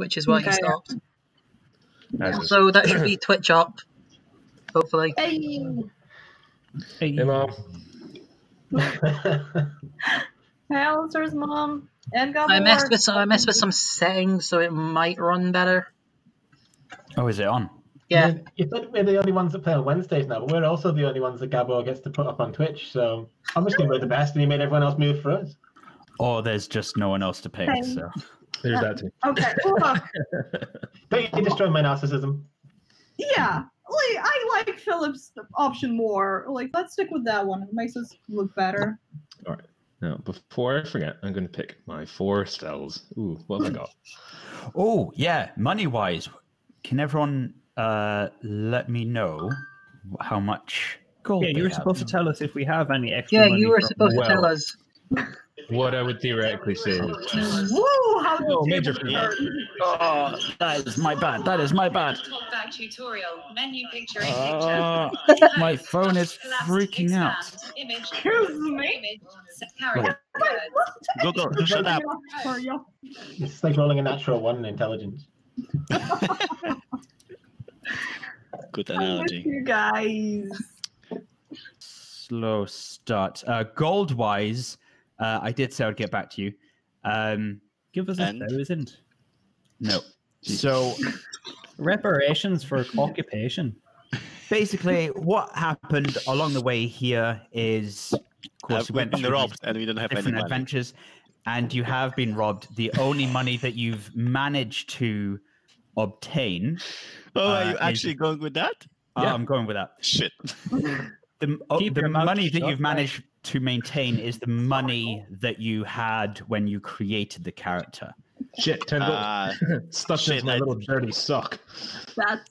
which is why he stopped. As So that should be Twitch up, hopefully. Hey. Hey, Mom. Hey, Alistair's mom. And got I messed with some settings, so it might run better. Oh, is it on? Yeah. You said we're the only ones that play on Wednesdays now, but we're also the only ones that Gabor gets to put up on Twitch, so obviously we're the best, and he made everyone else move for us. Or there's just no one else to pick, so... There's that too. Okay. Don't you destroy my narcissism? Yeah. Like, I like Philip's option more. Like, let's stick with that one. It makes us look better. All right. Now, before I forget, I'm going to pick my 4 spells. Ooh, what have I got? Oh, yeah. Money-wise, can everyone let me know how much gold you were supposed to tell us if we have any extra Yeah, money. you were supposed to tell us. What I would theoretically say is... Woo! How the major table turned. Oh, that is my bad. That is my bad. Talkback tutorial. Menu picture My phone is freaking out. Image. Excuse me. Google, shut up. It's like rolling a natural 1 in intelligence. Good I analogy. miss you guys. Slow start. Gold-wise, I did say I'd get back to you. Give us 1,000. No. So, reparations for occupation. Basically, what happened along the way here is, of course, We've been robbed and we don't have any different money. adventures, and you have been robbed. The only money that you've managed to obtain. Oh, are you actually going with that? Yeah, I'm going with that. Shit. The money that you've managed to maintain is the money that you had when you created the character. Shit, 10 gold. Stuffed into my little dirty sock. That's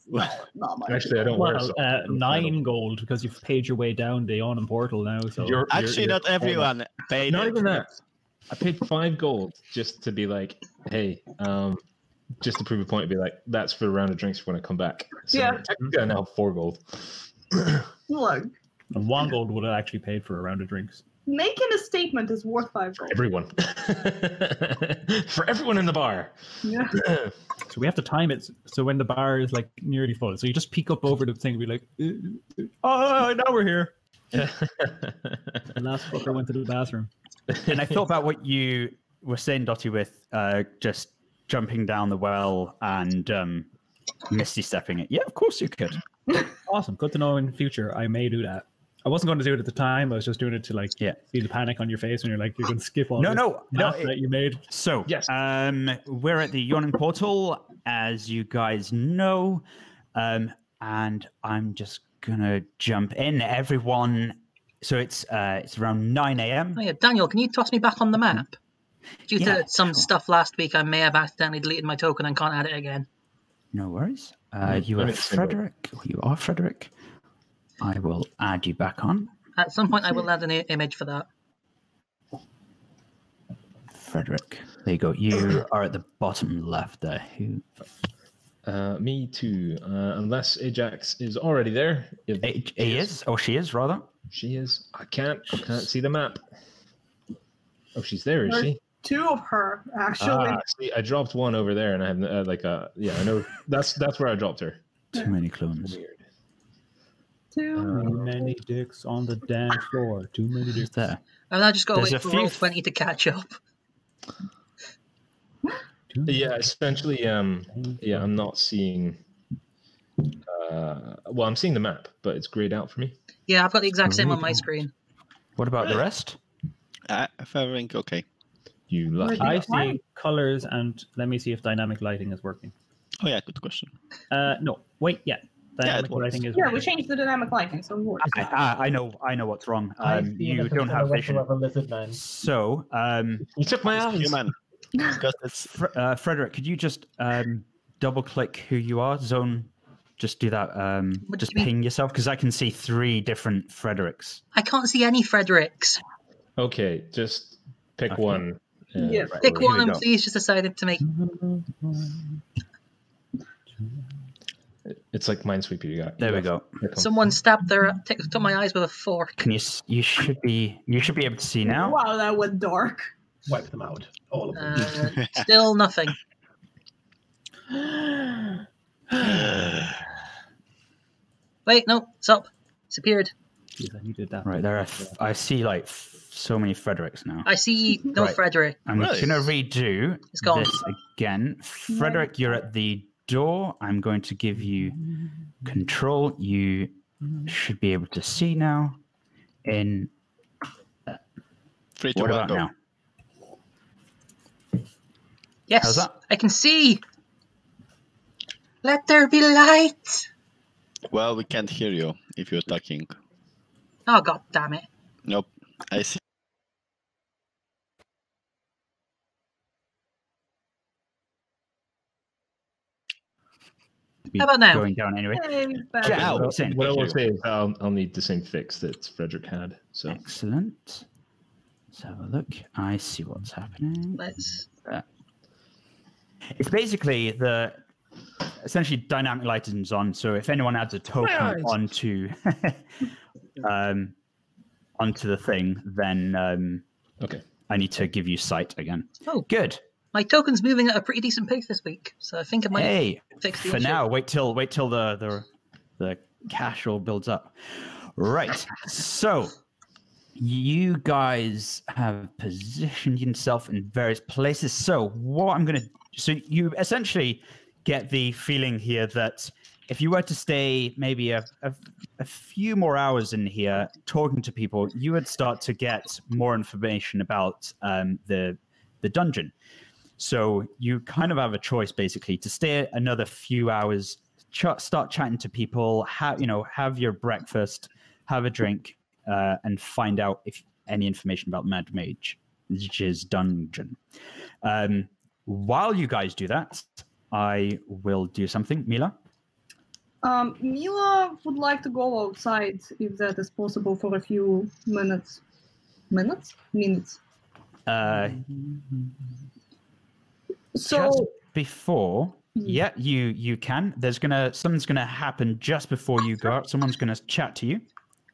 not much. Actually, I don't wear a sock. 9 gold because you've paid your way down the Yawning Portal now. So Actually, not everyone paid. Not even that. I paid 5 gold just to be like, hey, just to prove a point, to be like, that's for a round of drinks when I come back. So Yeah. technically, I now have 4 gold. Look, and 1 gold would have actually paid for a round of drinks. making a statement is worth 5 gold. Everyone. For everyone in the bar. Yeah. So we have to time it so when the bar is like nearly full. So you just peek up over the thing and be like, oh, now we're here. The last fucker went to the bathroom. And I thought about what you were saying, Dottie, with just jumping down the well and misty stepping it. Yeah, of course you could. Awesome. Good to know in the future I may do that. I wasn't going to do it at the time. I was just doing it to like see the panic on your face when you're like, you're going to skip all no, that you made. So, yes. We're at the Yawning Portal, as you guys know, and I'm just going to jump in. Everyone, so it's around 9 a.m. Oh, yeah. Daniel, can you toss me back on the map? Due to some stuff last week, I may have accidentally deleted my token and can't add it again. No worries. You are Frederick. You are Frederick. I will add you back on. At some point, I will add an image for that. Frederick. There you go. You are at the bottom left there. Who? Me too. Unless Ajax is already there. He is, or she is, rather. She is. I can't see the map. Oh, she's there, is she? 2 of her, actually. See, I dropped 1 over there, and I have I know that's where I dropped her. Too many clones. Weird. Too many dicks on the dance floor. Too many dicks there. And I just got to wait for Roll20 to catch up. Yeah, essentially, I'm not seeing. Well, I'm seeing the map, but it's grayed out for me. Yeah, I've got the exact same on my screen. What about the rest? Everything okay. You lucky. I see colors, and let me see if dynamic lighting is working. Oh yeah, good question. No, wait, yeah. Dynamic lighting is working. we changed the dynamic lighting, so it works. I know what's wrong. You don't have vision. So, you took my eyes. Human. Frederick, could you just double click who you are? Zone. Just do that. Just ping yourself, because I can see 3 different Fredericks. I can't see any Fredericks. Okay, just pick one. Yeah, pick one and please just decided to make. It's like Minesweeper. You got. There we go. Someone took my eyes with a fork. Can you should be able to see now. Wow, that went dark. Wipe them out. All of them. Still nothing. Wait, no, it's up. Disappeared. Jeez, I needed that. Right, there are. I see like so many Fredericks now. I see no Right. Frederick. I'm Right. going to redo It's gone. this again. Frederick, you're at the door. I'm going to give you control. You should be able to see now. In 3, 2, what 1, about go. now? Yes, How's that? I can see. Let there be light. Well, we can't hear you if you're talking. Oh, god damn it. Nope. I see. Be How about now? Going down anyway. Hey, back. Jack, Ow. what are you saying? What I will Thank say is I'll need the same fix that Frederick had. So Excellent. Let's have a look. I see what's happening. Let's. It's basically the essentially dynamic lighting's on. So if anyone adds a token onto onto the thing, then okay. I need to give you sight again. Oh. Good. My token's moving at a pretty decent pace this week, so I think it might Hey, fix the for issue. now, wait till the cash all builds up. Right. So you guys have positioned yourself in various places. So what I'm gonna so you essentially get the feeling here that if you were to stay maybe a few more hours in here talking to people, you would start to get more information about the dungeon. So you kind of have a choice, basically, to stay another few hours, start chatting to people, have your breakfast, have a drink, and find out if any information about Mad Mage, which is dungeon. While you guys do that, I will do something. Mila? Mila would like to go outside, if that is possible, for a few minutes. Minutes? So, Just before, yeah, you can. Something's gonna happen just before you go out. Someone's gonna chat to you.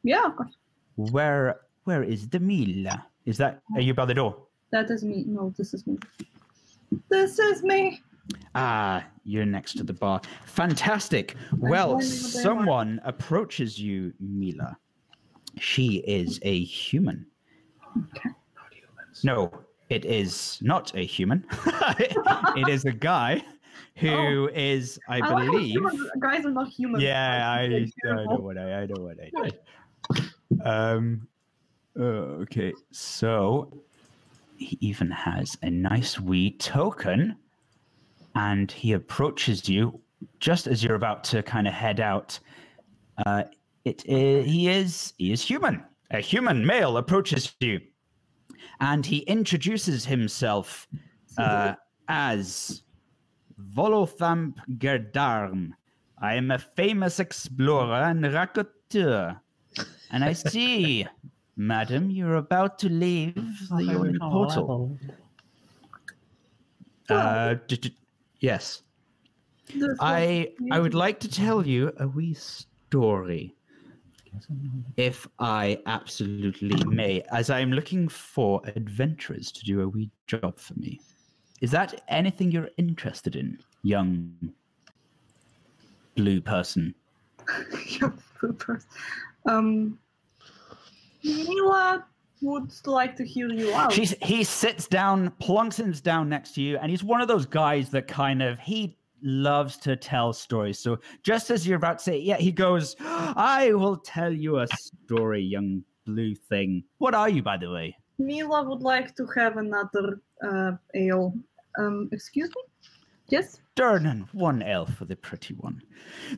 yeah, of course. Where is the Mila? Are you by the door? That is me. No, this is me. This is me. Ah, you're next to the bar. Fantastic. Well, wondering what they someone approaches you, Mila. She is a human. Okay. No, it is not a human. It is a guy who is, I like how believe. humans- guys are not human. Yeah, I know Beautiful. what I know. Okay, so he even has a nice wee token, and he approaches you just as you're about to kind of head out. He is human. A human male approaches you, and he introduces himself as Volothamp Gerdarm. I am a famous explorer and raconteur. And I see, madam, you're about to leave the Yawning Portal. Yes. This I was would like to tell you a wee story, if I absolutely may, as I'm looking for adventurers to do a wee job for me. Is that anything you're interested in, young blue person? Young blue person. Mila would like to hear you out. He sits down, plunks down next to you, and he's one of those guys that he loves to tell stories. So just as you're about to say, yeah, he goes, I will tell you a story, young blue thing. What are you, by the way? Mila would like to have another ale. Excuse me? Yes? Durnan, one ale for the pretty one.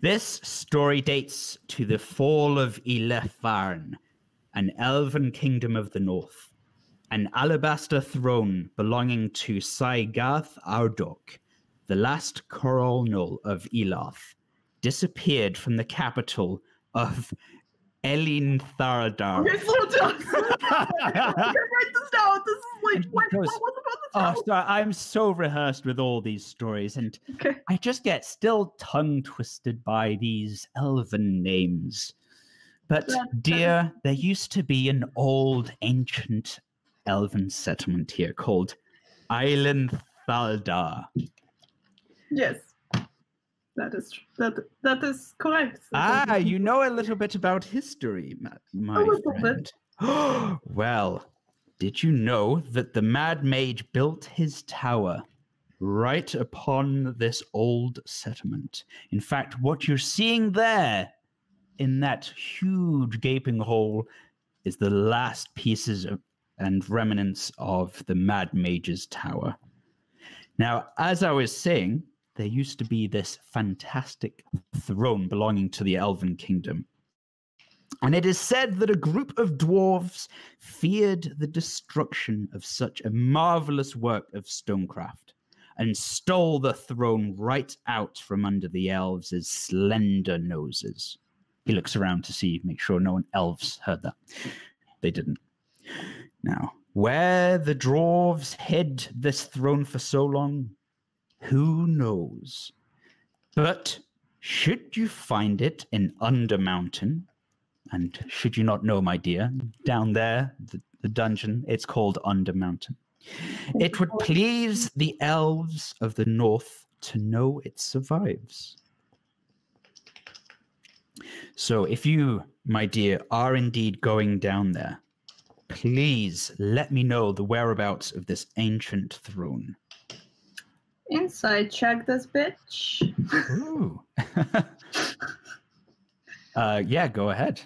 This story dates to the fall of Ilefarn, an elven kingdom of the north. An alabaster throne belonging to Saigath Ardok, the last coronal of Eloth, disappeared from the capital of Elin Thardar. Okay, slow down. Write this down. This is like, what was about the Oh, town? sorry, I'm so rehearsed with all these stories, and Okay. I just get still tongue-twisted by these elven names. But, dear, there used to be an old, ancient elven settlement here called Island Thaldar. Yes. That is correct. You know a little bit about history, my little friend. Well, did you know that the Mad Mage built his tower right upon this old settlement? In fact, what you're seeing there in that huge gaping hole is the last pieces and remnants of the Mad Mage's tower. Now, as I was saying, there used to be this fantastic throne belonging to the Elven Kingdom. And it is said that a group of dwarves feared the destruction of such a marvelous work of stonecraft and stole the throne right out from under the elves' slender noses. He looks around to make sure no one elves heard that. They didn't. Now, where the dwarves hid this throne for so long, who knows? But should you find it in Undermountain, and should you not know, my dear, down there, the dungeon, it's called Undermountain, it would please the elves of the north to know it survives. So if you, my dear, are indeed going down there, please let me know the whereabouts of this ancient throne. Inside check this bitch. Ooh. Yeah, go ahead.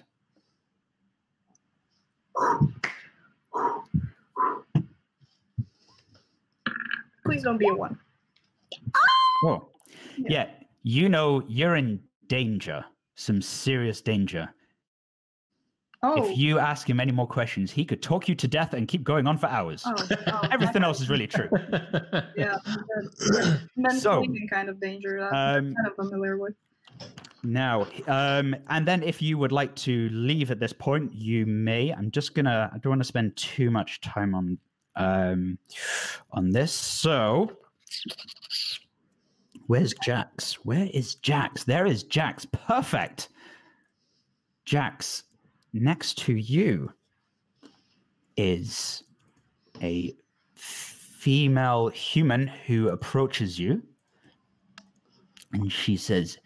Please don't be a 1. Oh, yeah. You know you're in danger, some serious danger. Oh. If you ask him any more questions, he could talk you to death and keep going on for hours. Everything else is really true. Yeah. Mental kind of danger that I'm kind of familiar with. Now, and then if you would like to leave at this point, you may. I don't want to spend too much time on this. So, where's Jax? Where is Jax? There is Jax. Perfect. Jax, next to you is a female human who approaches you, and she says,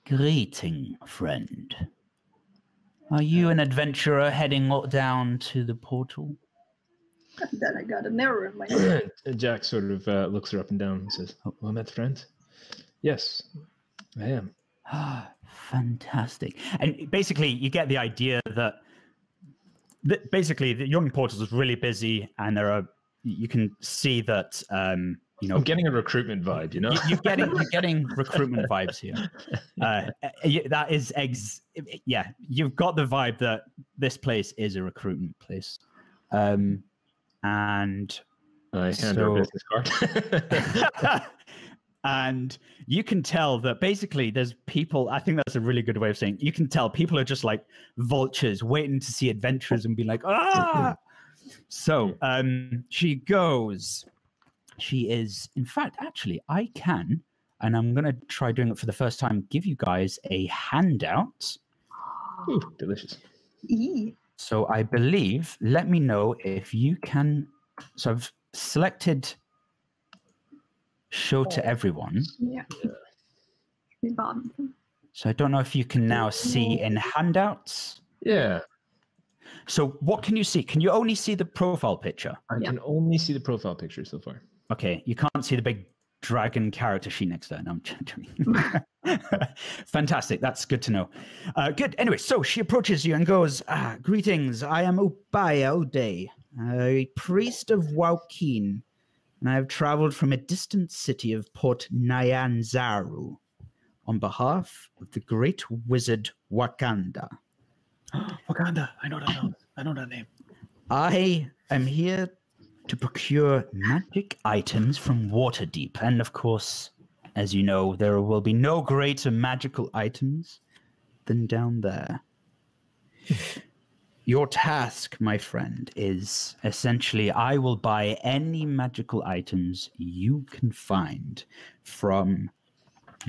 "Greeting, friend. Are you an adventurer heading down to the portal?" Then I got an error in my name. Jack sort of looks her up and down and says, "Oh, well met, friend. Yes, I am." Ah, fantastic. And basically, you get the idea that basically the Yawning Portal is really busy, and you can see that I'm getting a recruitment vibe. You're getting recruitment vibes here. That is you've got the vibe that this place is a recruitment place. And I hand her a business card. And you can tell that basically there's people, I think that's a really good way of saying, you can tell people are just like vultures waiting to see adventurers and be like, ah! So she goes, she is, in fact, actually, I can, and I'm going to try doing it for the first time, give you guys a handout. Ooh, delicious. So I believe, let me know if you can, so I've selected show to everyone. Yeah. So I don't know if you can now see in handouts. Yeah. So what can you see? Can you only see the profile picture? I can only see the profile picture so far. Okay, you can't see the big dragon character sheet next to it. No, I'm joking. Fantastic. That's good to know. Good. Anyway, so she approaches you and goes, "Greetings. I am Ubaya Ode, a priest of Waukeen, and I have traveled from a distant city of Port Nyanzaru on behalf of the great wizard Wakanda." Wakanda. I know that name. I am here to procure magic items from Waterdeep. And of course, as you know, there will be no greater magical items than down there. Your task, my friend, is essentially I will buy any magical items you can find, from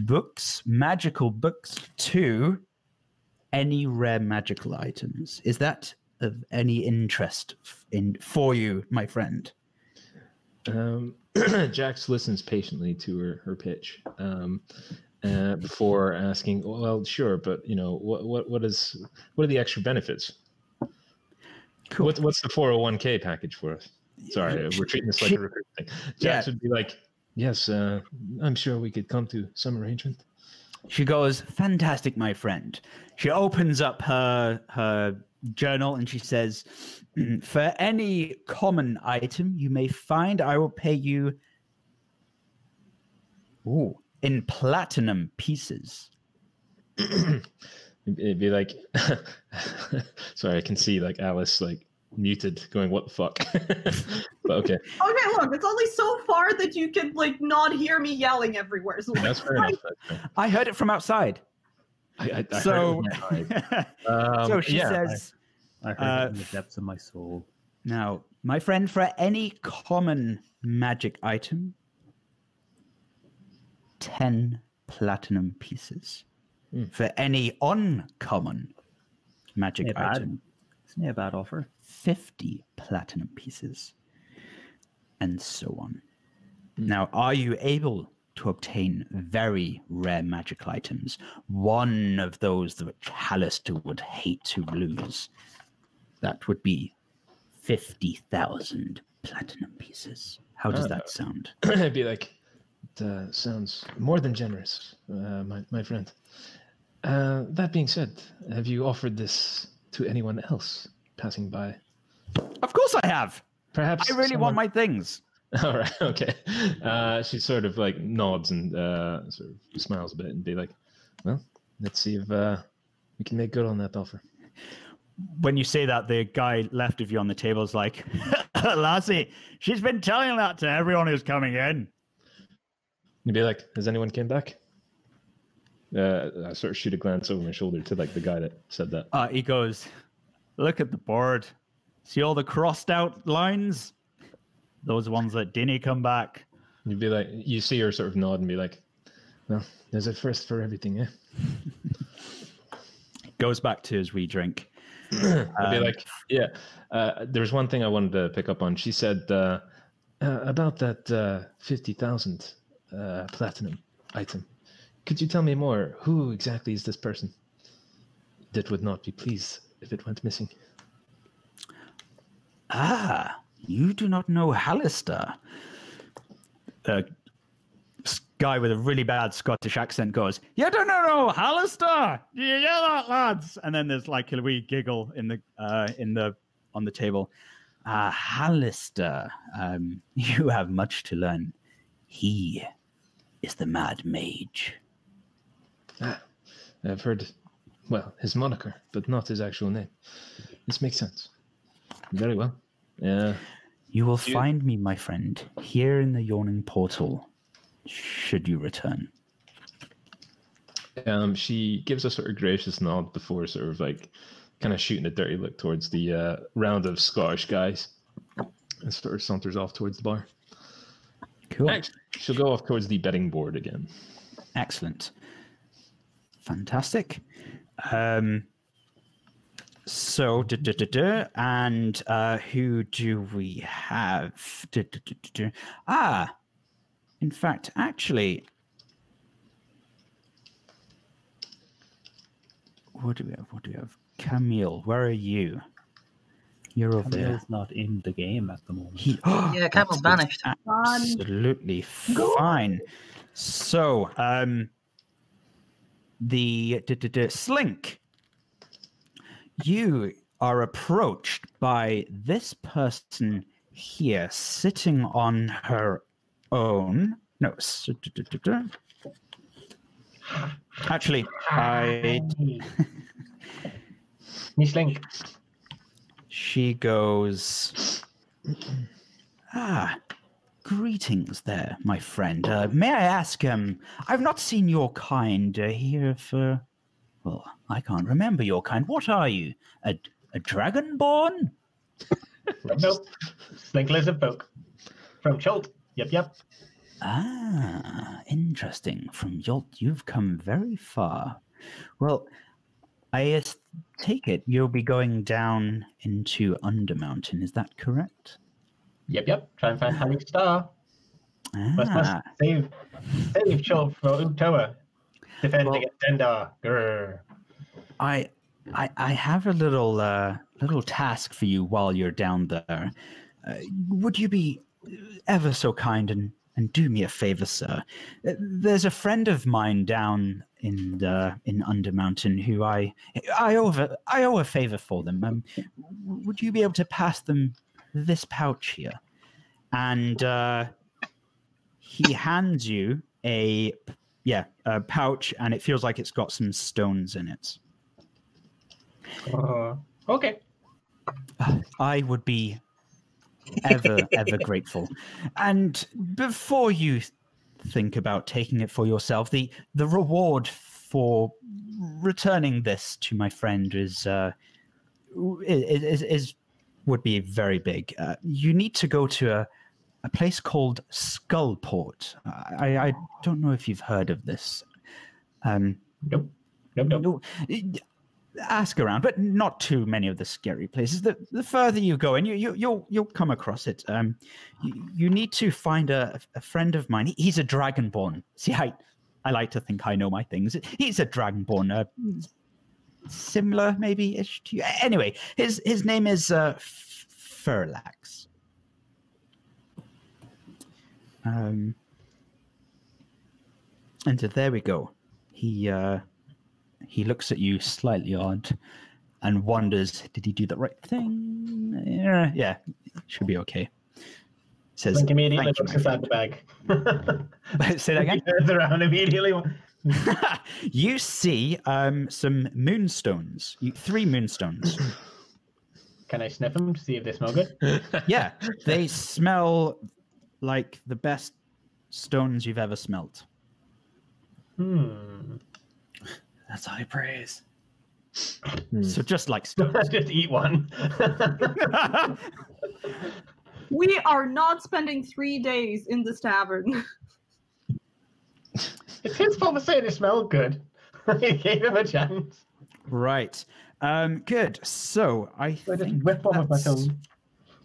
books, magical books, to any rare magical items. Is that of any interest for you, my friend? Jax listens patiently to her pitch. before asking, well, sure, but what are the extra benefits? Cool. What's the 401k package for us? Sorry, we're treating this like a recruit thing. Jax would be like, yes, I'm sure we could come to some arrangement. She goes, fantastic, my friend. She opens up her journal and she says, for any common item you may find, I will pay you in platinum pieces. It'd be like, sorry, I can see like Alice like muted going, what the fuck? But okay. Okay, look, it's only so far that you can like not hear me yelling everywhere. So That's fair enough. I heard it from outside. I So, heard it. so she says, I heard it in the depths of my soul. now, my friend, for any common magic item, 10 platinum pieces. For any uncommon magic item, Isn't it a bad offer? 50 platinum pieces, and so on. Now, are you able to obtain very rare magical items? One of those that Hallister would hate to lose. That would be 50,000 platinum pieces. How does that sound? I'd be like, it sounds more than generous, my friend. That being said, have you offered this to anyone else passing by? Of course I have. Perhaps I really want my things. All right, okay. She sort of like nods and sort of smiles a bit and be like, well, let's see if we can make good on that offer. When you say that, the guy left of you on the table is like, Lassie, she's been telling that to everyone who's coming in. You'd be like, has anyone came back? I sort of shoot a glance over my shoulder to like the guy that said that. He goes, look at the board. See all the crossed out lines? Those ones that didn't come back. You'd be like, you see her sort of nod and be like, well, there's a first for everything, eh? Goes back to his wee drink. I'd be like, yeah. There's one thing I wanted to pick up on. She said about that 50,000 platinum item. Could you tell me more? Who exactly is this person that would not be pleased if it went missing? You do not know Hallister. Guy with a really bad Scottish accent goes, you don't know Hallister? Do you hear that, lads? And then there's like a wee giggle on the table. Hallister, you have much to learn. He is the Mad Mage. I've heard, well, his moniker, but not his actual name. This makes sense. Very well. You will find me, my friend, here in the Yawning Portal, should you return. She gives a sort of gracious nod before sort of like kind of shooting a dirty look towards the round of Scottish guys and sort of saunters off towards the bar. Cool. Actually, she'll go off towards the betting board again. Excellent. Fantastic. So, and who do we have? In fact, actually, what do we have? Camille, where are you? You're over there. Camille's not in the game at the moment. Yeah, Camel's vanished. Absolutely fine. So, the Slink, you are approached by this person here, sitting on her own. No, actually, Miss Link. She goes, greetings there, my friend. May I ask, I've not seen your kind here for, well, I can't remember your kind. What are you? A dragonborn? Nope. Slink lizard folk. From Cholt. Yep. Interesting. From Yolt, you've come very far. Well, I take it you'll be going down into Undermountain. Is that correct? Yep. Try and find Honey Star. Must save Cholt for Uktoa. Defend Well- against Dendar. Grr. I have a little task for you while you're down there. Would you be ever so kind and do me a favor, sir? There's a friend of mine down in Undermountain who I owe a favor for them. Would you be able to pass them this pouch here? And he hands you a pouch, and it feels like it's got some stones in it. Okay. I would be ever grateful. And before you think about taking it for yourself, the reward for returning this to my friend is would be very big. You need to go to a place called Skullport. I don't know if you've heard of this. Nope. Ask around, but not too many of the scary places. The further you go in, you'll come across it. You need to find a friend of mine. He's a dragonborn. See, I like to think I know my things. He's a dragonborn, similar maybe-ish to you. Anyway, his name is Furlax. And there we go. He looks at you slightly odd and wonders, did he do the right thing? Yeah, should be okay. Says, Blink immediately "Thank you, looks my inside the bag. Say that again? He turns around immediately. You see some moonstones. 3 moonstones. Can I sniff them to see if they smell good? Yeah, they smell like the best stones you've ever smelt. That's high praise. So just like stones. Just eat one. We are not spending 3 days in this tavern. It's his fault to say they smell good. He gave him a chance. Right. Good. So I So I just think whip one with my that's tongue.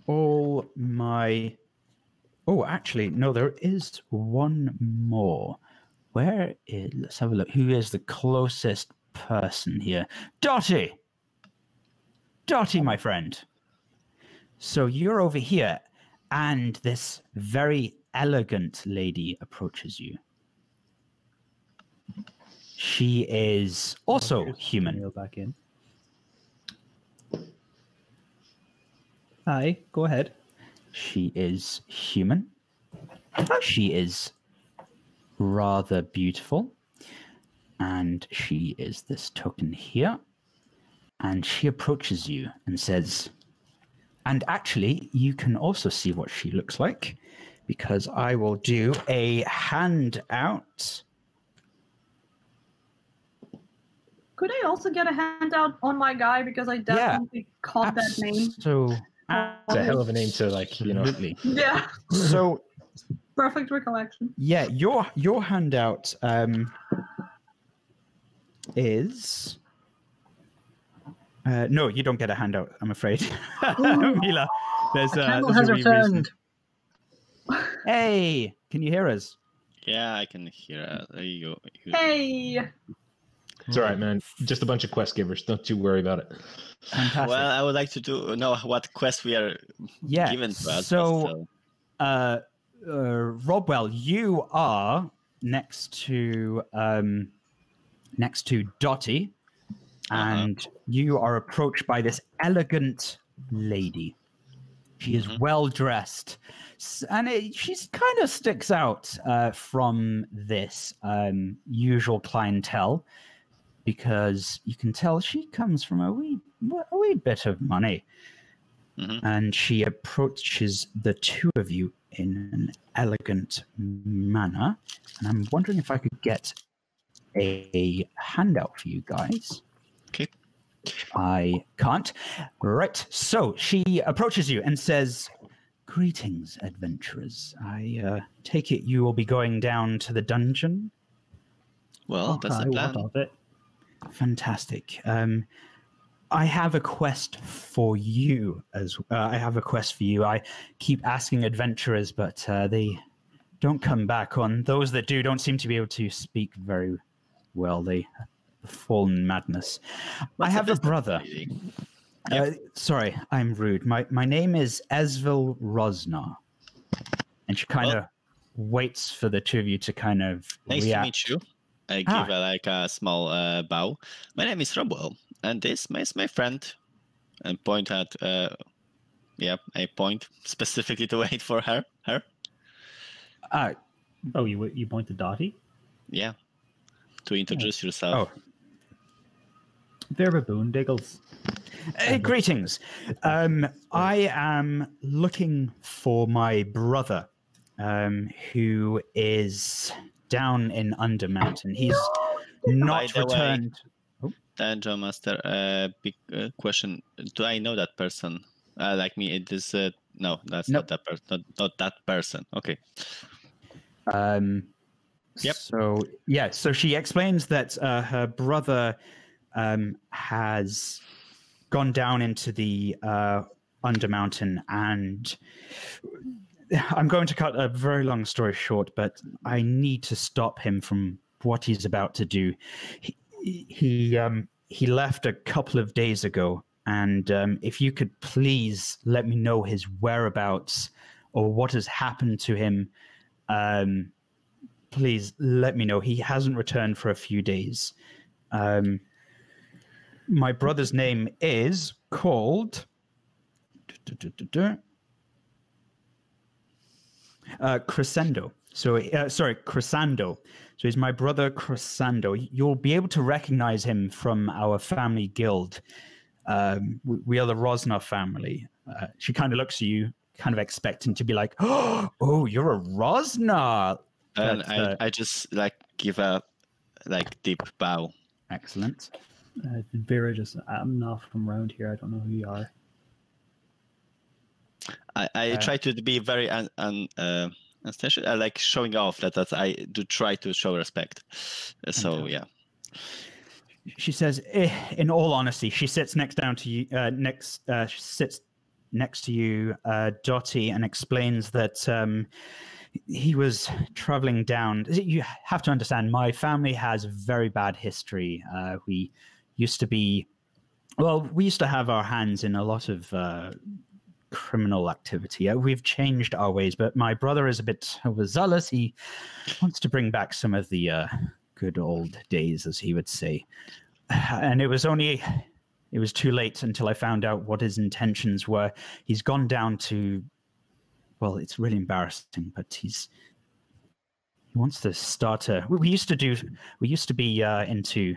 all my... Oh, actually, no, there is one more. Where is... Let's have a look. Who is the closest person here? Dottie! Dottie, my friend. So you're over here, and this very elegant lady approaches you. She is also human. Reel back in. Hi, go ahead. She is human. She is rather beautiful. And she is this token here. And she approaches you and says, and actually, you can also see what she looks like, because I will do a handout. Could I also get a handout on my guy, because I definitely caught that name. So, It's a hell of a name to absolutely. Yeah, So, perfect recollection. yeah, your handout is... no, you don't get a handout, I'm afraid. Mila, there's Candle a has wee reason. returned. Hey, can you hear us? Yeah, I can hear. There you go. Hey, It's all right, man. Just a bunch of quest givers. Don't you worry about it. Fantastic. Well, I would like to know what quest we are given to us. So, Robwell, you are next to Dottie, and you are approached by this elegant lady. She is well dressed, and she kind of sticks out from this usual clientele, because you can tell she comes from a wee bit of money. And she approaches the two of you in an elegant manner. And I'm wondering if I could get a handout for you guys. Okay. I can't. Right. So she approaches you and says, "Greetings, adventurers. I take it you will be going down to the dungeon?" Well, that's the plan. What of it? Fantastic. I have a quest for you I keep asking adventurers, but they don't come back on. Those that do don't seem to be able to speak very well, the fallen madness. I have a brother. Sorry, I'm rude. My name is Esvil Rosnar. And she kind of waits for the two of you to kind of Nice react. to meet you. I give a small bow. My name is Robwell, and this is my friend. And point at, I point specifically to wait for her. You point to Dottie? Yeah, to introduce yourself. Oh. They're boondiggles. Greetings. I am looking for my brother, who is down in Undermountain. He's not returned. Dungeon Master, big question. Do I know that person? Like me, it is... no, that's not that person. Not that person. Okay. Yep. So she explains that her brother has gone down into the Undermountain, and I'm going to cut a very long story short, but I need to stop him from what he's about to do. He left a couple of days ago, and if you could please let me know his whereabouts or what has happened to him, please let me know. He hasn't returned for a few days. My brother's name is called Crescendo. Crescendo. So he's my brother Crescendo. You'll be able to recognize him from our family guild. We are the Rosnar family. She kind of looks at you, kind of expecting to be like, "Oh, you're a Rosnar." And I just give a deep bow. Excellent. Vera just, I'm not from around here. I don't know who you are. I try to be very like showing off that I do try to show respect. So yeah. She says, in all honesty, she sits next to you, Dottie, and explains that he was traveling down. You have to understand, my family has a very bad history. We used to have our hands in a lot of criminal activity. We've changed our ways, but my brother is a bit overzealous. He wants to bring back some of the good old days, as he would say. And it was too late until I found out what his intentions were. He's gone down to, well, it's really embarrassing, but he wants to start we used to be into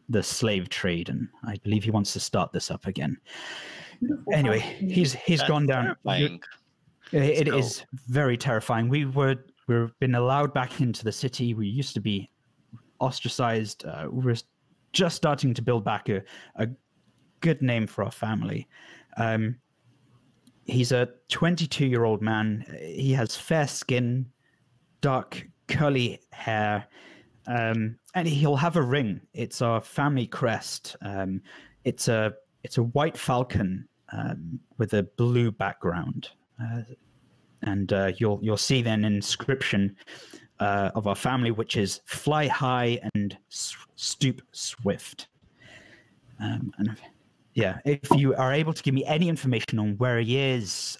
the slave trade, and I believe he wants to start this up again. Anyway, he's gone down. It is very terrifying. We've been allowed back into the city. We used to be ostracized. We're just starting to build back a good name for our family. He's a 22-year-old man. He has fair skin, dark curly hair, and he'll have a ring. It's our family crest. It's a white falcon with a blue background, and you'll see then an inscription of our family, which is "Fly high and stoop swift." If you are able to give me any information on where he is,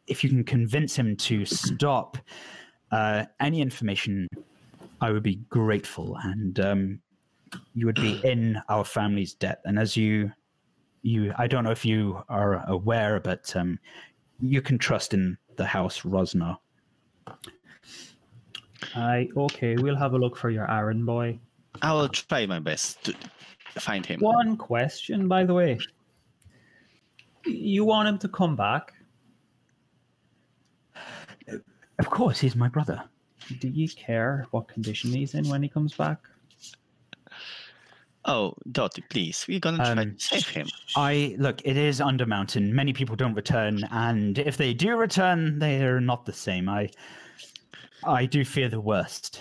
if you can convince him to stop, any information, I would be grateful, and you would be in our family's debt. And as you I don't know if you are aware, but you can trust in the house Rosnar. Okay, we'll have a look for your errand boy. I will try my best to find him. One question, by the way. You want him to come back? Of course, he's my brother. Do you care what condition he's in when he comes back? Oh, Dottie, please. We're going to try to save him. Look, it is Undermountain. Many people don't return, and if they do return, they're not the same. I do fear the worst.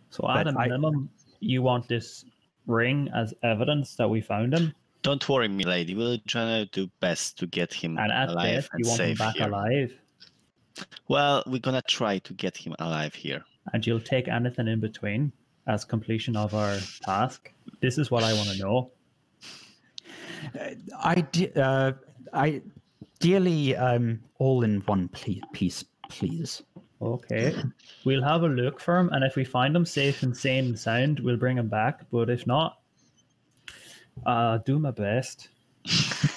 So at a minimum, you want this ring as evidence that we found him? Don't worry, milady. We'll try to do best to get him alive and you want him safe back here. alive? Well, we're going to try to get him alive here. And you'll take anything in between? as completion of our task? This is what I want to know. Ideally, all in one piece, please. Okay. We'll have a look for him, and if we find him safe and sane and sound, we'll bring him back. But if not, do my best.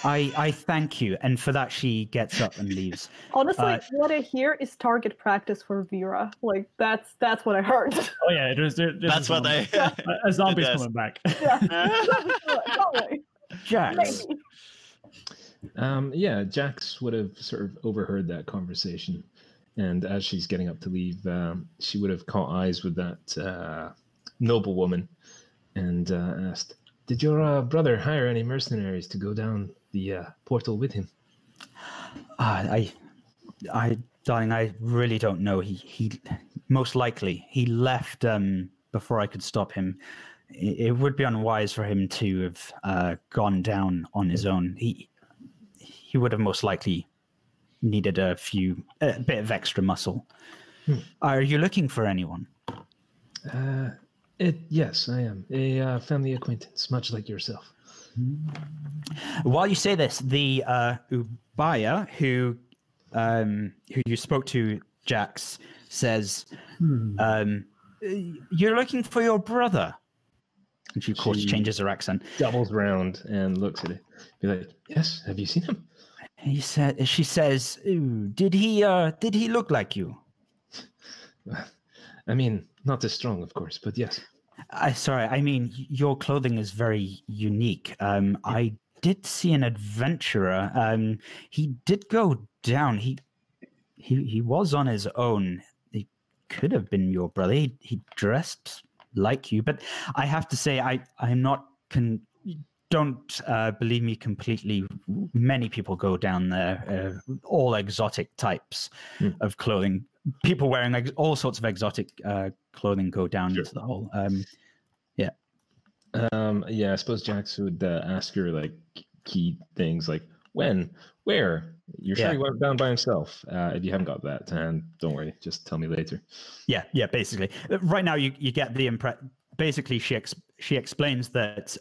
I thank you, and for that she gets up and leaves. Honestly, what I hear is target practice for Vera. Like that's what I heard. Oh yeah, That's what I. A zombie's coming back. Yeah. Jax. Yeah, Jax would have sort of overheard that conversation, and as she's getting up to leave, she would have caught eyes with that noblewoman and asked, "Did your brother hire any mercenaries to go down the portal with him?" Darling, I really don't know. He most likely he left before I could stop him. It would be unwise for him to have gone down on his own. He would have most likely needed a bit of extra muscle. Are you looking for anyone? Yes, I am. A family acquaintance, much like yourself. While you say this, the Ubaya who you spoke to, Jax, says, "You're looking for your brother." And she, of course, changes her accent. Doubles round and looks at it. Be like, "Yes, have you seen him?" She says, "Ooh, did he look like you?" I mean, not as strong, of course, but yes. Sorry, I mean, your clothing is very unique. I did see an adventurer. He did go down. He was on his own. He could have been your brother. He dressed like you, but I have to say, I'm not. Don't believe me completely. Many people go down there, all exotic types of clothing. People wearing all sorts of exotic clothing go down into the hole. Yeah, I suppose Jax would ask her like key things like when, where. You're sure he went down by himself? If you haven't got that to hand, don't worry. Just tell me later. Yeah. Basically, right now you get the impression. Basically, she explains that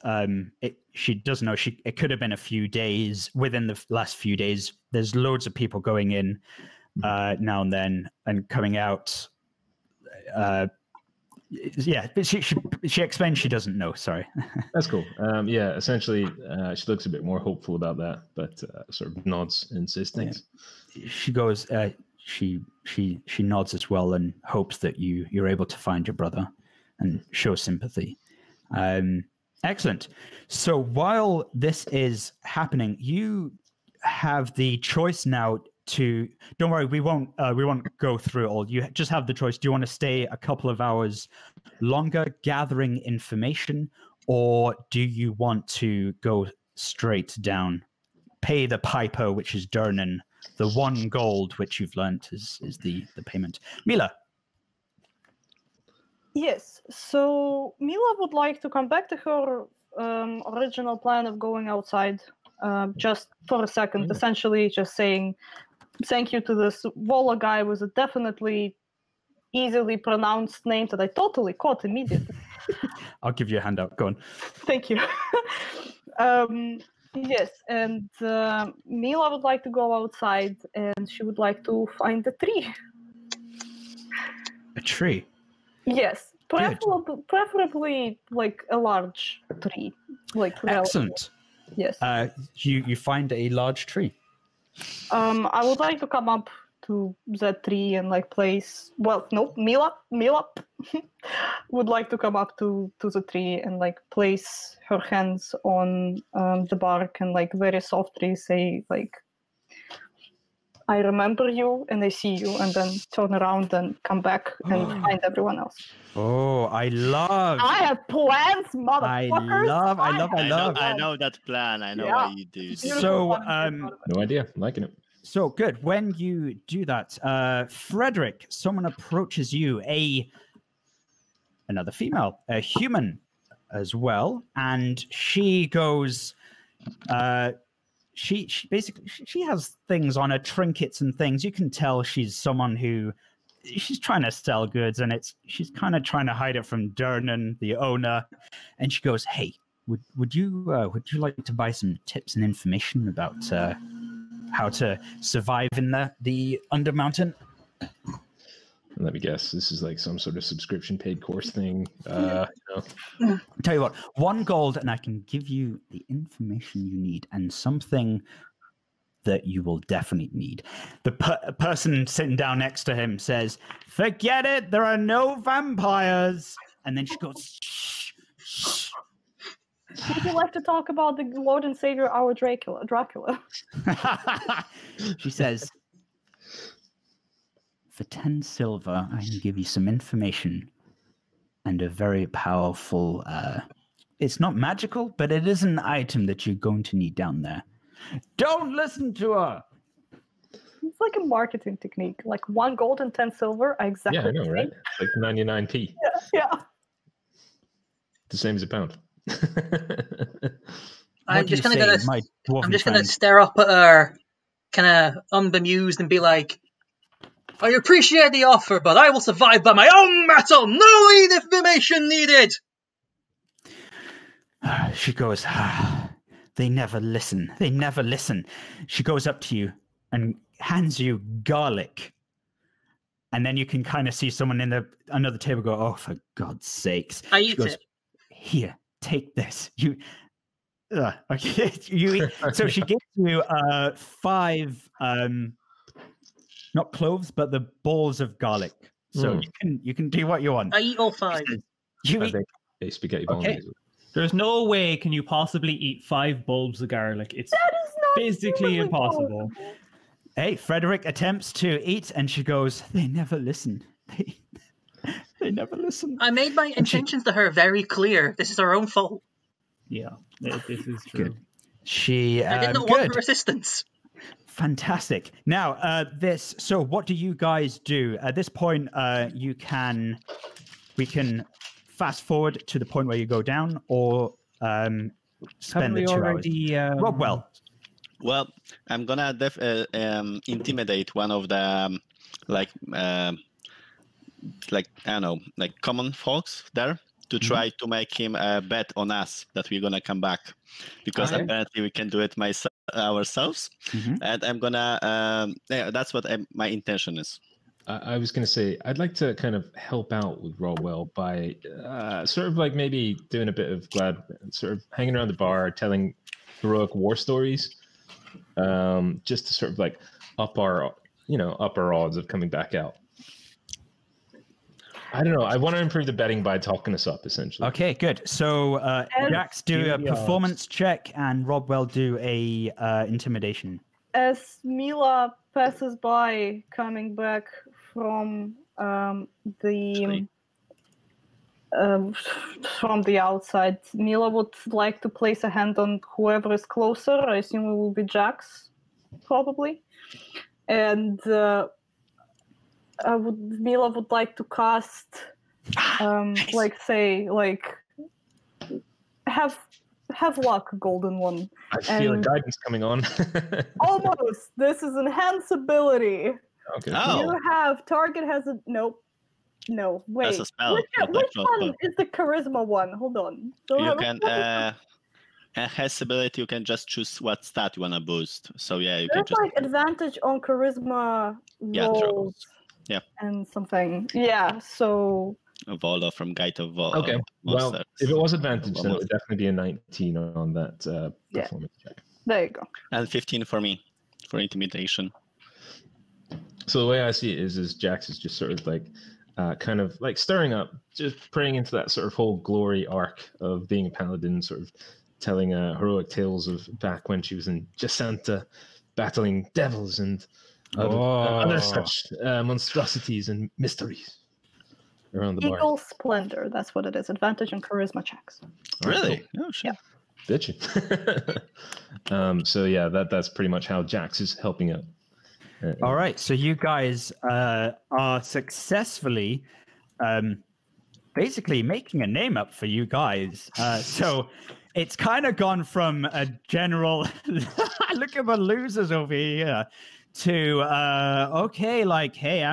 she does know it could have been a few days. Within the last few days, there's loads of people going in now and then and coming out. But she explains she doesn't know. Sorry. That's cool. Yeah, essentially, she looks a bit more hopeful about that, but sort of nods and says thanks. Yeah. She goes. She nods as well and hopes that you're able to find your brother and show sympathy. Excellent. So while this is happening, you have the choice now to. Don't worry, we won't go through it all. You just have the choice. Do you want to stay a couple of hours longer gathering information, or do you want to go straight down, pay the piper, which is Durnan, the 1 gold which you've learnt is the payment? Mila. Yes, so Mila would like to come back to her original plan of going outside just for a second, essentially just saying thank you to this Vola guy with a definitely easily pronounced name that I totally caught immediately. I'll give you a handout. Go on. Thank you. Yes, and Mila would like to go outside and she would like to find a tree. A tree? Yes, preferably like a large tree. Excellent. Yes. You find a large tree. I would like to come up to that tree and place. Well, no, Mila would like to come up to the tree and place her hands on the bark and very softly say I remember you and I see you, and then turn around and come back and find everyone else. Oh, I have plans, motherfuckers. I know that plan. I know what you do. So, no idea. I'm liking it. So good. When you do that, Frederick, someone approaches you, another female, a human as well, and she goes. She basically has things on her, trinkets and things. You can tell she's someone who she's trying to sell goods, and she's kind of trying to hide it from Dernan, the owner. And she goes, "Hey, would you like to buy some tips and information about how to survive in the Undermountain?" Let me guess. This is like some sort of subscription paid course thing. I'll tell you what, 1 gold, and I can give you the information you need and something that you will definitely need. The person sitting down next to him says, "Forget it. There are no vampires." And then she goes, "Shh, shh." Would you like to talk about the Lord and Savior, our Dracula? She says, "For 10 silver, I can give you some information and a very powerful, it's not magical, but it is an item that you're going to need down there." Don't listen to her. It's like a marketing technique. Like 1 gold and 10 silver. Exactly. Yeah, I know, right? Like 99p. Yeah. The same as a pound. I'm just gonna stare up at her, kind of unbemused, and be like, "I appreciate the offer, but I will survive by my own metal. No information needed." She goes, "They never listen. They never listen." She goes up to you and hands you garlic. And then you can kind of see someone in another table go, "Oh, for God's sakes." I eat it. "Here, take this." Okay. You eat. So she gives you 5, not cloves, but the balls of garlic. So you can do what you want. I eat all 5. You eat a spaghetti bolognese. Okay. There's no way can you possibly eat 5 bulbs of garlic. It's physically impossible. Hey, Frederick attempts to eat, and she goes, "They never listen. They never listen." I made my intentions to her very clear. This is her own fault. Yeah, this is true. Good. She. I did not want her assistance. Fantastic. Now, so what do you guys do? At this point, we can fast forward to the point where you go down, or spend the 2 hours. Well, I'm gonna intimidate one of the I don't know, like common folks there to try to make him bet on us that we're gonna come back, because apparently we can do it ourselves. And I'm gonna that's what my intention is. I was going to say, I'd like to kind of help out with Rawwell by sort of like maybe doing a bit of sort of hanging around the bar, telling heroic war stories, just to sort of like up our odds of coming back out. I don't know. I want to improve the betting by talking us up, essentially. Okay, good. So Jax, do a performance check, and Robwell do a intimidation. As Mila passes by, coming back from the outside, Mila would like to place a hand on whoever is closer. I assume it will be Jax, probably. And Mila would like to cast, have luck, golden one. I feel a guidance coming on. Almost. This is enhance ability. Okay. Oh. You have target has a nope. No, wait. That's a spell. Which one is the charisma one? Hold on. You can enhance ability. You can just choose what stat you wanna boost. So yeah, you can just advantage on charisma rolls. Yeah. And something. Yeah. So. A Volo from Guide of Volo. Okay. Well, if it was advantage, then it would definitely be a 19 on that performance check. There you go. And 15 for me, for intimidation. So the way I see it is Jax is just sort of like, kind of like stirring up, just praying into that sort of whole glory arc of being a paladin, sort of telling heroic tales of back when she was in Jacinta, battling devils and other such monstrosities and mysteries around the bar. Eagle Splendor, that's what it is. Advantage on charisma checks. Really? Oh, shit. Yeah. Did you? So yeah, that's pretty much how Jax is helping out. All right, so you guys are successfully basically making a name up for you guys. So it's kind of gone from a general look at the losers over here to okay, like, hey,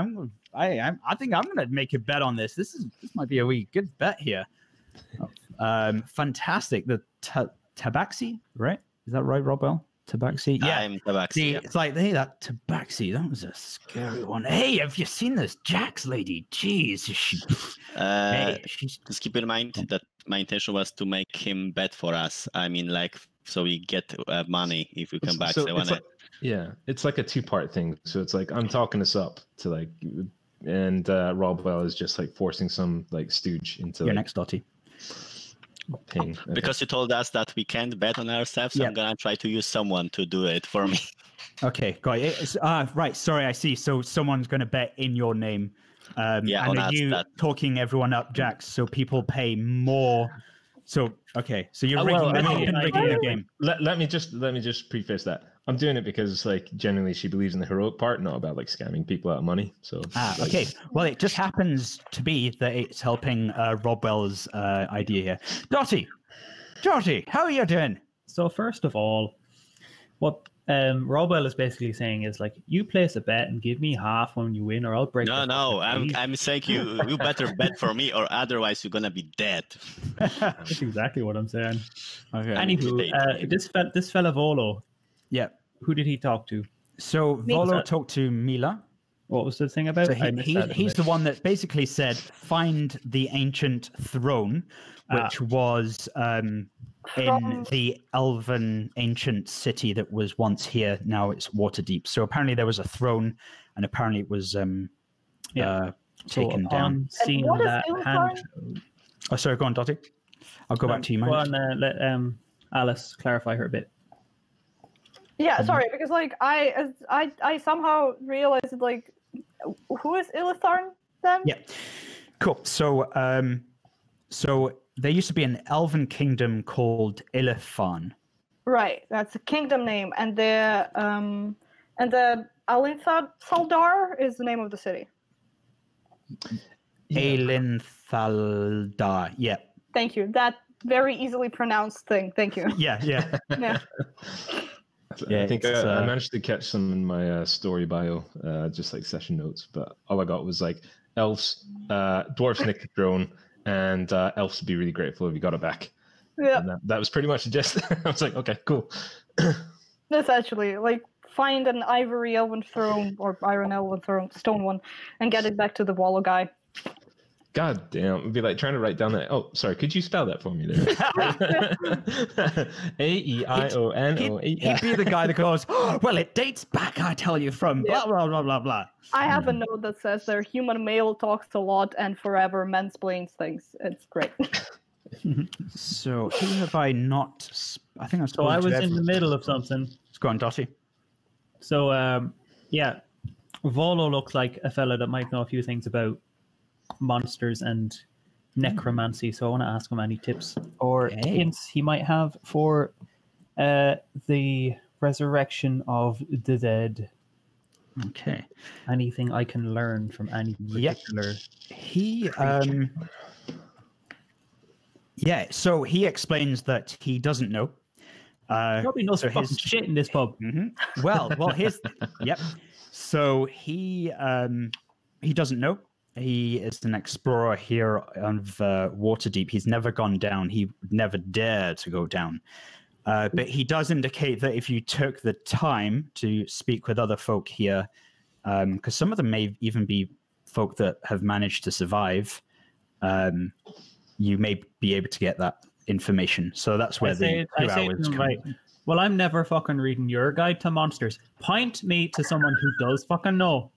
I think I'm gonna make a bet on this. This might be a wee good bet here. Fantastic. The Tabaxi, right? Is that right, Robbell? Tabaxi? Yeah, I'm Tabaxi. Yeah. It's like, hey, that Tabaxi, that was a scary one. Hey, have you seen this Jax lady? Jeez. Just keep in mind that my intention was to make him bet for us. I mean, like, so we get money if we come back. So it's like a two-part thing. So it's like I'm talking us up to like, and Robbell is just like forcing some like stooge into your like, next Dottie. Ping. Because you told us that we can't bet on ourselves, so I'm gonna try to use someone to do it for me. Okay, got it. Right, sorry, I see. So someone's gonna bet in your name. And are you talking everyone up, Jax, so people pay more? So okay, so you're rigging the game. Let me just preface that. I'm doing it because like generally she believes in the heroic part, not about like scamming people out of money. So okay. Well, it just happens to be that it's helping Robbell's idea here. Dottie, how are you doing? So first of all, what Robbell is basically saying is like, you place a bet and give me half when you win, or I'll break. No, I'm saying you better bet for me, or otherwise you're gonna be dead. That's exactly what I'm saying. Okay. Anywho, this fella Volo. Yeah. Who did he talk to? So Volo talked to Mila. What was the thing about? So he's the one that basically said, find the ancient throne, which was in the elven ancient city that was once here. Now it's Waterdeep. So apparently there was a throne, and apparently it was taken down. Seeing that hand. Oh, sorry, go on, Dottie. I'll go back to you, Mage. Go on, let Alice clarify her bit. Yeah, sorry, because like I somehow realized that, like, who is Illitharn then? Yeah, cool. So there used to be an elven kingdom called Illitharn. Right, that's a kingdom name, and the Alinthaldar is the name of the city. Alinthaldar, yeah. Thank you. That very easily pronounced thing. Thank you. Yeah. Yeah. I think I managed to catch some in my story bio, just like session notes, but all I got was like elves, dwarves nick the throne, and elves would be really grateful if you got it back. Yeah. And that was pretty much the gist. I was like, okay, cool. Essentially, like, find an ivory elven throne or iron elven throne, stone one, and get it back to the Wallow guy. God damn, it'd be like trying to write down that. Oh, sorry, could you spell that for me there? Aeiono. He'd be the guy that goes, oh, well, it dates back, I tell you, from blah, blah, blah, blah, blah. I have a note that says their human male talks a lot and forever mansplains things. It's great. So, who have I not... I think I was So I was in the middle of something. Let's go on, Dottie. So, yeah, Volo looks like a fella that might know a few things about monsters and necromancy, so I want to ask him any tips or hints he might have for the resurrection of the dead. Okay. Anything I can learn from any particular... He so he explains that he doesn't know. Nobody knows fucking shit in this pub. Mm-hmm. Well, here's... Yep. So he doesn't know. He is an explorer here of Waterdeep. He's never gone down. He would never dare to go down. But he does indicate that if you took the time to speak with other folk here, because some of them may even be folk that have managed to survive, you may be able to get that information. So that's where the 2 hours come. Right. Well, I'm never fucking reading your guide to monsters. Point me to someone who does fucking know.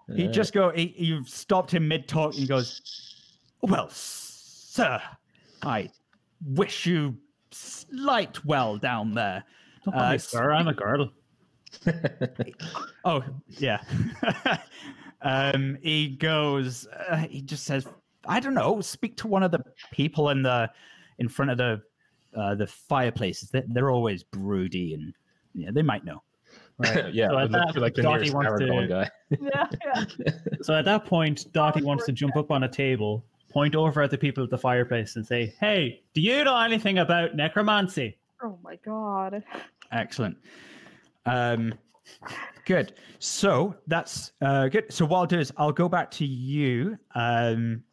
You've stopped him mid-talk and he goes, well, sir, I wish you slight well down there. Don't call me sir, I'm a girl. Oh, yeah. He goes, he just says, I don't know, speak to one of the people in front of the fireplaces. They're always broody and yeah, they might know. Right. Yeah, so at that, like the Dottie wants to, guy. Yeah. So at that point, Dottie wants to jump up on a table, point over at the people at the fireplace and say, hey, do you know anything about necromancy? Oh my god. Excellent. Good. So that's good. So what I'll do is I'll go back to you in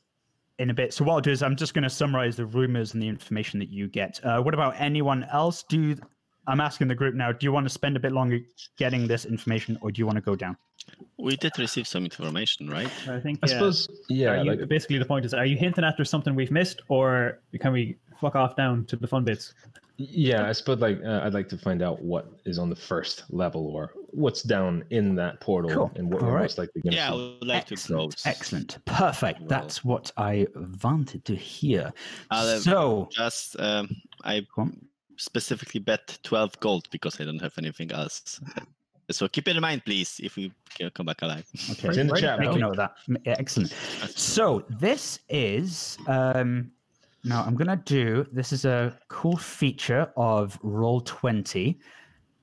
a bit. So what I'll do is I'm just going to summarize the rumors and the information that you get. What about anyone else? I'm asking the group now, do you want to spend a bit longer getting this information, or do you want to go down? We did receive some information, right? I think. I suppose. Yeah. Basically, the point is: are you hinting at there's something we've missed, or can we fuck off down to the fun bits? Yeah, I suppose I'd like to find out what is on the first level, or what's down in that portal, and what we're most likely going to see. Yeah, I would like to go. Excellent. Perfect. Well, that's what I wanted to hear. I specifically bet 12 gold because I don't have anything else. So keep it in mind, please, if we come back alive. Okay, it's in the chat. Make a note of that. Excellent. So this is now I'm gonna do. This is a cool feature of Roll20.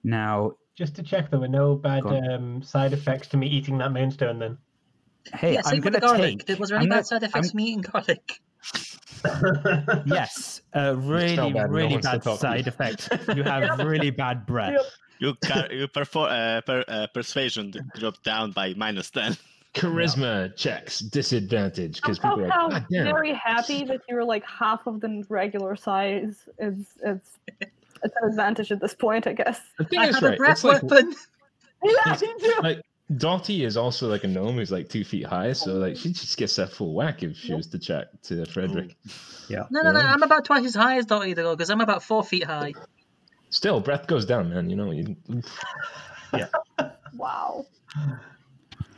Now, just to check, there were no bad side effects to me eating that moonstone. Then, hey, I'm gonna take. Was there any bad side effects to me eating garlic? Yes, really bad side effect. You have really bad breath. Your persuasion dropped down by -10. Charisma checks disadvantage because I'm people are very happy that you're like half of the regular size. It's an advantage at this point, I guess. The thing is, right? Breath weapon. Like Dottie is also like a gnome who's like 2 feet high, so like she just gets that full whack if she was to check to Frederick. Yeah. No. I'm about twice as high as Dottie though, because I'm about 4 feet high. Still, breath goes down, man. Yeah. Wow.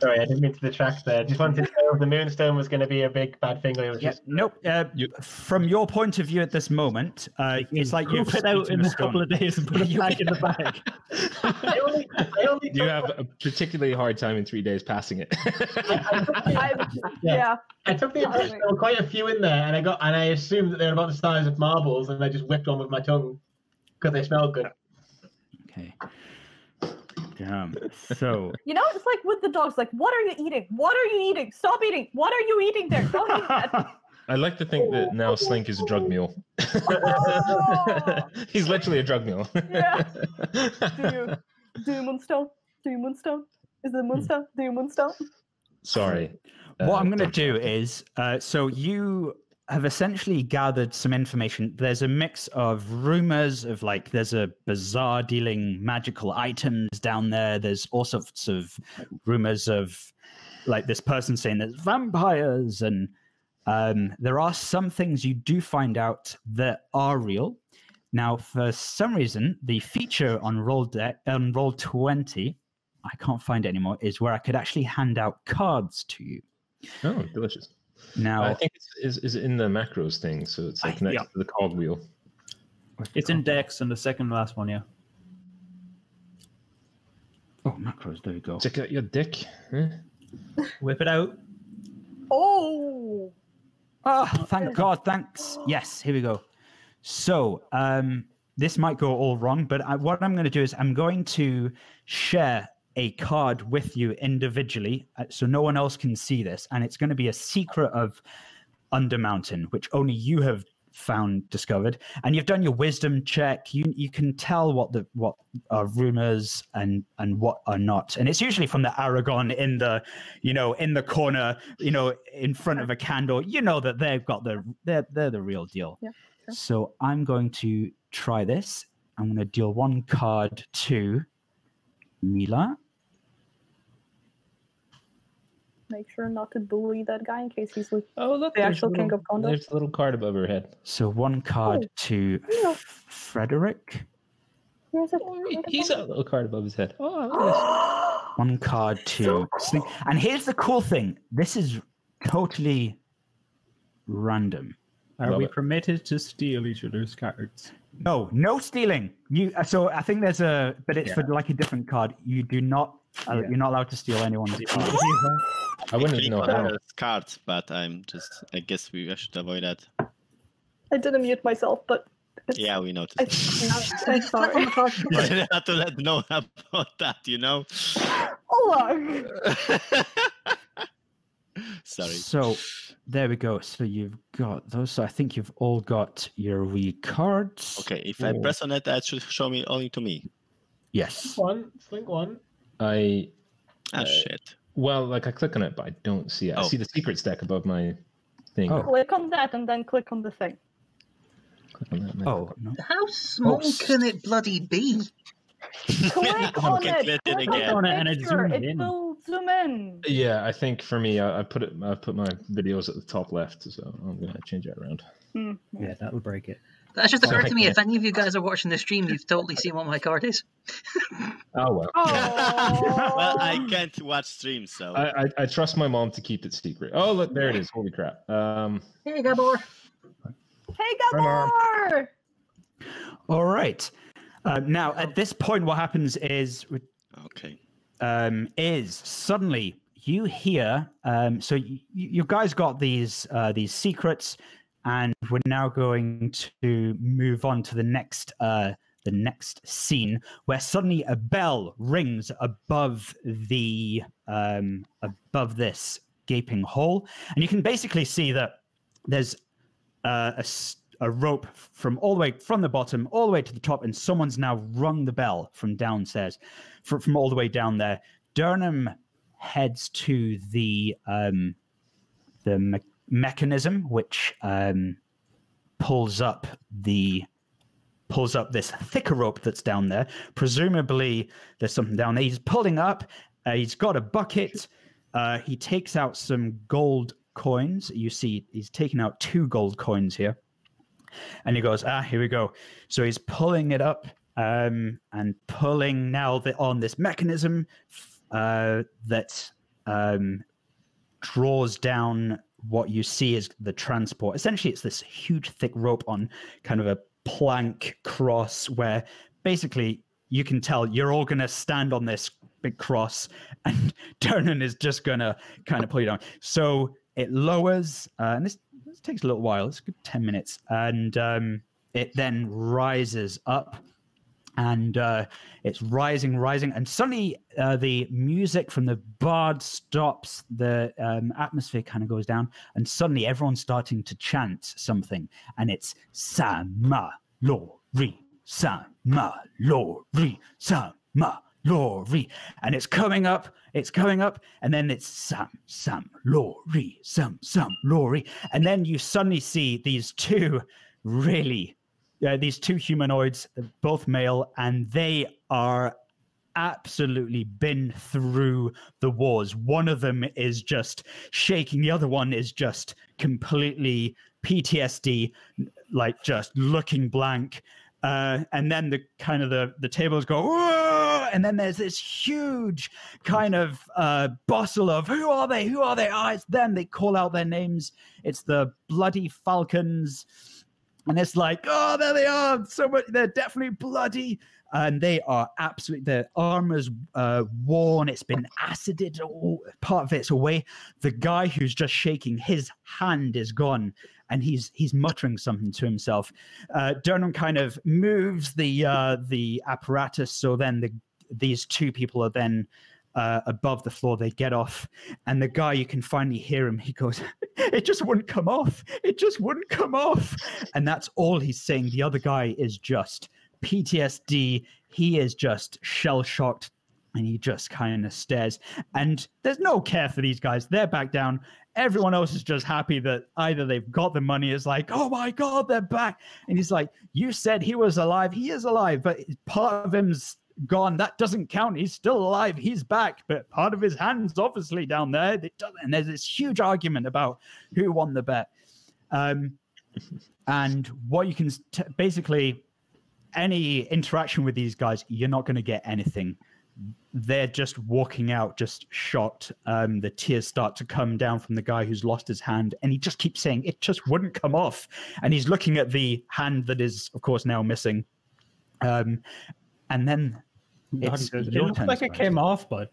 Sorry, I didn't mean to detract there. Just wanted to know if the moonstone was going to be a big bad thing. Or Nope. From your point of view at this moment, it's like you've put it out in a couple of days and put it back in the bag. I only you have a particularly hard time in 3 days passing it. I took the impression there were quite a few in there, and I assumed that they were about the size of marbles, and I just whipped one with my tongue because they smelled good. Okay. So it's like with the dogs. Like, what are you eating? What are you eating? Stop eating! What are you eating there? Don't eat that. I like to think that now Slink is a drug mule. He's literally a drug mule. Yeah. Do you moonstone? Do you moonstone? Is it a moonstone? Do you moonstone? Sorry. What I'm going to do is, so you have essentially gathered some information. There's a mix of rumors of like there's a bazaar dealing magical items down there. There's all sorts of rumors of like this person saying there's vampires, and there are some things you do find out that are real. Now, for some reason, the feature on Roll20, I can't find it anymore, is where I could actually hand out cards to you. Oh, delicious. Now, I think it's in the macros thing, so it's like connected to the cogwheel. It's in Dex and the second last one, yeah. Oh, macros, there you go. Check out your dick. Huh? Whip it out. Oh, thank God, thanks. Yes, here we go. So, this might go all wrong, but what I'm going to do is I'm going to share a card with you individually, so no one else can see this, and it's going to be a secret of Undermountain, which only you have discovered, and you've done your wisdom check. You can tell what are rumors and what are not, and it's usually from the Aragon in the in the corner, in front of a candle. That they've got they're the real deal. Yeah, sure. So I'm going to try this. I'm going to deal one card to Mila. Make sure not to bully that guy in case he's like look, the actual king of Kondo. There's a little card above her head. So one card to Frederick. He's a little card above his head. One card to Slink. And here's the cool thing. This is totally random. Are we permitted to steal each other's cards? No stealing. So I think there's but it's for like a different card. You do not. You're not allowed to steal anyone's card. I wouldn't even know how. Cards, but I guess I should avoid that. I didn't mute myself, but yeah, we noticed. I'm sorry. You didn't have to know about that, Oh, sorry. So there we go. So you've got those. So I think you've all got your wee cards. Okay, if I press on it, that should show me only to me. Yes. Slink one. Shit. Well, like I click on it, but I don't see it. I see the secret stack above my thing. Click on that and then click on the thing. Click on that. No. How small can it bloody be? Click on it. Click on it and it zooms It in. will zoom in. Yeah, I think for me, I put my videos at the top left, so I'm gonna change that around. Yeah, that'll break it. That just occurred to me. If any of you guys are watching the stream, you've totally seen what my card is. Oh well. Well, I can't watch streams, so I trust my mom to keep it secret. Oh, look, there it is. Holy crap. Hey, Gabor. Hey, Gabor! All right. Now, at this point, what happens is suddenly you hear. So you guys got these secrets, and we're now going to move on to the next scene, where suddenly a bell rings above this gaping hole, and you can basically see that there's a rope from all the way from the bottom all the way to the top, and someone's now rung the bell from downstairs, from all the way down there. Durham heads to the mechanism, which pulls up this thicker rope that's down there. Presumably, there's something down there. He's pulling up. He's got a bucket. He takes out some gold coins. You see, he's taking out 2 gold coins here. And he goes, here we go. So he's pulling it up and pulling now on this mechanism that draws down what you see as the transport. Essentially, it's this huge, thick rope on kind of a plank cross where basically you can tell you're all going to stand on this big cross and Dernan is just going to kind of pull you down. So it lowers, and this takes a little while. It's a good 10 minutes. And it then rises up, and it's rising. And suddenly the music from the bard stops. The atmosphere kind of goes down. And suddenly everyone's starting to chant something. And it's Sama Lori, Sama Lori, Sama Lori. And it's coming up. And then it's Sam Lori, Sam Lori. And then you suddenly see these two humanoids, both male, and they are absolutely been through the wars. One of them is just shaking. The other one is just completely PTSD, like just looking blank. And then the tables go, whoa! And then there's this huge kind of bustle of who are they? Ah, it's them. They call out their names. It's the Bloody Falcons. And it's like, oh, there they are. So much, they're definitely bloody. And they are absolutely, their armor's worn. It's been acided. Part of it's away. The guy who's just shaking, his hand is gone. And he's muttering something to himself. Durham kind of moves the apparatus. So then these two people are then above the floor. They get off, and the guy, you can finally hear him. He goes, "It just wouldn't come off. It just wouldn't come off." And that's all he's saying. The other guy is just PTSD. He is just shell shocked, and he just kind of stares. And there's no care for these guys. They're back down. Everyone else is just happy that either they've got the money, is like, oh my God, they're back. And he's like, you said he was alive. He is alive, but part of him's gone. That doesn't count. He's still alive. He's back, but part of his hand's obviously down there. It doesn't. And there's this huge argument about who won the bet. And what you can basically, any interaction with these guys, you're not going to get anything. They're just walking out, just shocked. The tears start to come down from the guy who's lost his hand, and he just keeps saying it just wouldn't come off. And he's looking at the hand that is, of course, now missing. And then it looks like it came off, but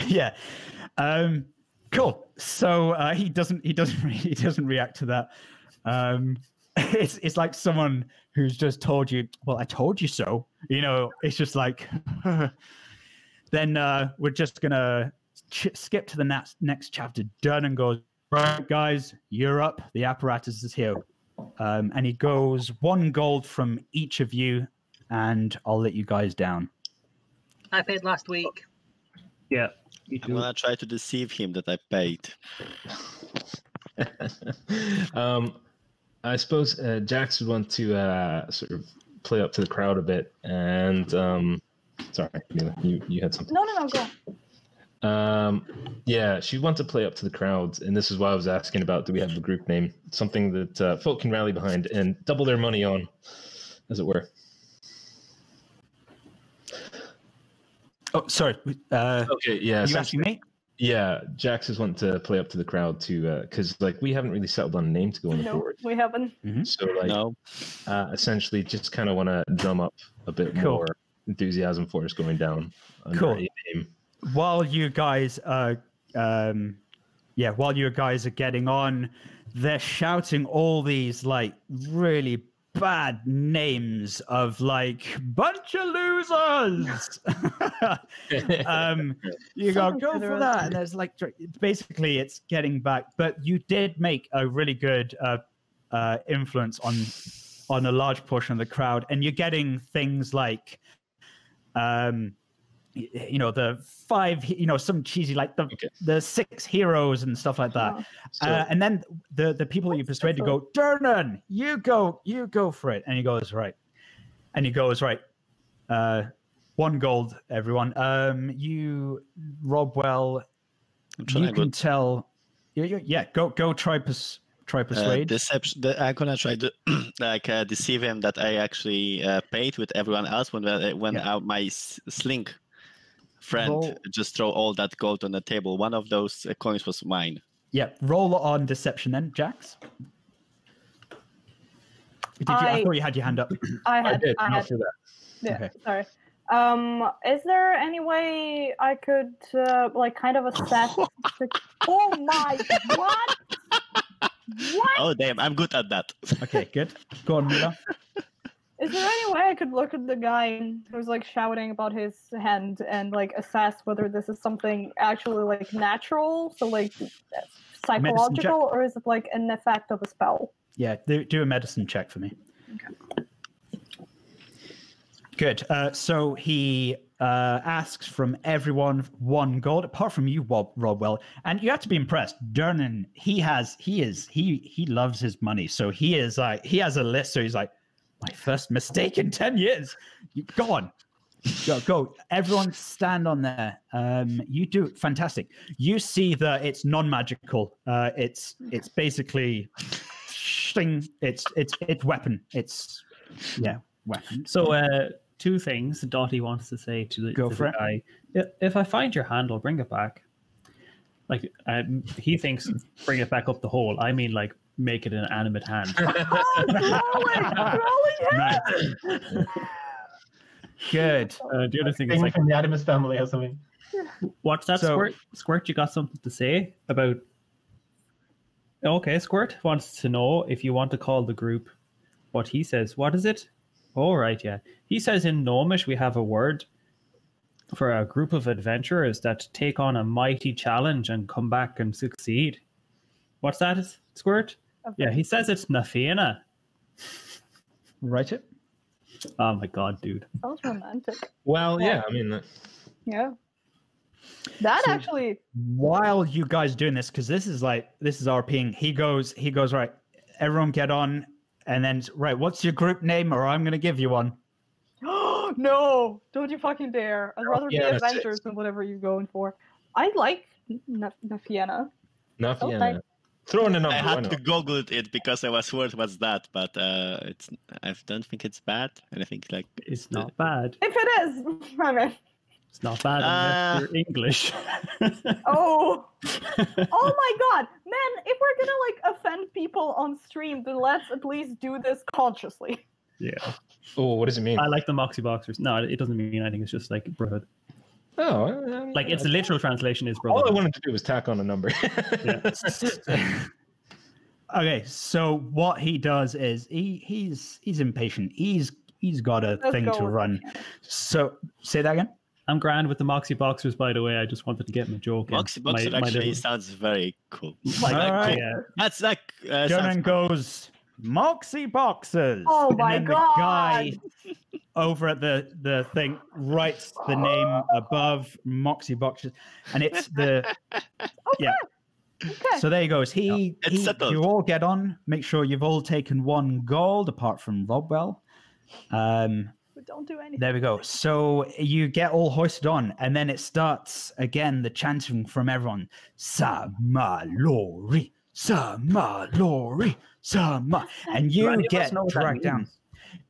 yeah. Cool. So he doesn't react to that. It's like someone who's just told you, well, I told you so. You know, it's just like, then we're just going to skip to the next chapter. Durnan goes, right, guys, you're up. The apparatus is here. And he goes, 1 gold from each of you, and I'll let you guys down. I paid last week. Yeah. I'm gonna try to deceive him that I paid. I suppose Jax would want to sort of play up to the crowd a bit, and sorry, Mila, you had something. No, go. Yeah, she'd want to play up to the crowd, and this is why I was asking about: do we have a group name, something that folk can rally behind and double their money on, as it were? Oh, sorry. Okay, yeah. You asking me? Yeah, Jax is wanting to play up to the crowd too, because like we haven't really settled on a name to go on the board. We haven't. Mm-hmm. So like, essentially, just kind of want to drum up a bit more enthusiasm for us going down under a name. While you guys are getting on, they're shouting all these like really bad names of like bunch of losers. You go for that, and there's like basically it's getting back. But you did make a really good influence on a large portion of the crowd, and you're getting things like the 5, some cheesy like the 6 heroes and stuff like that. And then the people you persuade to go, Durnan, you go for it. And he goes, right. 1 gold, everyone. You, Robwell, you can tell. Go try persuade. Deception. I'm gonna try to deceive him that I actually paid with everyone else when my slink friend just throw all that gold on the table. One of those coins was mine. Yeah, roll on deception then, Jax. I thought you had your hand up. I did. After that. Yeah, okay. Sorry. Is there any way I could kind of assess? Oh my! What? What? Oh damn! I'm good at that. Okay, good. Go on, Mila. Is there any way I could look at the guy who's like shouting about his hand and like assess whether this is something actually like natural, so like psychological, or is it like an effect of a spell? Yeah, do a medicine check for me. Okay. Good. So he asks from everyone 1 gold, apart from you, Robwell, and you have to be impressed. Durnan, he loves his money, so he has a list. So he's like, my first mistake in 10 years. Go on. Go. Everyone stand on there. You do fantastic. You see that it's non-magical. It's basically it's weapon. It's weapon. So 2 things Dottie wants to say to the guy. If I find your hand, I'll bring it back. Like he thinks bring it back up the hole. I mean like make it an animate hand. Nice. Good. The other thing is like from the Adamus family or something. What's that, Squirt? Squirt, you got something to say about? Okay, Squirt wants to know if you want to call the group what he says. What is it? All right, yeah. He says in Gnomish we have a word for a group of adventurers that take on a mighty challenge and come back and succeed. What's that, Squirt? Okay. Yeah, he says it's Nafiana. Write it. Oh my god, dude. Sounds romantic. Well, yeah, I mean... Yeah. That so actually... While you guys doing this, because this is RPing, he goes, right, everyone get on, and then, right, what's your group name, or I'm going to give you one. No! Don't you fucking dare. I'd rather be adventures than whatever you're going for. I like Nafiana. Nafiana. Throw in a number. I had to Google it because I was worried what's that, but I don't think it's bad. And I think like it's not bad. If it is, I mean, it's not bad unless you're English. Oh my god, man! If we're gonna like offend people on stream, then let's at least do this consciously. Yeah. Oh, what does it mean? I like the Moxy Boxers. No, it doesn't mean anything. It's just like brotherhood. Oh, like it's a literal translation is brotherhood. All I wanted to do was tack on a number. Okay, so what he does is he's impatient. He's got a thing to run. So say that again. I'm grand with the Moxy Boxers, by the way. I just wanted to get my joke. Moxy Boxers actually sounds very cool. All right. Yeah. That's like Jonan goes Moxy Boxers. Oh my god! The guy over at the thing, writes the name above Moxy boxes, and it's the yeah. Okay. So there you go. Settled. You all get on. Make sure you've all taken 1 gold, apart from Robwell. But don't do anything. There we go. So you get all hoisted on, and then it starts again, the chanting from everyone. Samalori, Samalori, Sama. And you get dragged down.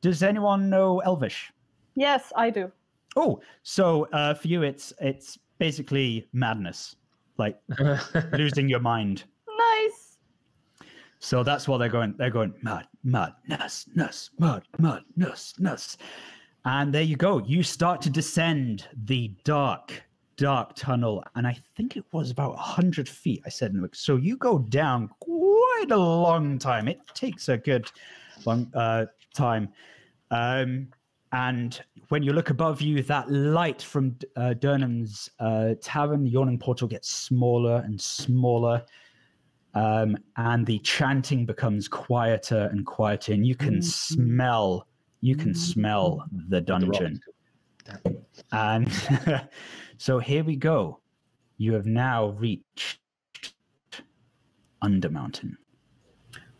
Does anyone know Elvish? Yes, I do. Oh, so for you, it's basically madness, like losing your mind. Nice. So that's what they're going. They're going madness, madness. And there you go. You start to descend the dark tunnel, and I think it was about 100 feet. I said, so you go down quite a long time. It takes a good long time. And when you look above you, that light from Durnham's tavern, the Yawning Portal, gets smaller and smaller. And the chanting becomes quieter and quieter, and you can smell the dungeon. And so here we go. You have now reached Undermountain.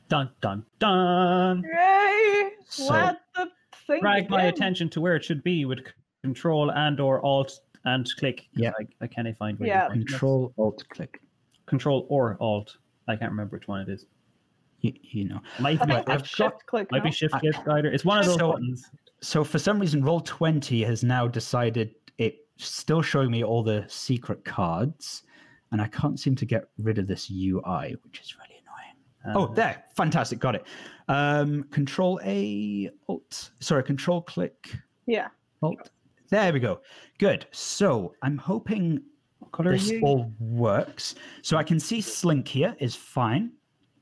Dun dun dun. Yay! So- Let the thing Drag my begin. attention to where it should be with Control and or Alt and click. Yeah. I can't find where Yeah. you're pointing. Control Alt click. Control or Alt. I can't remember which one it is. You know. Might I be, think I've it's got- shift click. might be no? Shift Shift either. It's one of those So- buttons. So for some reason, Roll20 has now decided it's still showing me all the secret cards, and I can't seem to get rid of this UI, which is really annoying. Oh, there. Fantastic. Got it. Control A, Alt. Sorry, Control click, Yeah. Alt. There we go. Good. So I'm hoping color this are you? all works. So I can see Slink here is fine.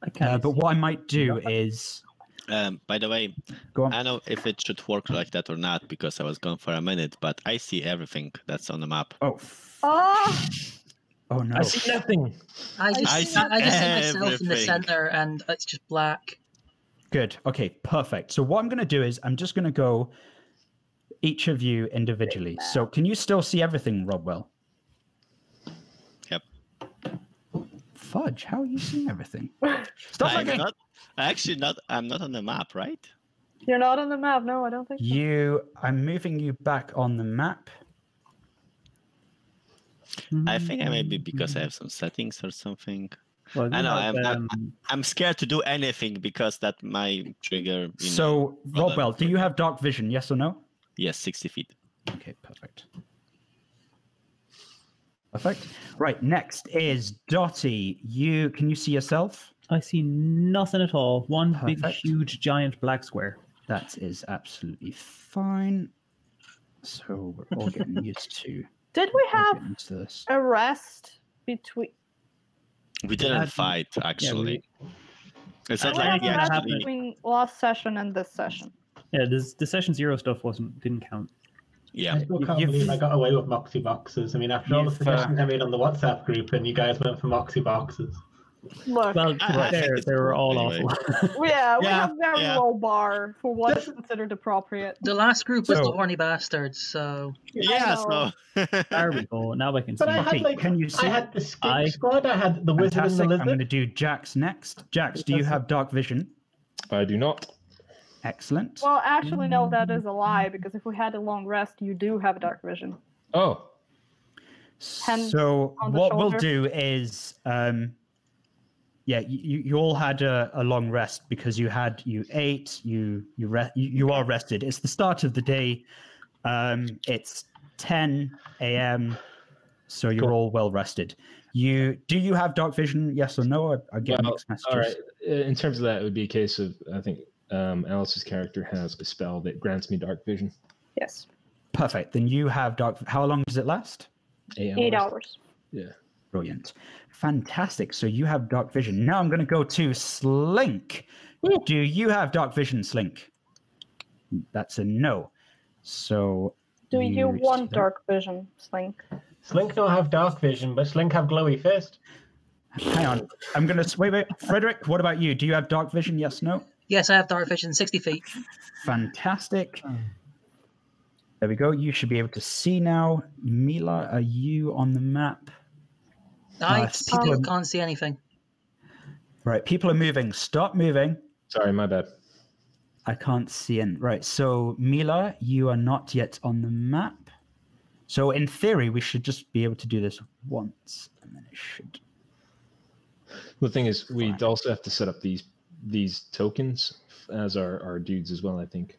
I can't But see. what I might do is... By the way, Go on. I don't know if it should work like that or not because I was gone for a minute, but I see everything that's on the map. Oh, Ah! oh no. I see nothing. I just I see see myself in the everything. center, and it's just black. Good. Okay, perfect. So what I'm going to do is I'm just going to go each of you individually. So can you still see everything, Robwell? Yep. Fudge, how are you seeing everything? Stop I'm looking. not. I'm not on the map, right? You're not on the map. No, I don't think so. I'm moving you back on the map. I think I may be because I have some settings or something. Well, I know. you have, I'm scared to do anything because that might trigger. So, Robwell, do you have dark vision? Yes or no? Yes, 60 feet. Okay, perfect. Perfect. Right, next is Dottie. Can you see yourself? I see nothing at all. One big, Perfect. huge, giant black square. That is absolutely fine. So we're all getting used to Did we have getting used to this. a rest between? We didn't fight actually. It's Did not we like have we a rest actually. between last session and this session? Yeah, the session 0 stuff didn't count. Yeah. I still can't You've- believe I got away with Moxy boxes. I mean, after all the You've, suggestions I made on the WhatsApp group, and you guys went for Moxy boxes. Look, Well, I think it's they were cool all anyway. awful. yeah, we Yeah, have very yeah. low bar for what is considered appropriate. The last group was So- the horny bastards, so Yeah. know. So. There we go. Now I can see. But I had Okay, like, can you see? I had the skink I- squad. I had the wizard Fantastic. and the I'm going to lizard. do Jax next. Jax, do you have dark vision? I do not. Excellent. Well, actually, no, that is a lie because if we had a long rest, you do have dark vision. Oh, Hand So on the what we'll shoulder. do is, you all had a long rest because you ate, you are rested. It's the start of the day. It's 10 a.m. So you're Cool. all well rested. Do you have dark vision? Yes or no? I get well, mixed messages. all right. In terms of that, it would be a case of I think Alice's character has a spell that grants me dark vision. Yes, Perfect. Then you have dark. How long does it last? 8 hours. Yeah. Brilliant. Fantastic. So you have dark vision. Now I'm going to go to Slink. Do you have dark vision, Slink? That's a no. So Do you want that. dark vision, Slink? Slink don't have dark vision, but Slink have glowy fist. Hang on. I'm going to wait. Frederick, what about you? Do you have dark vision? Yes, no? yes, I have dark vision, 60 feet. Fantastic. There we go. You should be able to see now. Mila, are you on the map? I still can't see anything. Right, people are moving. Stop moving. Sorry, my bad. I can't see in. Right, so Mila, you are not yet on the map. So in theory, we should just be able to do this once, and then it should. The thing is, we'd also have to set up these tokens as our dudes as well, I think.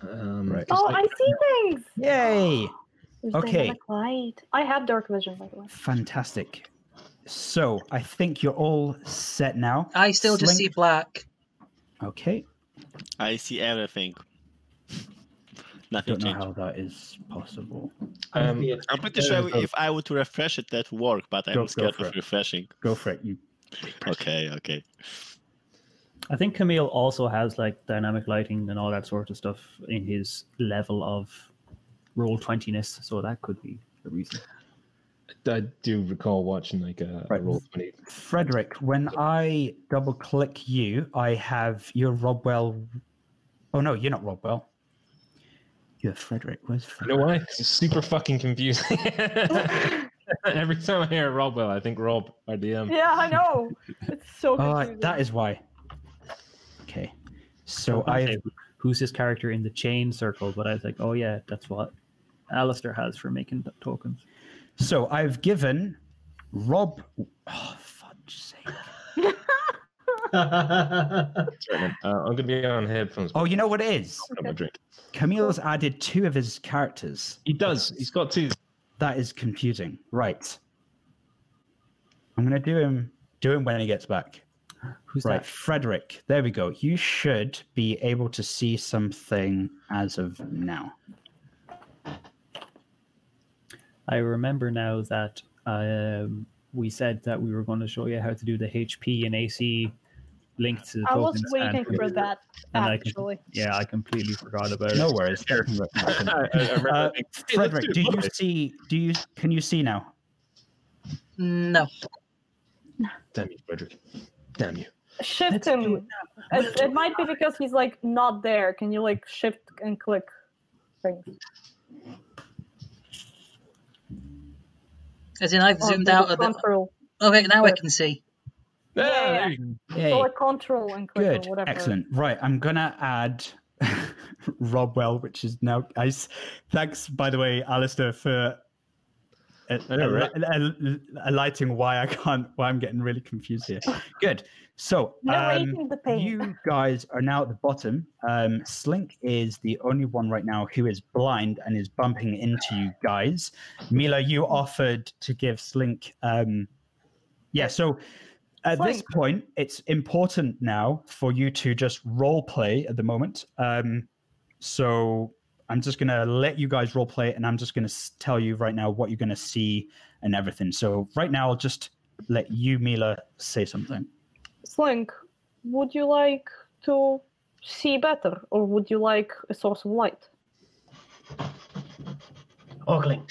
Right. Oh, I see things! Yay! There's Okay. dynamic light. I have dark vision, by the way. Fantastic. So I think you're all set now. I still just see black. Okay. I see everything. Nothing Don't know changed. how that is possible. I'm pretty sure if I would refresh it, that would work, but I'm scared of refreshing. Go for it. You. Okay. I think Camille also has like dynamic lighting and all that sort of stuff in his level of Roll20ness, so that could be the reason. I do recall watching like a Roll20. Frederick, when I double click you, I have your Robwell. Oh no, you're not Robwell. You're Frederick. Where's Frederick? You know why? It's super fucking confusing. Every time I hear Robwell, I think Rob, our DM. Yeah, I know. It's so confusing. That is why. Okay. So who's his character in the chain circle? But I was like, oh yeah, that's what Alistair has for making tokens. So I've given Rob. Oh, fudge sake. I'm going to be on headphones. Oh, you know what it is? I'm a drink. Camille's added 2 of his characters. He does. He's got 2. That is confusing. Right. I'm going to do him when he gets back. Who's right, that? Frederick. There we go. You should be able to see something as of now. I remember now that we said that we were going to show you how to do the HP and AC linked to the tokens. I was waiting for that, actually. I completely forgot about it. No worries. Frederick, can you see now? No. Damn you, Frederick. Damn you. Shift him. It might be because he's like not there. Can you like shift and click things? As in, I've zoomed out a bit. Okay, now I can see. Yeah. So like control and click Good. or whatever. Excellent. Right, I'm gonna add Robwell, which is now ice. Thanks, by the way, Alistair, for lighting why I'm getting really confused here. Good. So you guys are now at the bottom. Slink is the only one right now who is blind and is bumping into you guys. Mila, you offered to give Slink. So at this point, it's important now for you to just role play at the moment. So I'm just going to let you guys role play, and I'm just going to tell you right now what you're going to see and everything. So right now, I'll just let you, Mila, say something. Slink, would you like to see better, or would you like a source of light? Ogling,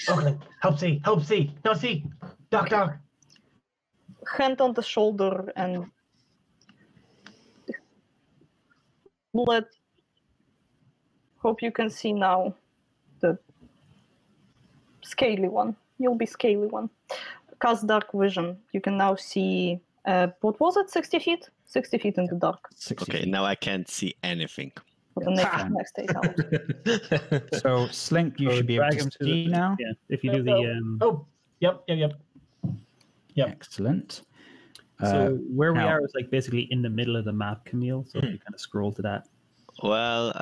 help see, no see, dark. Hand on the shoulder and hope you can see now the scaly one. You'll be scaly one. Cast dark vision. You can now see, what was it, 60 feet? 60 feet in the dark. Okay, now I can't see anything. For the next 8 hours. So, Slink, you should be able to see now. Yeah, if you do the... Yep. Excellent. So where we are is like basically in the middle of the map, Camille. So you kind of scroll to that. Well,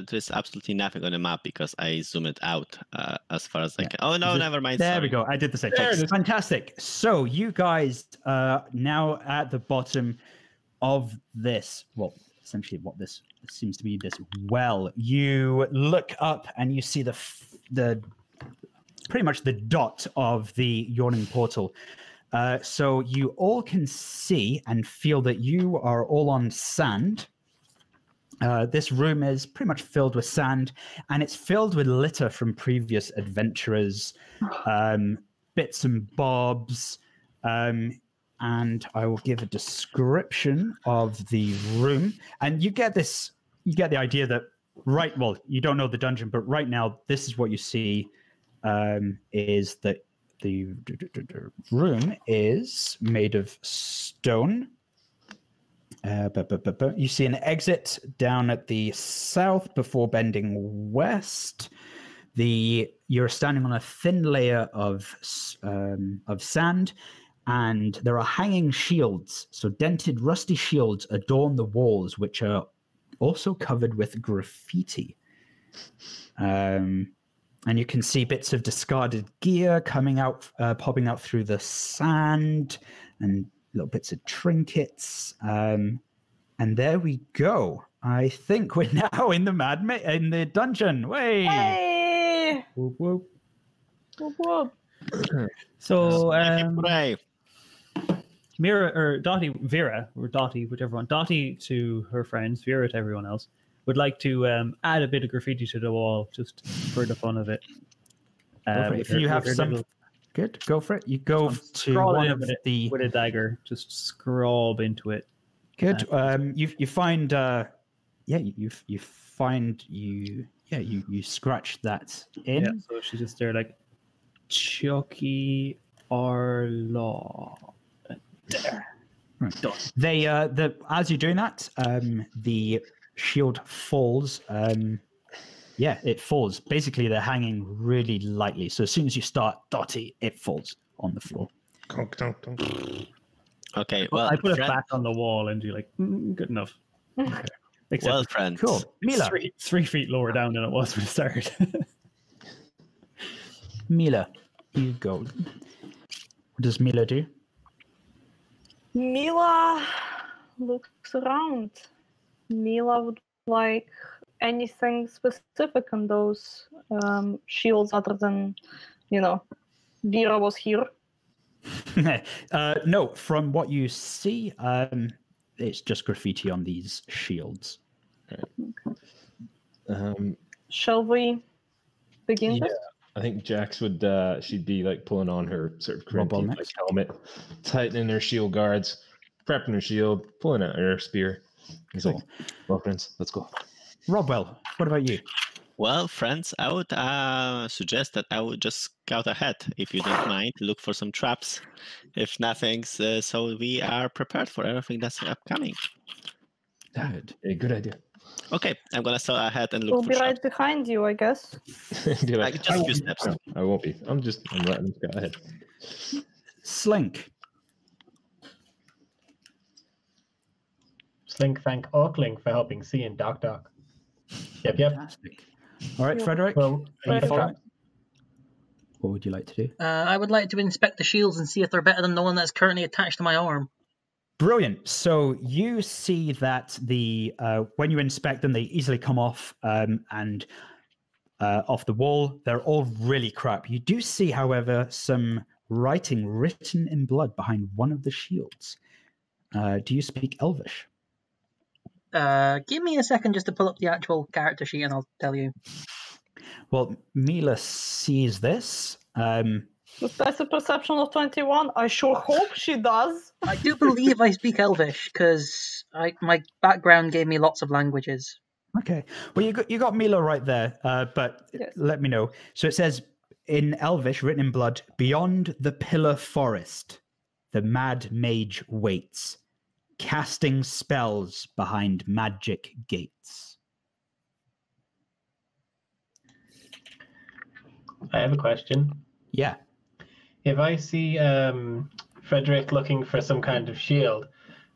there's absolutely nothing on the map because I zoom it out as far as I can. Oh, no, never mind. There sorry. we go. I did the same. Fantastic. So you guys are now at the bottom of this, well, essentially what this seems to be this well. You look up and you see the pretty much the dot of the Yawning Portal. So you all can see and feel that you are all on sand. This room is pretty much filled with sand, and it's filled with litter from previous adventurers, bits and bobs, and I will give a description of the room. And you get the idea that right. Well, you don't know the dungeon, but right now, this is what you see. Is that the room is made of stone. You see an exit down at the south before bending west. You're standing on a thin layer of sand, and there are hanging shields. So dented, rusty shields adorn the walls, which are also covered with graffiti. And you can see bits of discarded gear coming out, popping out through the sand, and little bits of trinkets. And there we go. I think we're now in in the dungeon. Way! Hey! Whoop, whoop. Whoop, whoop. So, Hooray. Mira or Dottie, Vera or Dottie, whichever one. Dottie to her friends, Vera to everyone else. Would like to add a bit of graffiti to the wall just for the fun of it. If you have some, good, go for it. You go to one of the with a dagger, just scrub into it. Good. You find you scratch that in. Yeah, so she's just there like Chucky or Law. There. Right. Done. As you're doing that, the shield falls. It falls. Basically, they're hanging really lightly. So as soon as you start Dottie, it falls on the floor. Okay, well, I put it back on the wall and do like good enough. Okay. Well, friends. Cool. Mila. 3 feet lower down than it was when it started. Mila, you go. What does Mila do? Mila looks around. Mila would like anything specific on those shields other than, Vera was here. No, from what you see, it's just graffiti on these shields. Okay. Shall we begin this? I think Jax would, she'd be like pulling on her sort of Corinthian like helmet, tightening her shield guards, prepping her shield, pulling out her spear. He's like, well, friends, let's go. Robwell, what about you? Well, friends, I would suggest that I would just scout ahead, if you don't mind, look for some traps, if nothing's, so we are prepared for everything that's upcoming. Good idea. Okay, I'm going to start ahead and look we'll for be traps. right behind you, I guess. Be like, just a few steps. No, I won't be. I'm letting them go ahead. Slink. Slink, thank Orkling for helping C and Doc. Yep. Fantastic. All right, Frederick. Well, what would you like to do? I would like to inspect the shields and see if they're better than the one that's currently attached to my arm. Brilliant. So you see that when you inspect them, they easily come off and off the wall. They're all really crap. You do see, however, some writing written in blood behind one of the shields. Do you speak Elvish? Give me a second just to pull up the actual character sheet and I'll tell you. Well, Mila sees this. With passive perception of 21, I sure hope she does. I do believe I speak Elvish because my background gave me lots of languages. Okay. Well, you got Mila right there, but yes. Let me know. So it says in Elvish, written in blood, beyond the pillar forest, the mad mage waits, casting spells behind magic gates. I have a question. Yeah. If I see Frederick looking for some kind of shield,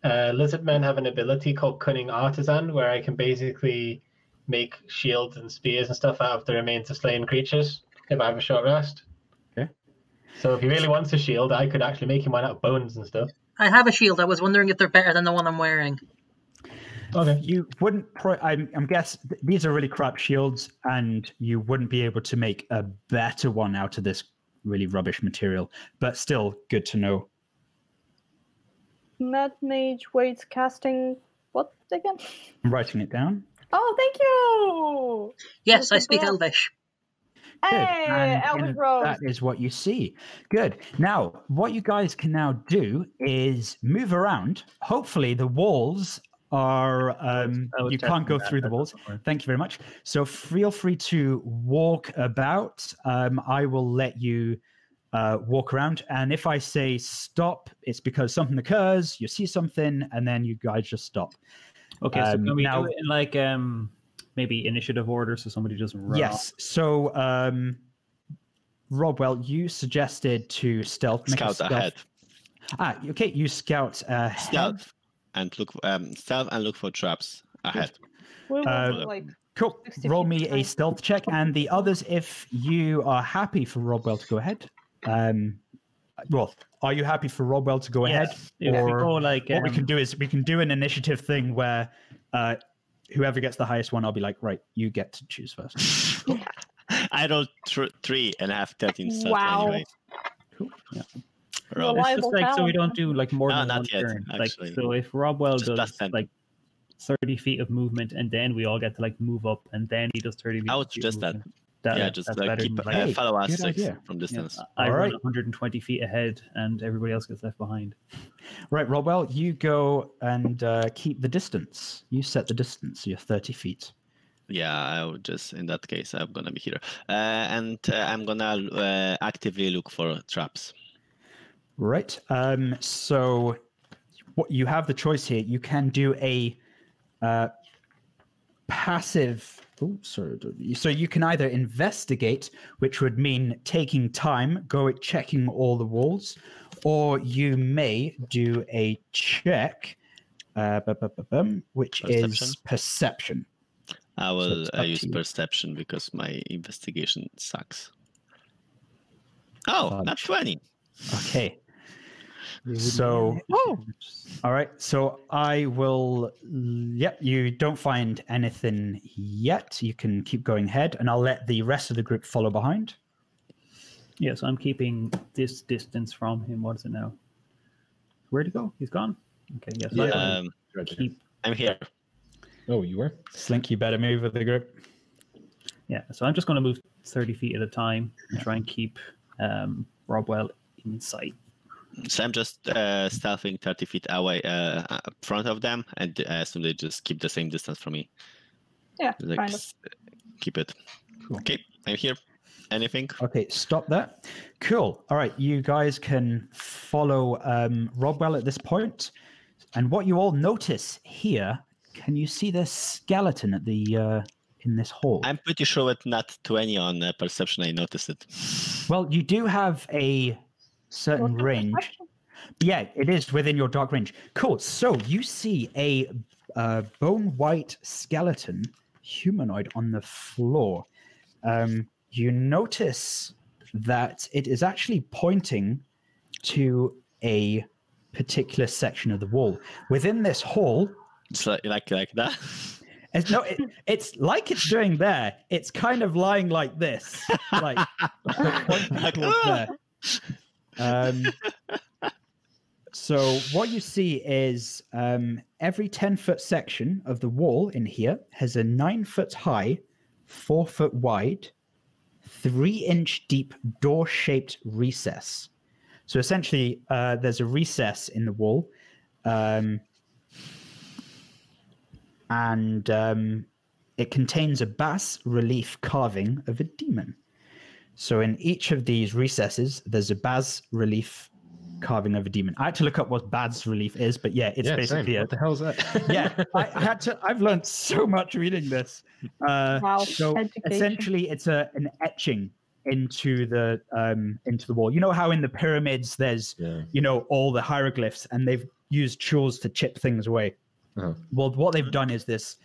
lizardmen have an ability called Cunning Artisan, where I can basically make shields and spears and stuff out of the remains of slain creatures if I have a short rest. Okay. So if he really wants a shield, I could actually make him one out of bones and stuff. I have a shield. I was wondering if they're better than the one I'm wearing. Okay. You wouldn't. I'm guess these are really crap shields, and you wouldn't be able to make a better one out of this really rubbish material. But still, good to know. Mad Mage waits casting what again? I'm writing it down. Oh, thank you. Yes, I speak Elvish. Hey, Elvish Rose. That is what you see. Good. Now, what you guys can now do is move around. Hopefully, the walls are you can't go through the walls. Thank you very much. So feel free to walk about. I will let you walk around, and if I say stop, it's because something occurs. You see something, and then you guys just stop. Okay, so can we do it in like maybe initiative order, so somebody doesn't run? Yes. So Robwell, you suggested to stealth. Scout ahead. Okay. You scout ahead. Stealth and look for traps ahead. Cool. Roll me a stealth check, and the others, if you are happy for Robwell to go ahead. Well, are you happy for Robwell to go ahead? If we go like, what we can do is we can do an initiative thing where whoever gets the highest one, I'll be like, right, you get to choose first. I rolled 3 and I have 13 stealth anyway. Cool. Yeah. It's just like, so we don't do like more than one yet, turn. Like, so if Robwell does like 30 feet of movement, and then we all get to like move up, and then he does 30 feet. I would suggest that. Just keep than, follow us from distance. I run 120 feet ahead, and everybody else gets left behind. Right, Robwell, you go and keep the distance. You set the distance. You're 30 feet. Yeah, I would just, in that case, I'm gonna be here, and I'm gonna actively look for traps. Right. So, what you have the choice here. You can do a passive. Oh, sorry. So you can either investigate, which would mean taking time, checking all the walls, or you may do a check, which is perception. I will use perception because my investigation sucks. Oh, not 20. Okay. So, all right. So I will. Yep. You don't find anything yet. You can keep going ahead, and I'll let the rest of the group follow behind. Yeah. So I'm keeping this distance from him. What is it now? Where'd he go? He's gone. Okay. Yes. Yeah, I'm here. Oh, you were? Slink, you better move with the group. Yeah. So I'm just going to move 30 feet at a time and try and keep Robwell in sight. So I'm just stealthing 30 feet away front of them, and I assume they just keep the same distance from me. Yeah, kind of. Keep it. Cool. Okay, I'm here. Anything? Okay, stop that. Cool. All right, you guys can follow Robwell at this point. And what you all notice here, can you see the skeleton at the in this hall? I'm pretty sure with not 20 on perception, I noticed it. Well, you do have a certain range. Yeah, it is within your dark range. Cool. So you see a bone white skeleton humanoid on the floor. You notice that it is actually pointing to a particular section of the wall. Within this hall... It's like that? It's like it's doing there. It's kind of lying like this. Like pointing towards there. So what you see is every 10-foot section of the wall in here has a 9-foot high, 4-foot wide, 3-inch deep door-shaped recess. So essentially, there's a recess in the wall, and it contains a bas-relief carving of a demon. So in each of these recesses, there's a bas-relief carving of a demon. I had to look up what bas-relief is, but yeah, it's basically what the hell is that? Yeah, I've learned so much reading this. Wow. So education. essentially, it's an etching into the wall. You know how in the pyramids there's all the hieroglyphs, and they've used tools to chip things away. Uh-huh. Well, what they've done is this.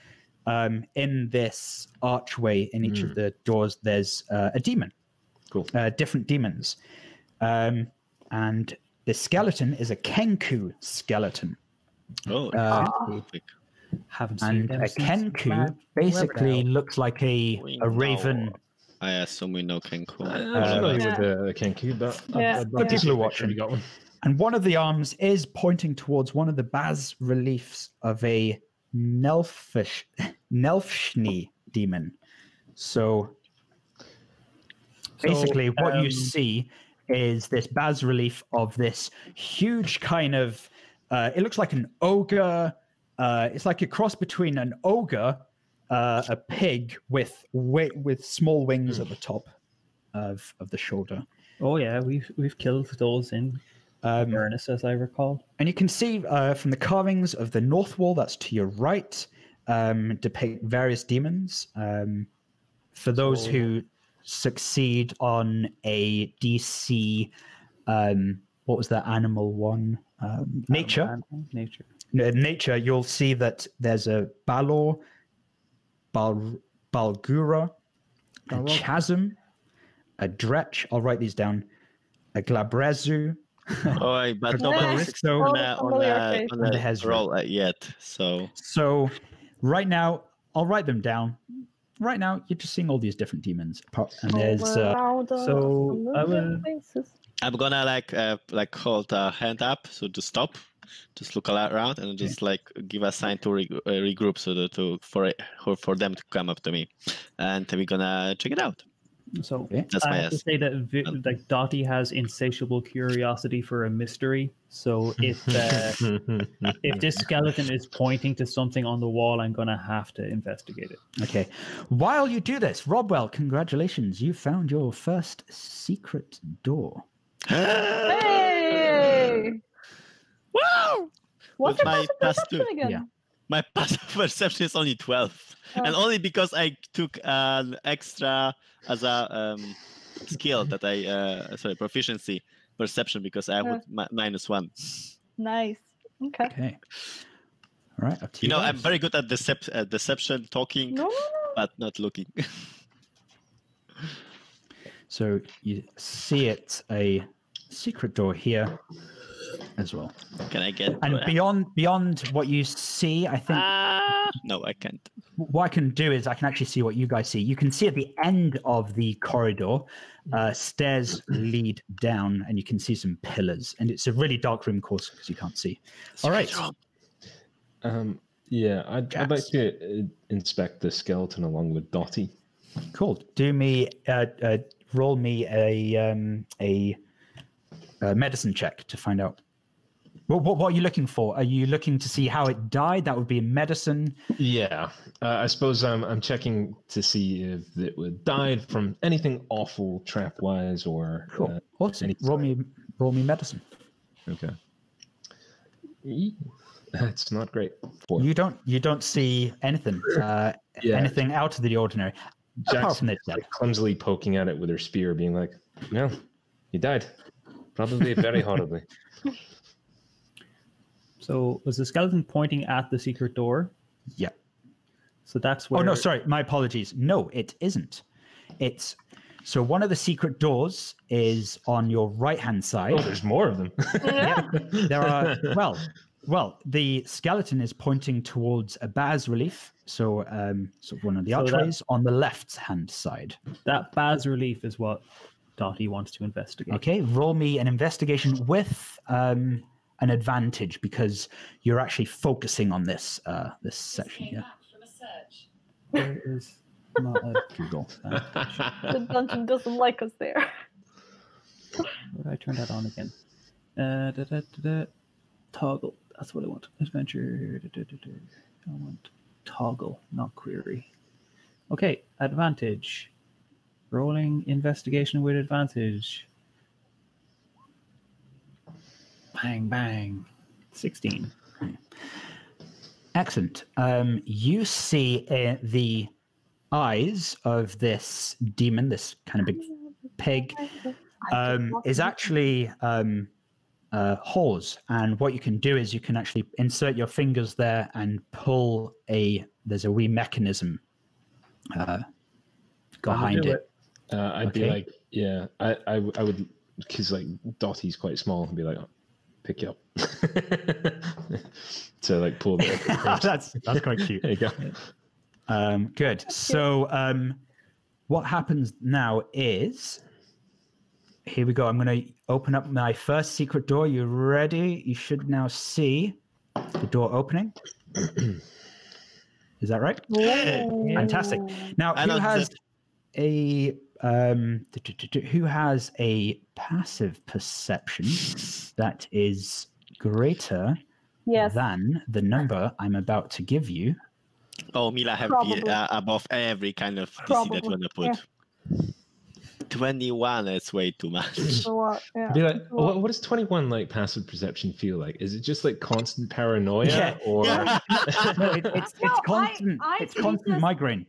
In this archway in each of the doors, there's a demon. Cool. Different demons. And the skeleton is a Kenku skeleton. Oh, haven't seen them a Kenku basically looks like a raven. I assume we know Kenku. I'm familiar with the Kenku, but people are watching. You got one. And one of the arms is pointing towards one of the bas-reliefs of a Nelfshni demon. So basically what you see is this bas-relief of this huge kind of it looks like an ogre It's like a cross between an ogre, a pig with small wings at the top of the shoulder. Oh yeah, we've killed those in Avernus, as I recall. And you can see from the carvings of the north wall, that's to your right, depict various demons. For those who succeed on a DC, what was that animal one? Nature. Nature, you'll see that there's a Balor, Balgura, a Chasm, a Dretch, I'll write these down, a Glabrezu. Oh, but nobody's on the roll yet. So right now, I'll write them down. Right now, you're just seeing all these different demons. And there's I'm gonna like hold a hand up, so to stop, just look around, and just like give a sign to regroup, so that for them to come up to me, and we're gonna check it out. So that's I have to say that like Dottie has insatiable curiosity for a mystery. So if this skeleton is pointing to something on the wall, I'm gonna have to investigate it. Okay. While you do this, Robwell, congratulations! You found your first secret door. Hey! Wow! What's your passive perception again? Yeah. My passive perception is only 12, and only because I took an extra as a skill that proficiency perception, because I would -1. Nice. Okay. Okay. All right. Up to you. I'm very good at deception, talking, but not looking. So you see it's a secret door here as well. Can I get? And beyond what you see, I think. No, I can't. What I can do is I can actually see what you guys see. You can see at the end of the corridor, stairs lead down, and you can see some pillars. And it's a really dark room, of course, because you can't see. All right. Yeah, I'd like to inspect the skeleton along with Dottie. Cool. Do me roll me a medicine check to find out. What are you looking for? Are you looking to see how it died? That would be medicine. Yeah, I suppose I'm checking to see if it died from anything awful, trap-wise, or cool. Awesome. Roll me medicine. Okay. That's not great. You don't see anything anything out of the ordinary. Apart from this, clumsily poking at it with her spear, being like, "No, he died, probably very horribly." So was the skeleton pointing at the secret door? Yeah. So that's where... Oh, no, sorry. My apologies. No, it isn't. So one of the secret doors is on your right-hand side. Oh, there's more of them. Yeah. There are... Well, the skeleton is pointing towards a bas-relief. So one of the archways on the left-hand side. That bas-relief is what Dottie wants to investigate. Okay, roll me an investigation with... an advantage, because you're actually focusing on this section here. There is not a Google. The dungeon doesn't like us there. I turn that on again. Toggle. That's what I want. Adventure. I want toggle, not query. Okay, advantage. Rolling investigation with advantage. Bang, bang. 16. Excellent. You see the eyes of this demon, this kind of big pig, is actually holes. And what you can do is you can actually insert your fingers there and pull there's a wee mechanism behind it. I'd be like, yeah, I would, because like Dottie's quite small, and be like, pick you up. To like pull the that's quite cute. There you go. Good. So what happens now is, here we go. I'm going to open up my first secret door. You ready? You should now see the door opening. Is that right? Ooh. Fantastic. Now, who has a passive perception that is greater than the number I'm about to give you. Oh, Mila have above every kind of DC that you want to put. 21 is way too much. Be like, what does 21 like passive perception feel like? Is it just like constant paranoia or it's constant migraine?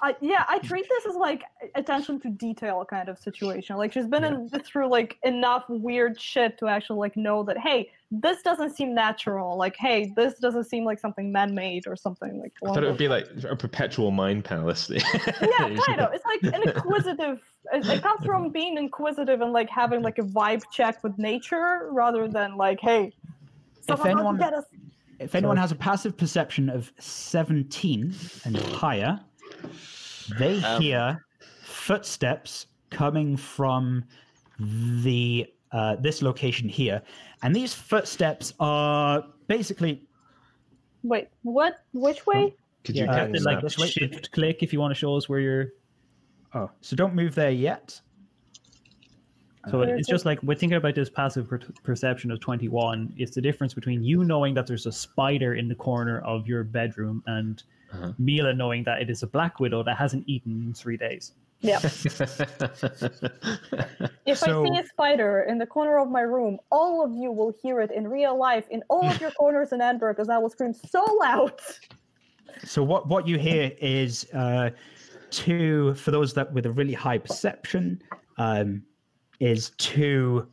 I treat this as like attention to detail kind of situation. Like she's been through like enough weird shit to actually like know that, hey, this doesn't seem natural. Like, hey, this doesn't seem like something man-made or something like. I thought it would be like a perpetual mind palace. Yeah, kind of. It's like an inquisitive. It comes from being inquisitive and like having like a vibe check with nature rather than like, hey, if anyone has a passive perception of 17 and higher, they hear footsteps coming from the this location here, and these footsteps are basically. Wait, what? Which way? Could you like shift click if you want to show us where you're? Oh, so don't move there yet. So it's just like we're thinking about this passive perception of 21. It's the difference between you knowing that there's a spider in the corner of your bedroom and Mila knowing that it is a black widow that hasn't eaten in 3 days. Yeah. If I see a spider in the corner of my room, all of you will hear it in real life in all of your corners in Edinburgh because I will scream so loud. So what you hear is two, for those that with a really high perception, is two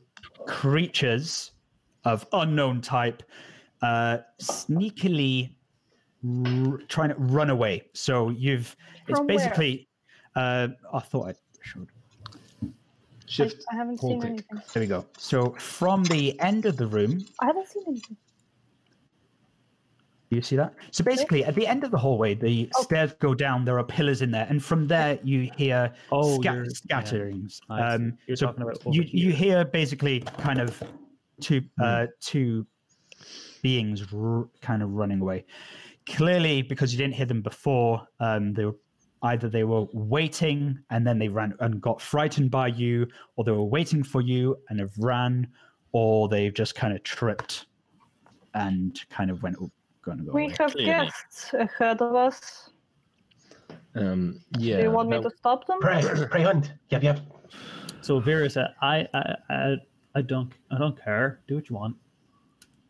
creatures of unknown type sneakily trying to run away. So it's basically I thought I showed. Shift. I haven't seen anything. There we go. So from the end of the room, I haven't seen anything. You see that? So basically, at the end of the hallway, the stairs go down. There are pillars in there, and from there you hear scatterings. You're talking about you hear basically kind of two beings kind of running away. Clearly, because you didn't hear them before, they were waiting and then they ran and got frightened by you, or they were waiting for you and have ran, or they've just kind of tripped and kind of went. We have guests ahead of us. Yeah. Do you want me to stop them? Pray hunt. Yep. So Vera said, I don't care. Do what you want.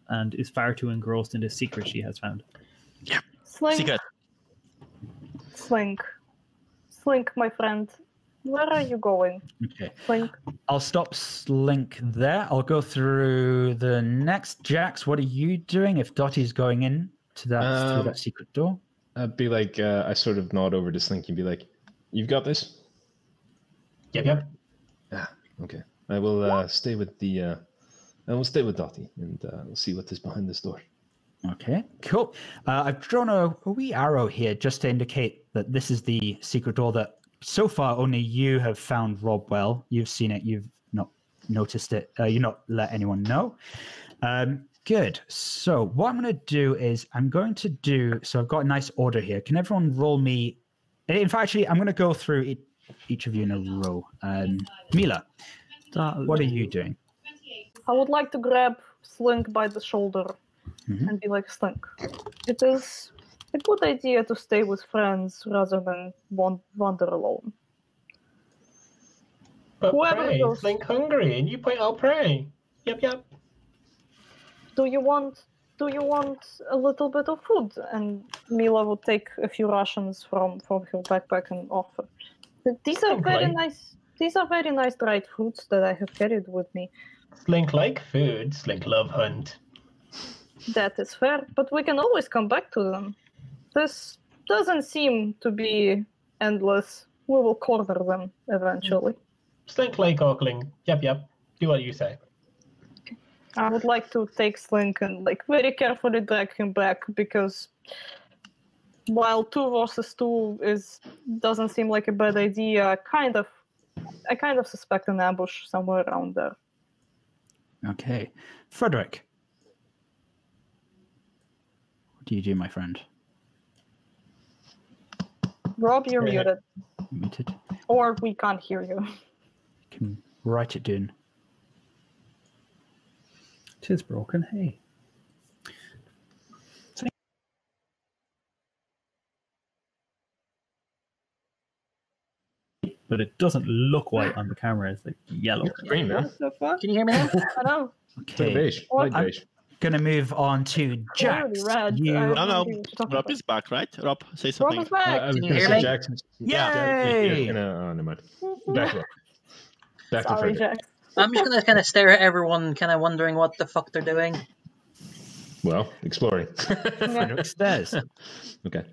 And is far too engrossed in the secret she has found. Yeah. Slink, my friend. Where are you going? Okay. Slink. I'll stop Slink there. I'll go through the next. Jax, what are you doing if Dottie's going in to that through that secret door? I'd be like, I sort of nod over to Slink and be like, "You've got this." Yep. Ah, okay. I will stay with the. I will stay with Dottie and we'll see what is behind this door. Okay, cool. I've drawn a wee arrow here just to indicate that this is the secret door that so far only you have found, Rob. Well, you've seen it. You've not noticed it. You've not let anyone know. Good. So what I'm going to do is so I've got a nice order here. Can everyone roll me? In fact, actually, I'm going to go through each of you in a row. Mila, what are you doing? I would like to grab Slink by the shoulder and be like, Slink, it is a good idea to stay with friends rather than wander alone. But pray, Slink hungry, and you point out pray. Yep. Do you want a little bit of food? And Mila will take a few rations from her backpack and offer. These are very nice. These are very nice dried fruits that I have carried with me. Slink like food. Slink love hunt. That is fair, but we can always come back to them. This doesn't seem to be endless. We will corner them eventually. Slink like Orkling. Yep. Do what you say. I would like to take Slink and very carefully drag him back because while 2 versus 2 doesn't seem like a bad idea, I kind of suspect an ambush somewhere around there. Okay. Frederick. What do you do, my friend? Rob, you're muted. Muted. Or we can't hear you. You can write it down. 'Tis broken, hey. but it doesn't look white on the camera. It's like yellow. Green now. What the fuck? Can you hear me now? I know. Okay. Beige. Light I'm- beige. Gonna move on to Jax. red. You... I- No, Talk Rob about. is back, right? Rob, say something. Rob is back. I was Can you gonna hear say me? Jackson. Yay! Oh, never mind. Back to Sorry, Frederick. Jack. I'm just gonna kind of stare at everyone, kind of wondering what the fuck they're doing. Well, exploring. Frederick stairs. Okay.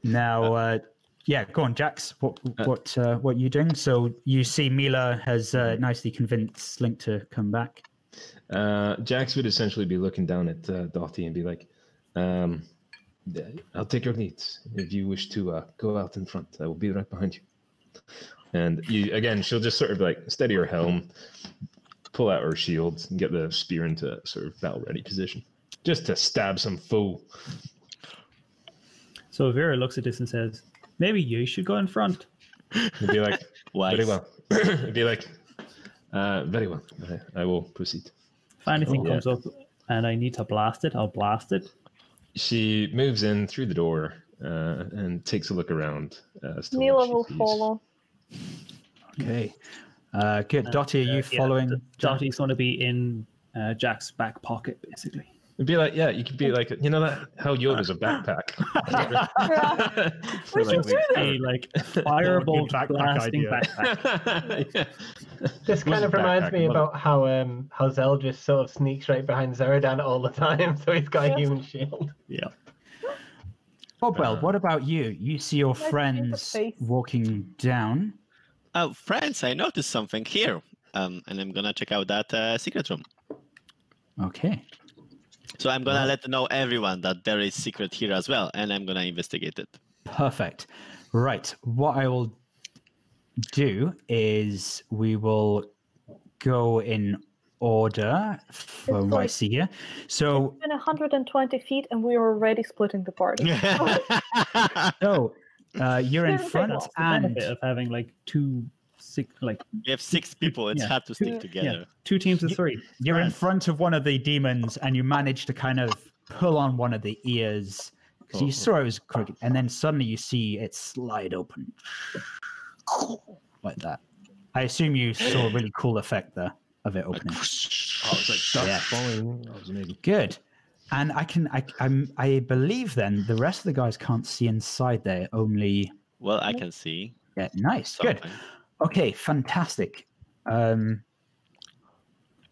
Now, yeah, go on, Jax. What are you doing? So you see Mila has nicely convinced Slink to come back. Jax would essentially be looking down at Dottie and be like, I'll take your lead. If you wish to go out in front, I will be right behind you. And she'll just sort of like steady her helm, pull out her shield, and get the spear into sort of battle-ready position. Just to stab some foe. So Vera looks at this and says, maybe you should go in front. It'd be like, Wise. very well. It'd be like, very well. I will proceed. If anything comes up and I need to blast it, I'll blast it. She moves in through the door and takes a look around. As to Mila what she will sees. follow. Okay. Good. Dottie, are you following? Dottie's going to be in Jack's back pocket, basically. It'd be like, you could be like, you know that how Yoda's a backpack. We should do A like firebolt backpack blasting idea. backpack. This kind of Wasn't reminds backpack, me but- about how Zell just sort of sneaks right behind Zeradan all the time, so he's got a human shield. Yeah. Bobwell, what about you? You see your Let's see the friends face. walking down. Oh, friends, I noticed something here. And I'm gonna check out that secret room. Okay. So I'm gonna let know everyone that there is secret here as well, and I'm gonna investigate it. Perfect. Right. What I will do is we will go in order from what I see here. So, It's been 120 feet and we are already splitting the party. so you're in That's front That's the and benefit of having like two, We have 6 people. It's Yeah. hard to stick together. 2 teams of 3. you're in Grand. front of one of the demons and you manage to kind of pull on one of the ears because you saw it was crooked, and then suddenly you see it slide open like that. I assume you saw a really cool effect there of it opening. It's like dust falling. That was amazing. Good. And I believe then the rest of the guys can't see inside there. Only Well, I can see. yeah, nice, good. Something. Okay, fantastic.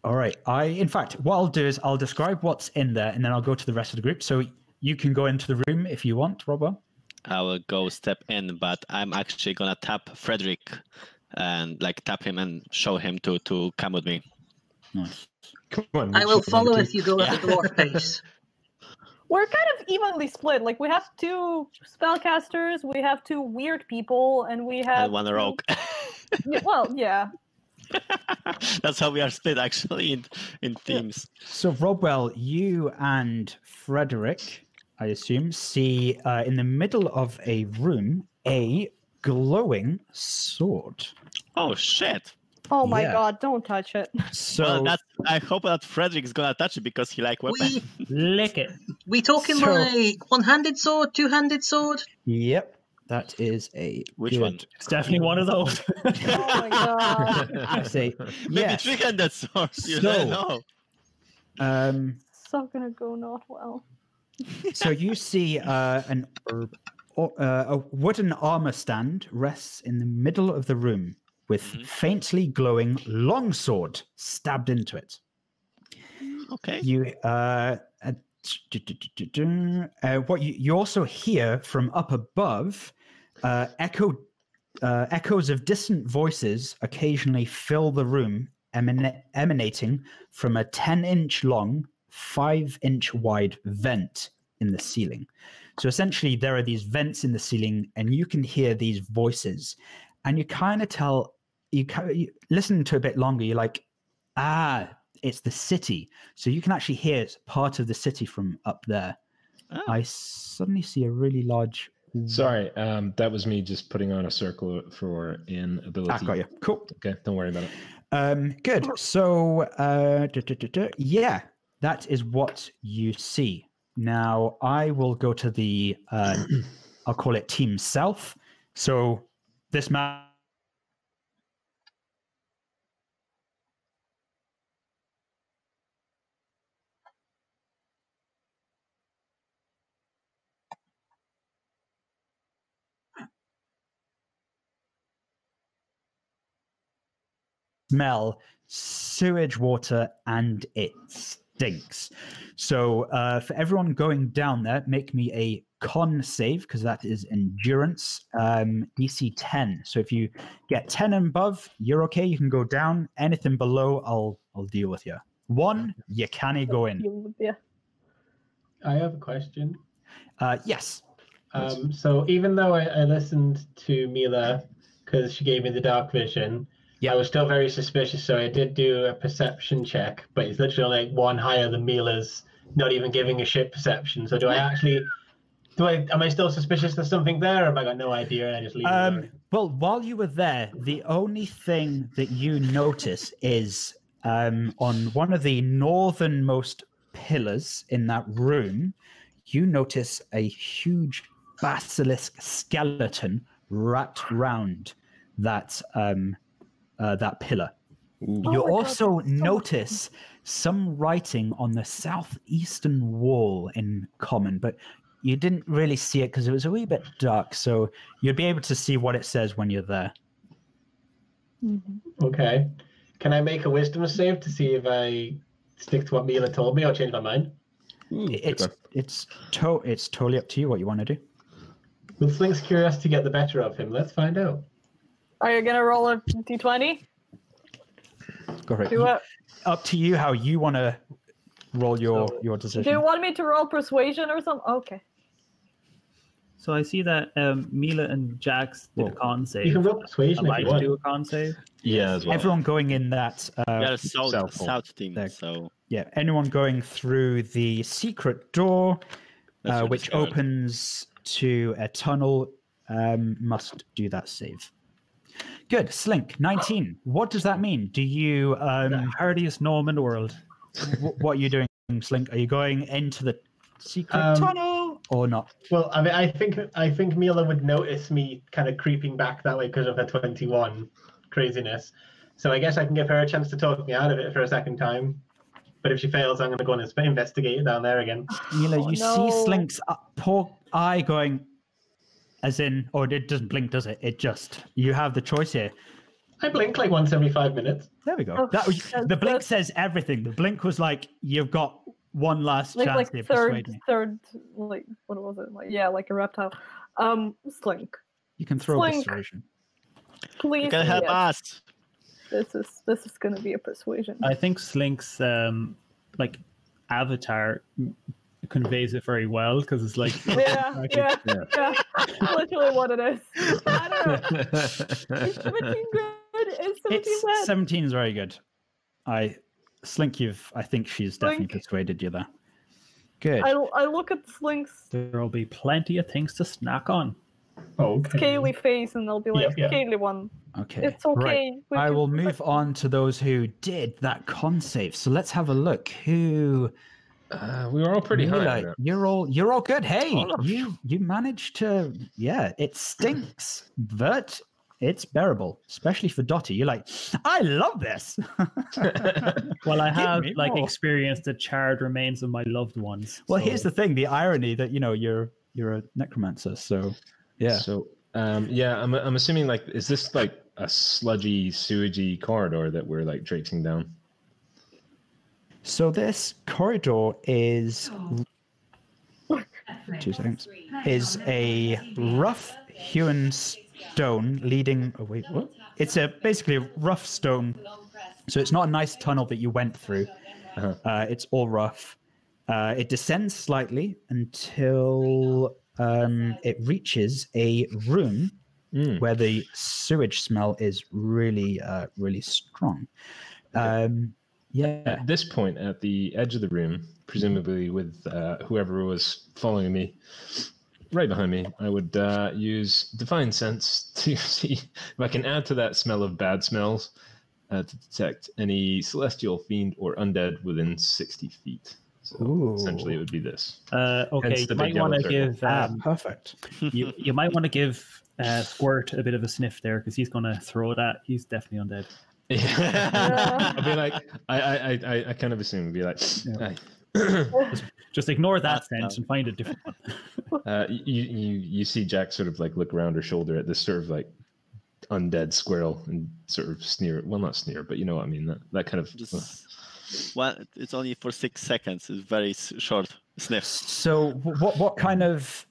All right. In fact, what I'll do is I'll describe what's in there, and then I'll go to the rest of the group. So you can go into the room if you want, Robbo. I will go step in, but I'm actually gonna tap Frederick and like tap him and show him to come with me. Nice. Come on. I will shoot follow number if you go at the dwarf pace. We're kind of evenly split. Like we have 2 spellcasters, we have 2 weird people, and we have And one rogue. Yeah, well, yeah. That's how we are split actually in teams. So Robwell, you and Frederick, I assume, see in the middle of a room a glowing sword. Oh shit! Oh my Yeah. god, don't touch it. So Well, I hope that Frederick is gonna touch it because he like weapons. Lick it. We talking So- like one-handed sword, two-handed sword? yep, that is a Which good- one? It's definitely one of those. Oh my god. I say Maybe yes. three-handed sword. You So- don't know. So gonna go not well. So you see a wooden armor stand rests in the middle of the room with faintly glowing longsword stabbed into it. Okay. You what you also hear from up above echoes of distant voices occasionally fill the room, emanating from a 10-inch long, 5-inch wide vent in the ceiling. So essentially, there are these vents in the ceiling, and you can hear these voices, and you kind of tell. You listen to a bit longer. You're like, it's the city. So you can actually hear it's part of the city from up there. Oh. I suddenly see a really large. Sorry, that was me just putting on a circle for inability. Got you. Cool. Okay, don't worry about it. Good. So, yeah, that is what you see. Now, I will go to the, I'll call it Team South. So, this map smell sewage water, and it stinks. So for everyone going down there, make me a con save, because that is endurance, DC 10. So if you get 10 and above, you're okay. You can go down. Anything below, I'll deal with you. 1, you can't go in. Yeah. I have a question. Yes. So even though I listened to Mila because she gave me the dark vision, I was still very suspicious. So I did do a perception check, but it's literally like 1 higher than Mila's, not even giving a shit perception. So am I still suspicious there's something there, or have I got no idea and I just leave it alone? Well, while you were there, the only thing that you notice is on one of the northernmost pillars in that room, you notice a huge basilisk skeleton wrapped round that that pillar. You also notice some writing on the southeastern wall in common, but you didn't really see it because it was a wee bit dark, so you'll be able to see what it says when you're there. Okay. Can I make a wisdom save to see if I stick to what Mila told me or change my mind? It's totally up to you what you want to do. Will Slink's curiosity get the better of him? Let's find out. Are you gonna roll a d20? Go ahead. Do it. Up to you how you want to roll your decision. Do you want me to roll persuasion or something? Okay. So I see that Mila and Jax did a con save. You can roll persuasion if you want. Do a con save. Yeah, as well. Everyone going in that south team. So yeah, anyone going through the secret door, which opens to a tunnel, must do that save. Good. Slink, 19. What does that mean? Do you the hardiest gnome in the world? What are you doing, Slink? Are you going into the secret tunnel or not? Well, I mean, I think Mila would notice me kind of creeping back that way because of her 21 craziness. So I guess I can give her a chance to talk me out of it for a second time. But if she fails, I'm going to go and investigate it down there again. Mila, you see Slink's poor eye going, as in, or it doesn't blink, does it? It just, you have the choice here. I blink like once every 5 minutes. There we go. The blink says everything. The blink was like, you've got one last chance to persuade me. Third, like, what was it? Like a reptile. Slink. You can throw persuasion. Please. You can help us. This is going to be a persuasion. I think Slink's like avatar conveys it very well because it's like yeah, literally what it is. I don't know. Is 17 good? Is 17 bad? 17 is very good. Slink, I think she's definitely persuaded you there. Good. I look at Slink's. There'll be plenty of things to snack on. Okay. Scaly face, and they'll be like, scaly one. Okay. It's okay. Right. I will move on to those who did that con save. So let's have a look. Who? We were all pretty high. You're all good. Hey, you managed to. Yeah, it stinks, but it's bearable, especially for Dottie. You're like, I love this. Well, I have experienced the charred remains of my loved ones. Well, here's the thing: the irony that you're a necromancer, so yeah. So I'm assuming is this like a sludgy, sewagey corridor that we're like traipsing down? So this corridor is 2 seconds. Is a rough hewn stone leading. Oh wait, what? It's basically a rough stone. So it's not a nice tunnel that you went through. It's all rough. It descends slightly until it reaches a room where the sewage smell is really, really strong. At this point, at the edge of the room, presumably with whoever was following me right behind me, I would use Divine Sense to see if I can add to that smell of bad smells to detect any celestial, fiend, or undead within 60 feet. So essentially, it would be this. Okay, you might want to give... perfect. You might want to give Squirt a bit of a sniff there, because he's going to throw that. He's definitely undead. Yeah. I'll be like, I kind of assume, be like, just ignore that sense and find a different one. You see Jack sort of like look around her shoulder at this sort of like undead squirrel and sort of sneer. Well, not sneer, but you know what I mean. That kind of. Well, it's only for 6 seconds. It's very short sniff. So, what kind of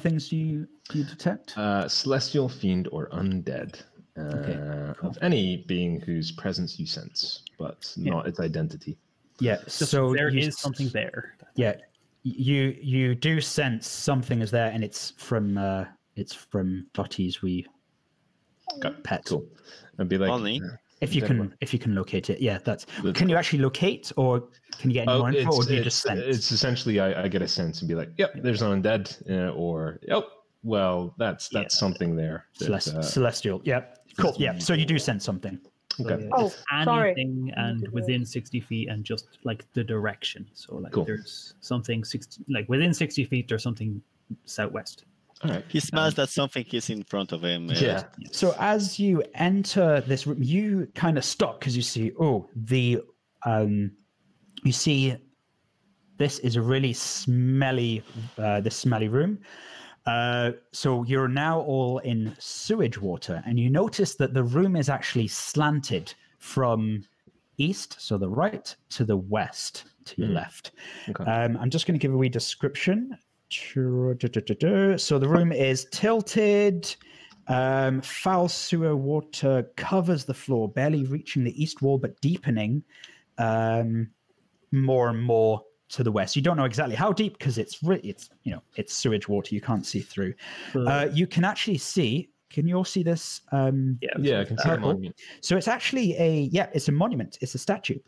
things do you detect? Celestial, fiend, or undead. Of any being whose presence you sense, but not its identity. Yeah. So there is something there. Yeah. You do sense something is there, and it's from Dotty's pet. Cool. I'd be like, only if you can locate it. Yeah, can you actually locate, or can you get any more info, or do you just sense? It's essentially I get a sense and be like, yep, there's an undead, or well, that's something there. Celestial. Yeah. Cool. Yeah. So you do sense something. Okay. Anything and within 60 feet, and just like the direction. So like there's something within 60 feet, there's something southwest. All right. He smells that something is in front of him. Yeah. So as you enter this room, you kind of stop because you see, you see this is a really smelly room. So you're now all in sewage water, and you notice that the room is actually slanted from east, so the right, to the west, to your left. Okay. I'm just going to give a wee description. So the room is tilted. Foul sewer water covers the floor, barely reaching the east wall, but deepening more and more to the west. You don't know exactly how deep because it's sewage water. You can't see through. You can actually see. Can you all see this? I can see the monument. So it's actually it's a monument. It's a statue.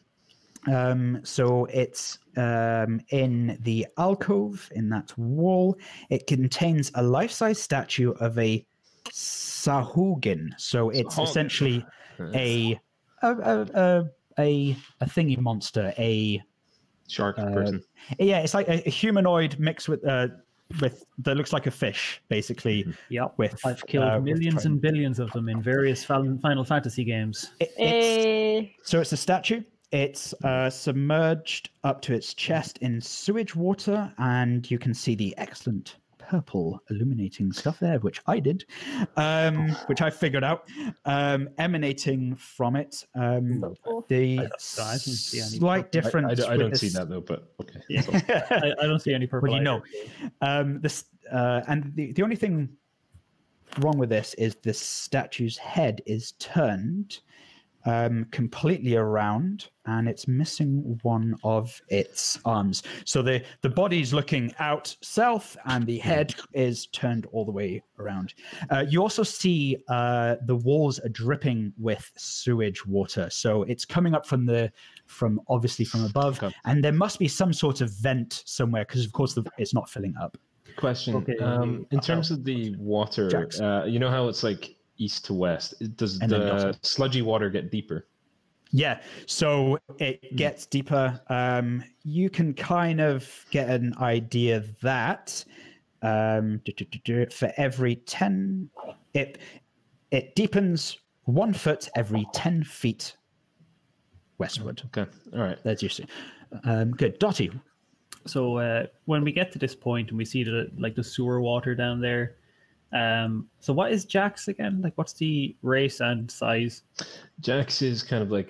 So it's in the alcove in that wall. It contains a life-size statue of a Sahugin. So it's essentially a thingy monster, a shark person. Yeah, it's like a humanoid mixed with that looks like a fish, basically. Yeah, I've killed millions and billions of them in various Final Fantasy games. So it's a statue. It's submerged up to its chest in sewage water, and you can see the excellent purple illuminating stuff there, which I did, which I figured out, emanating from it. The slight difference. I don't see that though, but okay. Yeah. I don't see any purple. Well, you know, and the only thing wrong with this is the statue's head is turned completely around, and it's missing one of its arms. So the body's looking out south, and the head is turned all the way around. You also see the walls are dripping with sewage water, so it's coming up from obviously from above, and there must be some sort of vent somewhere because of course it's not filling up. Question: in terms of the water, you know how it's like east to west, does the sludgy water get deeper? Yeah, so it gets deeper. You can kind of get an idea that for every 10, it deepens 1 foot every 10 feet westward. Okay, all right. That's your good. Dotty. So when we get to this point and we see the sewer water down there, so what is Jax again? Like, what's the race and size? Jax is kind of like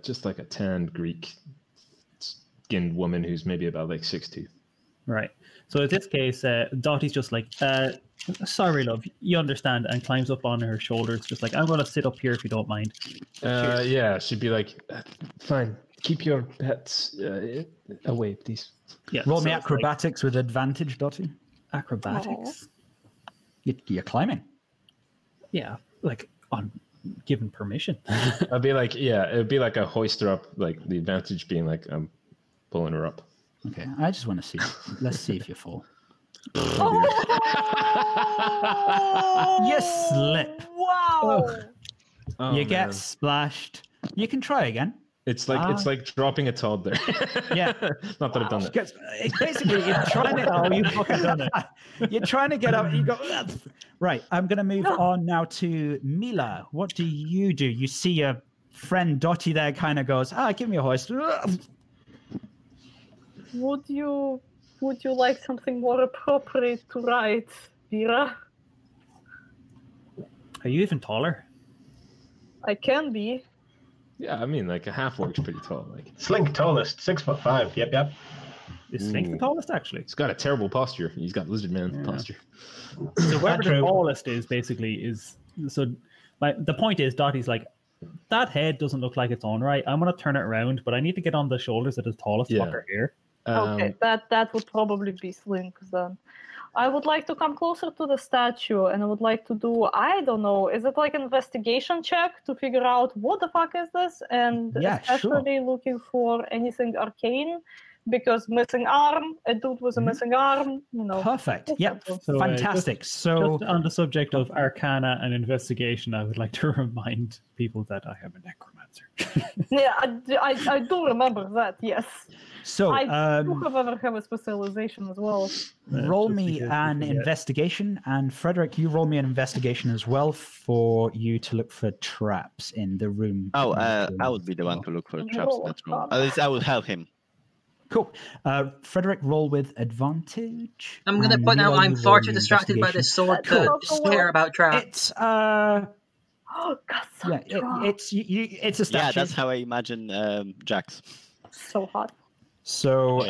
just like a tanned Greek skinned woman who's maybe about like 6'2". Right. So in this case, Dottie's just like, sorry, love, you understand, and climbs up on her shoulders, just like, I'm going to sit up here if you don't mind. Yeah, she'd be like, fine, keep your pets away, please. Yeah. Roll me acrobatics with advantage, Dottie. Acrobatics? You're climbing. Yeah, like on given permission. I'd be like, it would be like a hoist her up, like the advantage being like I'm pulling her up. Okay, I just want to see. Let's see if you fall. You slip. Wow. You get splashed. You can try again. It's like dropping a Todd there. Yeah. Not that I've done it. Basically, you're trying to... you fucking done it. You're trying to get up. You go... Right, I'm going to move on now to Mila. What do? You see your friend Dottie there kind of goes, give me a hoist. Would you like something more appropriate to write, Vera? Are you even taller? I can be. Yeah, I mean, like a half orc's pretty tall. Like Slink tallest, 6'5". Yep. Is Slink the tallest, actually? He's got a terrible posture. He's got lizard man posture. So whoever the tallest is basically is so. The point is, Dottie's like, that head doesn't look like its own right. I'm gonna turn it around, but I need to get on the shoulders of the tallest fucker here. Okay, that would probably be Slink then. I would like to come closer to the statue, and I would like to do, I don't know, is it like an investigation check to figure out what the fuck is this? And especially looking for anything arcane, because missing arm, a dude with a missing arm, you know. Perfect. Yep. So, fantastic. Just on the subject of arcana and investigation, I would like to remind people that I am a necromancer. Yeah, I do remember that, yes. So, I do have a specialization as well. Roll me an investigation, and Frederick, you roll me an investigation as well for you to look for traps in the room. Oh, I would be the one to look for traps. That's wrong. At least I will help him. Cool. Frederick, roll with advantage. I'm going to point out I'm far too distracted by this sword to care about traps. It's oh, God, it's a statue. Yeah, that's how I imagine Jax. So hot. So,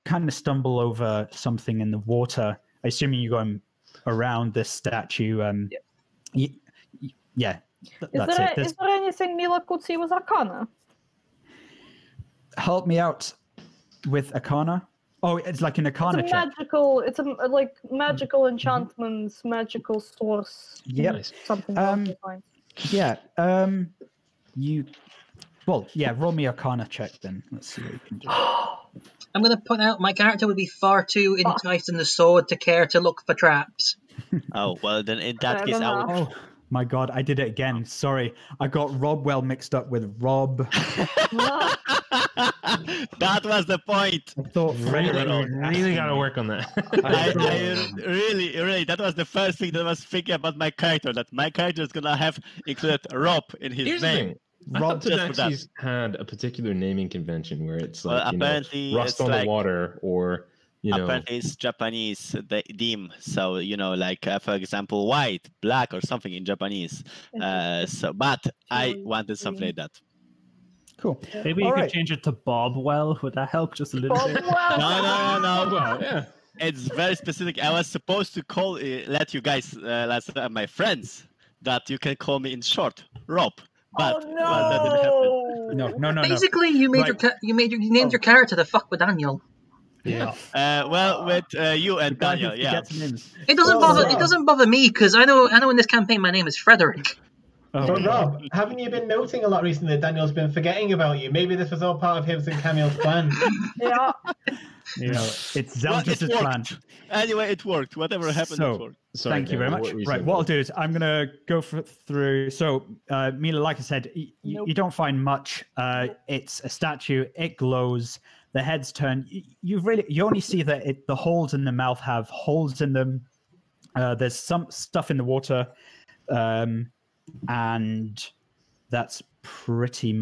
kind of stumble over something in the water. I assume you're going around this statue. Yeah. Is there anything Mila could see with Arcana? Help me out with Arcana. Oh, it's like an Arcana check. It's like magical enchantments, magical source. Yeah. Something yeah. Roll me Arcana check then. Let's see what you can do. I'm going to point out my character would be far too enticed in the sword to care to look for traps. Oh, well, then in that case, I would... Oh, my God, I did it again. Sorry. I got Robwell mixed up with Rob. That was the point. I thought really got to work on that. I really, that was the first thing that I was thinking about my character, that my character is going to have included Rob in his name. Rob Tabaxi's had a particular naming convention where it's like, rust on the water, or, apparently it's Japanese dim, so like for example white, black, or something in Japanese. But I wanted something like that. Cool. Maybe you could change it to Bobwell. Would that help just a little bit? No. Well, yeah. It's very specific. I was supposed to let you guys, my friends, that you can call me in short, Rob. But that didn't happen. No. Basically, you named your character to fuck with Daniel. Yeah. With you and Daniel, yeah. It doesn't bother me because I know in this campaign my name is Frederick. But Rob, haven't you been noticing a lot recently that Daniel's been forgetting about you? Maybe this was all part of his and Camille's plan. Yeah. It's Zelda's plan. Anyway, it worked. Whatever happened, it worked. Thank you very much. Right, what I'll do is I'm going to go through. So, Mila, like I said, you don't find much. It's a statue. It glows. The heads turn. You only see that the holes in the mouth have holes in them. There's some stuff in the water. And that's pretty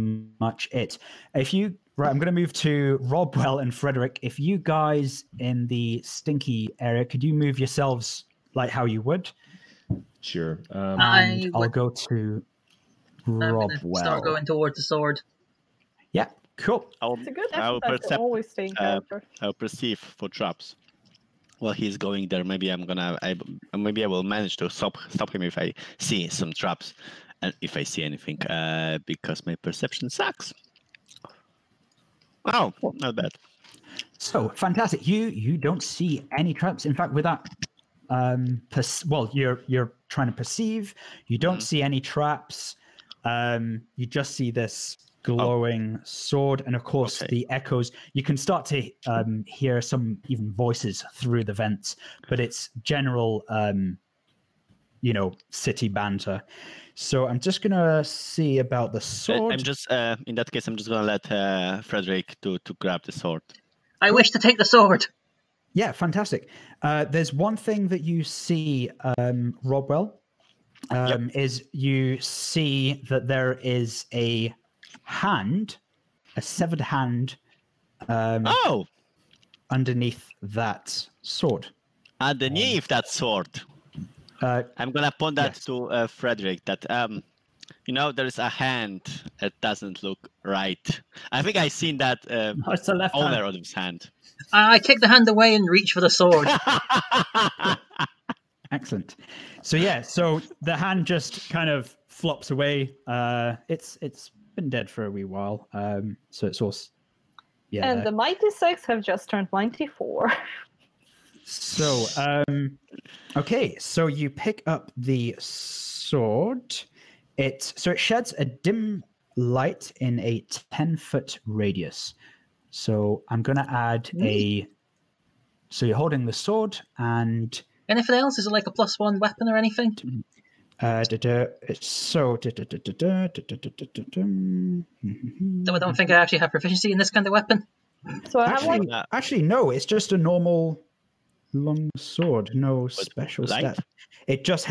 much it. I'm going to move to Robwell and Frederick. If you guys in the stinky area, could you move yourselves like how you would? Sure. I'll go to Robwell. Start going towards the sword. Yeah, cool. It's a good exercise to always stay in character. I'll perceive for traps. While he's going there, maybe I will manage to stop him if I see some traps, and if I see anything, because my perception sucks. Oh, not bad. So fantastic! You don't see any traps. In fact, with that, you're trying to perceive. You don't see any traps. You just see this glowing sword, and of course the echoes. You can start to hear some even voices through the vents, but it's general city banter. So I'm just gonna see about the sword. I'm just in that case I'm just gonna let Frederick to grab the sword. I wish to take the sword. Yeah, fantastic. There's one thing that you see, Robwell, is you see that there is a severed hand underneath that sword. Underneath that sword. I'm gonna point that to Frederick. That there is a hand that doesn't look right. I think I seen that it's the left owner hand. of his hand. I kick the hand away and reach for the sword. Excellent. So the hand just kind of flops away. It's been dead for a wee while. So it's also And the Mighty Six have just turned 94. So okay, so you pick up the sword. It sheds a dim light in a 10-foot radius. So I'm gonna add so you're holding the sword and anything else? Is it like a +1 weapon or anything? I don't think I actually have proficiency in this kind of weapon. So I have actually no, it's just a normal long sword, no special stat. It just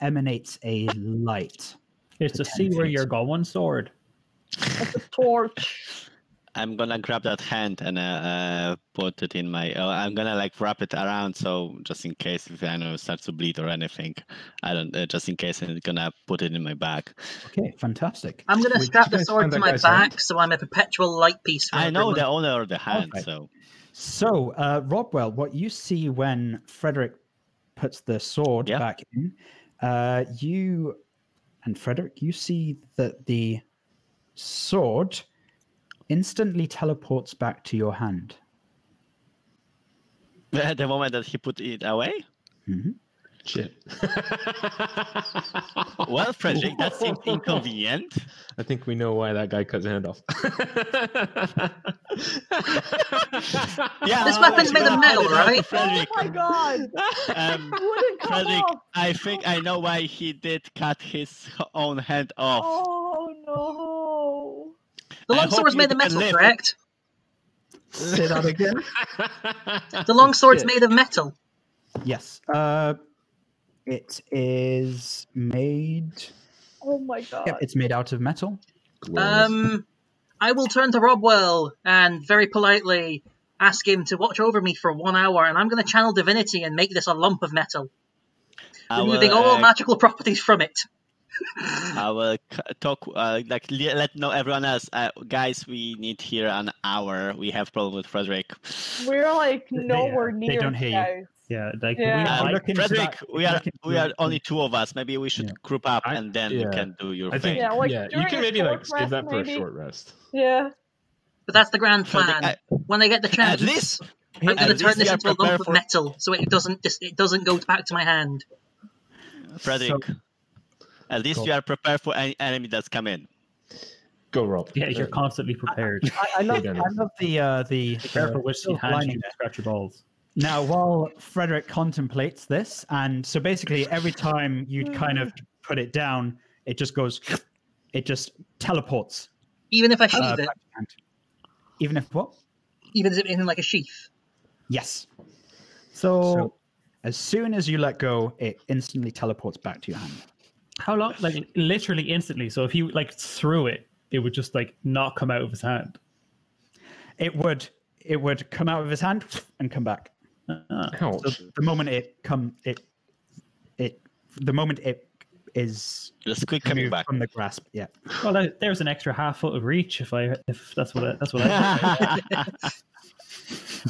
emanates a light. It's a see where you're going sword. It's a torch. I'm gonna grab that hand and put it in my. I'm gonna wrap it around, so just in case if it starts to bleed or anything, I don't. Just in case, I'm gonna put it in my bag. Okay, fantastic. I'm gonna strap the sword to my back, so I'm a perpetual light piece. For I know everyone. the owner of the hand, So, Robwell, what you see when Frederick puts the sword back in, you and Frederick, you see that the sword instantly teleports back to your hand. The moment that he put it away? Mm-hmm. Shit. Well, Frederick, that seems inconvenient. I think we know why that guy cut his hand off. This weapon's made of metal, right? Frederick. Oh my god! Frederick, I think I know why he did cut his own hand off. Oh no! The longsword's made of metal, correct? Say that again. The longsword's made of metal. Yes. It is made. Oh my god! Yep, it's made out of metal. I will turn to Robwell and very politely ask him to watch over me for 1 hour, and I'm going to channel divinity and make this a lump of metal, removing all magical properties from it. I will talk, let know everyone else. Guys, we need here an hour. We have problem with Frederick. We're nowhere near. They don't hear you. Yeah, Frederick, we are only two of us. Maybe we should group up and then you can do your thing. You can maybe save that for a short rest. Yeah. But that's the grand plan. When I get the chance, at least I'm going to turn this into a lump of metal, so it doesn't go back to my hand. Frederick, at least you are prepared for any enemy that's come in. Go, Rob. Yeah, you're constantly prepared. I love the Be careful which hand you scratch your balls. Now, while Frederick contemplates this, and so basically every time you kind of put it down, it just teleports. Even if I sheath it? Even if what? Even if it's in like a sheath? Yes. So as soon as you let go, it instantly teleports back to your hand. How long? Literally instantly. So if you threw it, it would just not come out of his hand. It would come out of his hand and come back. So the moment the moment it is just quick coming back from the grasp. Yeah. Well, there's an extra half foot of reach if that's what I.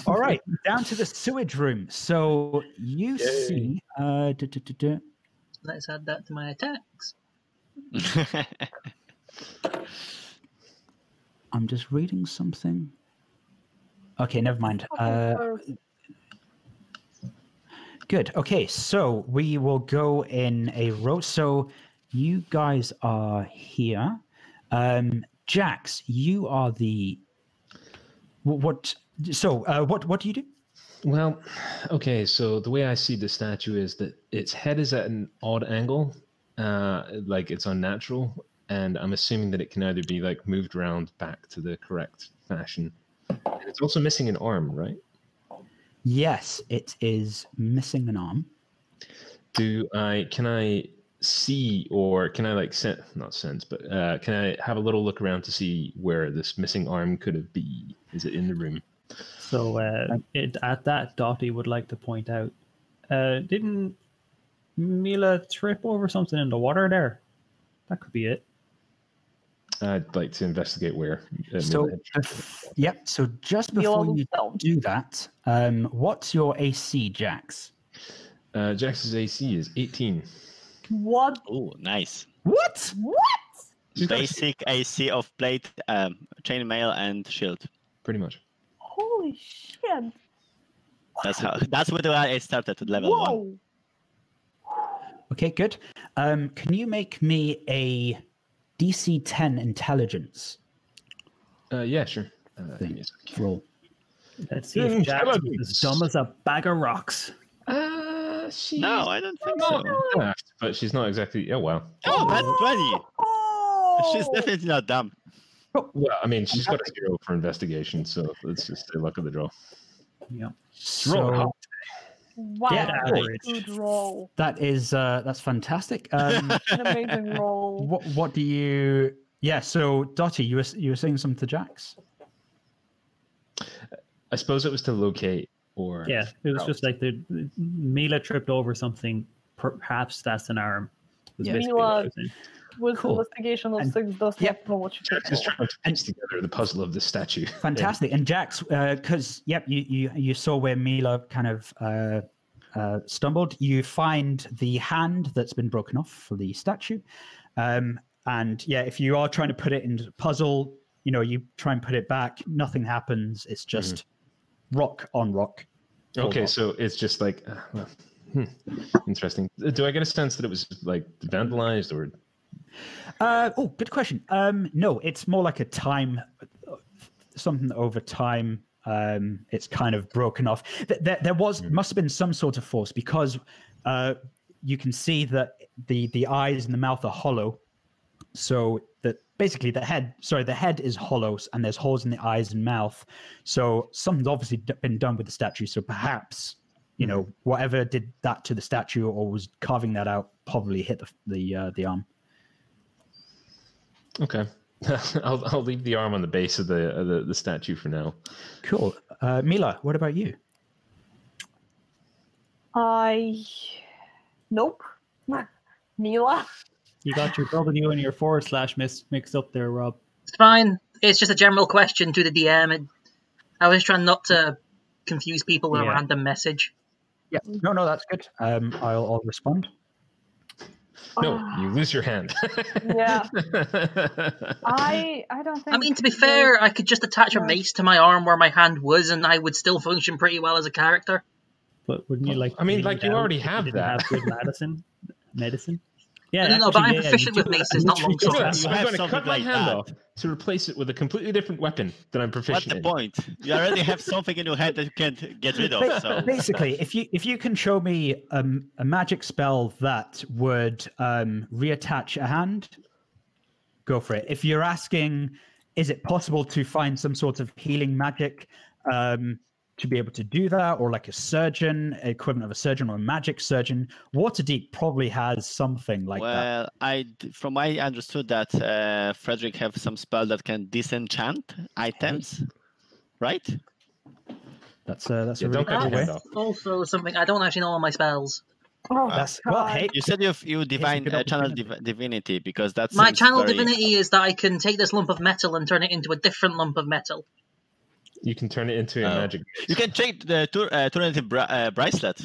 All right, down to the sewage room. So you see. Let's add that to my attacks. I'm just reading something. Okay, never mind. Good. Okay, so we will go in a row. So you guys are here. Jax, you are the what? So what do you do? Well, okay. So the way I see the statue is that its head is at an odd angle, like it's unnatural, and I'm assuming that it can either be moved around back to the correct fashion. And it's also missing an arm, right? Yes, it is missing an arm. Can I see, or can I not sense, but can I have a little look around to see where this missing arm could have been? Is it in the room? So at that, Dottie would like to point out, didn't Mila trip over something in the water there? That could be it. I'd like to investigate where. So just before you do that, what's your AC, Jax? Jax's AC is 18. What? Oh, nice. What? Basic AC of plate, chainmail, and shield. Pretty much. Holy shit! That's where I started at level 1. Okay, good. Can you make me a DC 10 intelligence? Yeah, sure. Roll. Let's see if Jax is as dumb as a bag of rocks. No, I don't think so. But she's not exactly. Oh, wow. Oh, that's 20. She's definitely not dumb. Well, I mean, she's got a 0 for investigation, so let's just say luck of the draw. Yeah. So, wow, good roll. That is that's fantastic. An amazing roll. What do you? Yeah. So, Dottie, you were saying something to Jax. I suppose it was to locate, or yeah, it was just like the Mila tripped over something. Perhaps that's an arm. Mila, with investigation of 6, does not know what she tripped over. Just trying to piece together the puzzle of this statue. Fantastic. And Jax, because you saw where Mila kind of stumbled. You find the hand that's been broken off for the statue, and if you are trying to put it into the puzzle, you try and put it back. Nothing happens. It's just rock on rock. Okay, so it's just like interesting. Do I get a sense that it was like vandalized or? Good question. No, it's more like a time, something over time. It's kind of broken off. There must have been some sort of force, because you can see that the eyes and the mouth are hollow. So that basically the head is hollow, and there's holes in the eyes and mouth. So something's obviously been done with the statue. So perhaps whatever did that to the statue or was carving that out probably hit the arm. Okay, I'll leave the arm on the base of the statue for now. Cool. Mila, what about you? Nope. Mila. You got your W and your / mixed up there, Rob. It's fine. It's just a general question to the DM. I was trying not to confuse people with a random message. Yeah. No, that's good. I'll respond. No, you lose your hand. Yeah. I don't think... I mean, to be fair, I could just attach a mace to my arm where my hand was, and I would still function pretty well as a character. But wouldn't you like... I mean, like, you already have that. Have good medicine? Yeah, no, but I'm proficient with maces, not long swords. I'm going to cut my hand off to replace it with a completely different weapon that I'm proficient in. What's the point? You already have something in your head that you can't get rid of. So basically, if you can show me a magic spell that would reattach a hand, go for it. If you're asking, is it possible to find some sort of healing magic to be able to do that, or like a surgeon, equivalent of a surgeon or a magic surgeon, Waterdeep probably has something like that. Well, from I understood that Frederick have some spell that can disenchant items, right? That's a really cool way. Also something I don't actually know all my spells. Oh, hey, you said you divine channel divinity, because that's my channel divinity is that I can take this lump of metal and turn it into a different lump of metal. You can turn it into a magic. You can take the turn it into bracelet,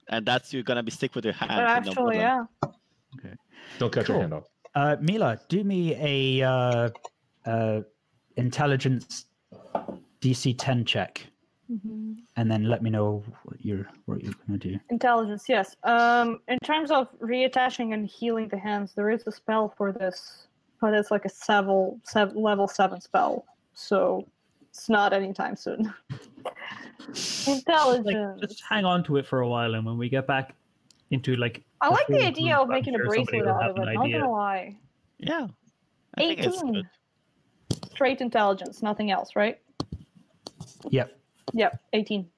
and you're gonna be stick with your hand. Actually, yeah. Okay. Don't cut your hand off. Mila, do me a intelligence DC 10 check, and then let me know what you're gonna do. Intelligence, yes. In terms of reattaching and healing the hands, there is a spell for this, but it's like a level 7 spell. So. It's not anytime soon. Intelligence. Just hang on to it for a while, and when we get back into I like the idea of making a bracelet out of it. Not gonna lie. Yeah. 18. Straight intelligence, nothing else, right? Yep. 18.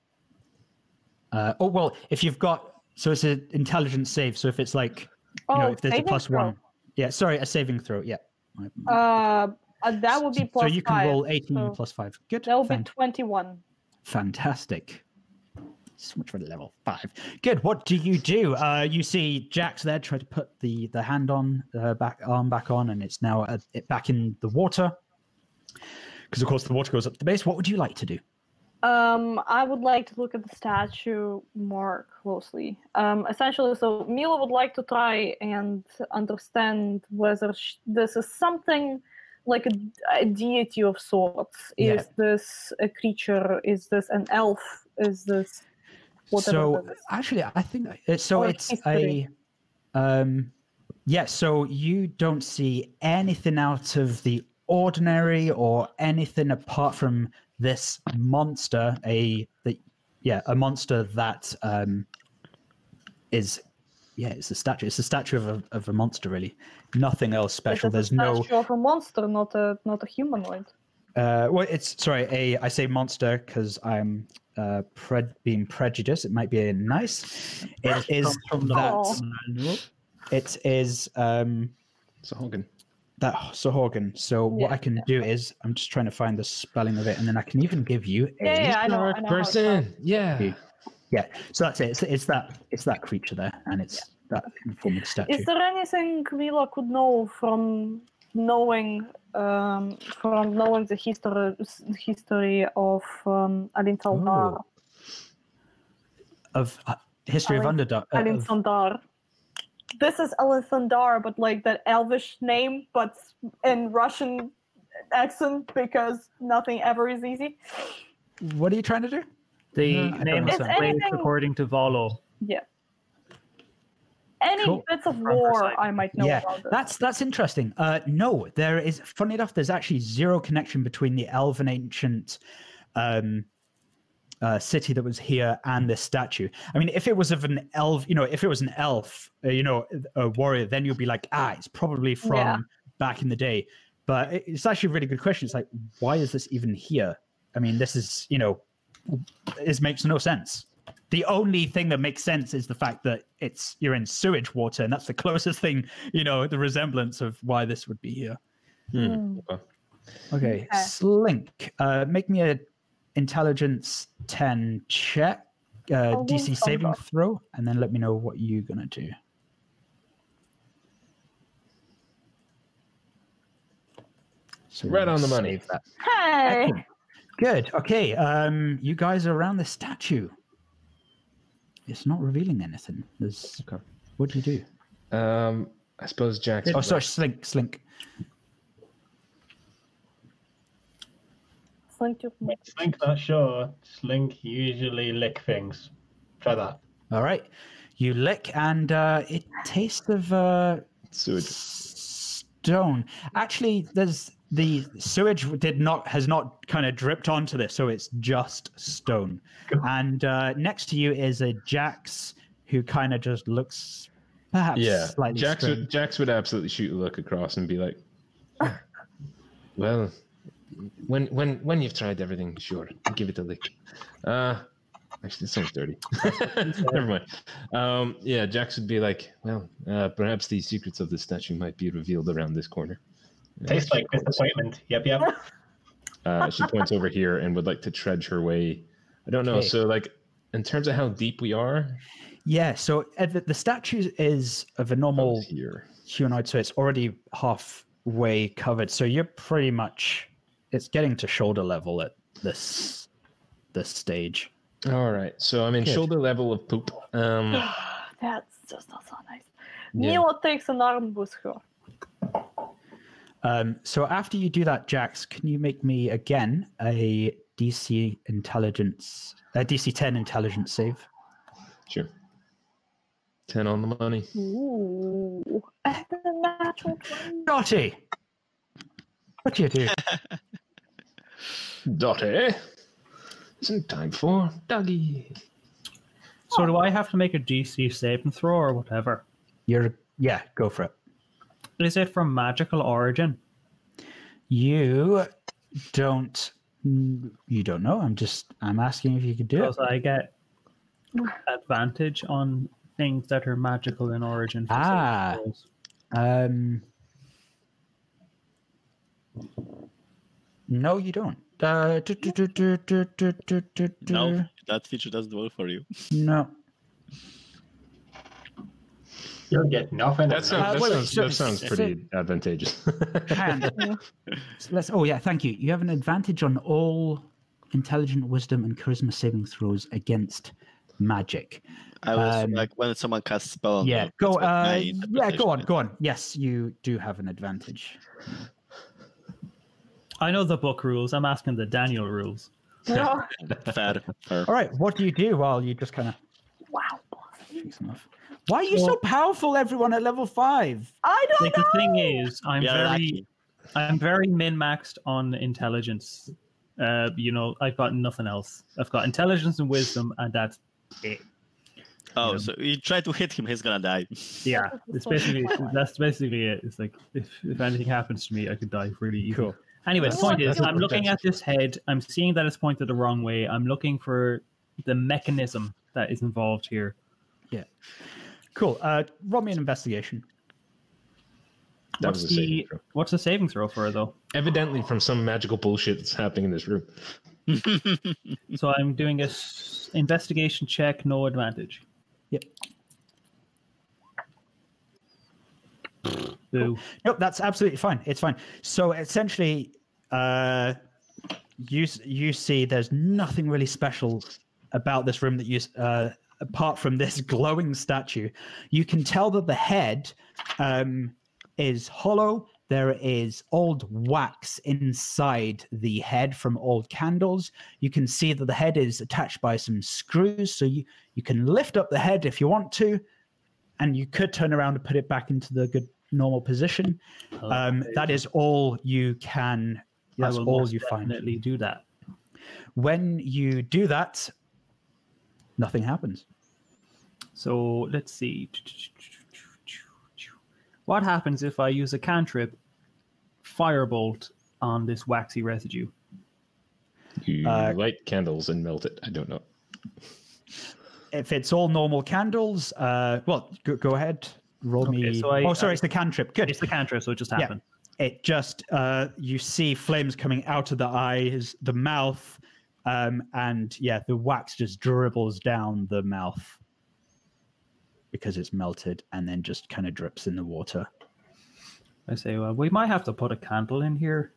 Well, if you've got it's an intelligence save. So if it's like if there's a +1, a saving throw. Yeah. That would be +5. So you can roll 18 + 5. Good. That would be 21. Fantastic. So much for level 5. Good. What do? You see Jax there try to put the hand on arm back on, and it's now back in the water. Because of course the water goes up to the base. What would you like to do? I would like to look at the statue more closely. Essentially, so Mila would like to try and understand whether this is something like a deity of sorts. Is this a creature? Is this an elf? Is this whatever? So actually, I think it's history. So you don't see anything out of the ordinary or anything apart from this monster, a monster that it's a statue. It's a statue of a monster, really. Nothing else special. There's no statue of a monster, not a humanoid. I say monster because I'm being prejudiced. It might be nice. It is from that. It is Sahorgan. That Sahorgan. So what I can do is I'm just trying to find the spelling of it, and then I can even give you a I know person. Yeah. So that's it. It's that creature there, and it's that informal statue. Is there anything Mila could know from knowing the history of Alin Saldar? Of history of Underdark. Alin Saldar. This is Alin Saldar, but like that elvish name, but in Russian accent, because nothing ever is easy. What are you trying to do? The name is placed according to Volo. Yeah. Any bits of lore I might know about this? That's interesting. No, there is. Funny enough, there's actually zero connection between the elven ancient city that was here and this statue. I mean, if it was of an elf, if it was an elf, a warrior, then you'd be like, it's probably from back in the day. But it's actually a really good question. It's like, why is this even here? I mean, this is, it makes no sense. The only thing that makes sense is the fact that you're in sewage water, and that's the closest thing, the resemblance of why this would be here. Okay, Slink, make me a intelligence 10 check, DC saving throw, and then let me know what you're gonna do. So right on the money. Hey. Good. Okay. You guys are around the statue. It's not revealing anything. What do you do? I suppose Jack's. Oh, sorry, Slink. Slink not sure. Slink usually lick things. Try that. All right. You lick, and it tastes of sewage. Stone. Actually, the sewage has not kind of dripped onto this, so it's just stone. And next to you is a Jax who kind of just looks perhaps slightly strange. Jax would absolutely shoot a look across and be like, well, when you've tried everything, sure, give it a lick. Actually, this sounds dirty. Never mind. Jax would be like, well, perhaps the secrets of the statue might be revealed around this corner. Tastes like disappointment. Yep. She points over here and would like to trudge her way. I don't know. Okay. So, like, in terms of how deep we are. Yeah. So the statue is of a normal humanoid, so it's already halfway covered. So you're pretty much. It's getting to shoulder level at this stage. All right. So I'm in shoulder level of poop. That's just not so nice. Mila takes an arm with her. So after you do that, Jax, can you make me again a DC 10 intelligence save? Sure. 10 on the money. Ooh. Dottie! What do you do? Dottie? Isn't time for doggy. So do I have to make a DC saving throw or whatever? Go for it. Is it from magical origin? You don't know. I'm asking if you could do it. Because I get advantage on things that are magical in origin. No, you don't. No, that feature doesn't work for you. No. You'll get nothing. That sounds pretty advantageous. Oh yeah, thank you. You have an advantage on all intelligent, wisdom, and charisma saving throws against magic. I was like when someone casts spell on yeah, you, go. that's what Go on. Yes, you do have an advantage. I know the book rules. I'm asking the Daniel rules. Fair. All right, what do you do while you just kind of... Wow. Why are you so powerful, everyone, at level 5? I don't know! The thing is, I'm lucky. very min-maxed on intelligence. I've got nothing else. I've got intelligence and wisdom, and that's it. Oh, so you try to hit him, he's gonna die. Yeah, that's basically it. It's like if anything happens to me, I could die really easy. Cool. Anyway, the point is, I'm looking at this head. I'm seeing that it's pointed the wrong way. I'm looking for the mechanism that is involved here. Yeah. Cool. Roll me an investigation. What's the saving throw for it, though? Evidently from some magical bullshit that's happening in this room. So I'm doing a investigation check, no advantage. Yep. Boo. Nope, that's absolutely fine. It's fine. So essentially, you see there's nothing really special about this room that you apart from this glowing statue. You can tell that the head is hollow. There is old wax inside the head from old candles. You can see that the head is attached by some screws, so you can lift up the head if you want to, and you could turn around and put it back into the good normal position. That is all you can. That's all you find. Definitely do that. When you do that, nothing happens. So let's see. What happens if I use a cantrip firebolt on this waxy residue? You light candles and melt it. I don't know. If it's all normal candles, well, go ahead. Roll me. So it's the cantrip. Good. It's the cantrip, so it just happened. Yeah. It just, you see flames coming out of the eyes, the mouth, and yeah, the wax just dribbles down the mouth because it's melted and then just kind of drips in the water. I say, well, we might have to put a candle in here.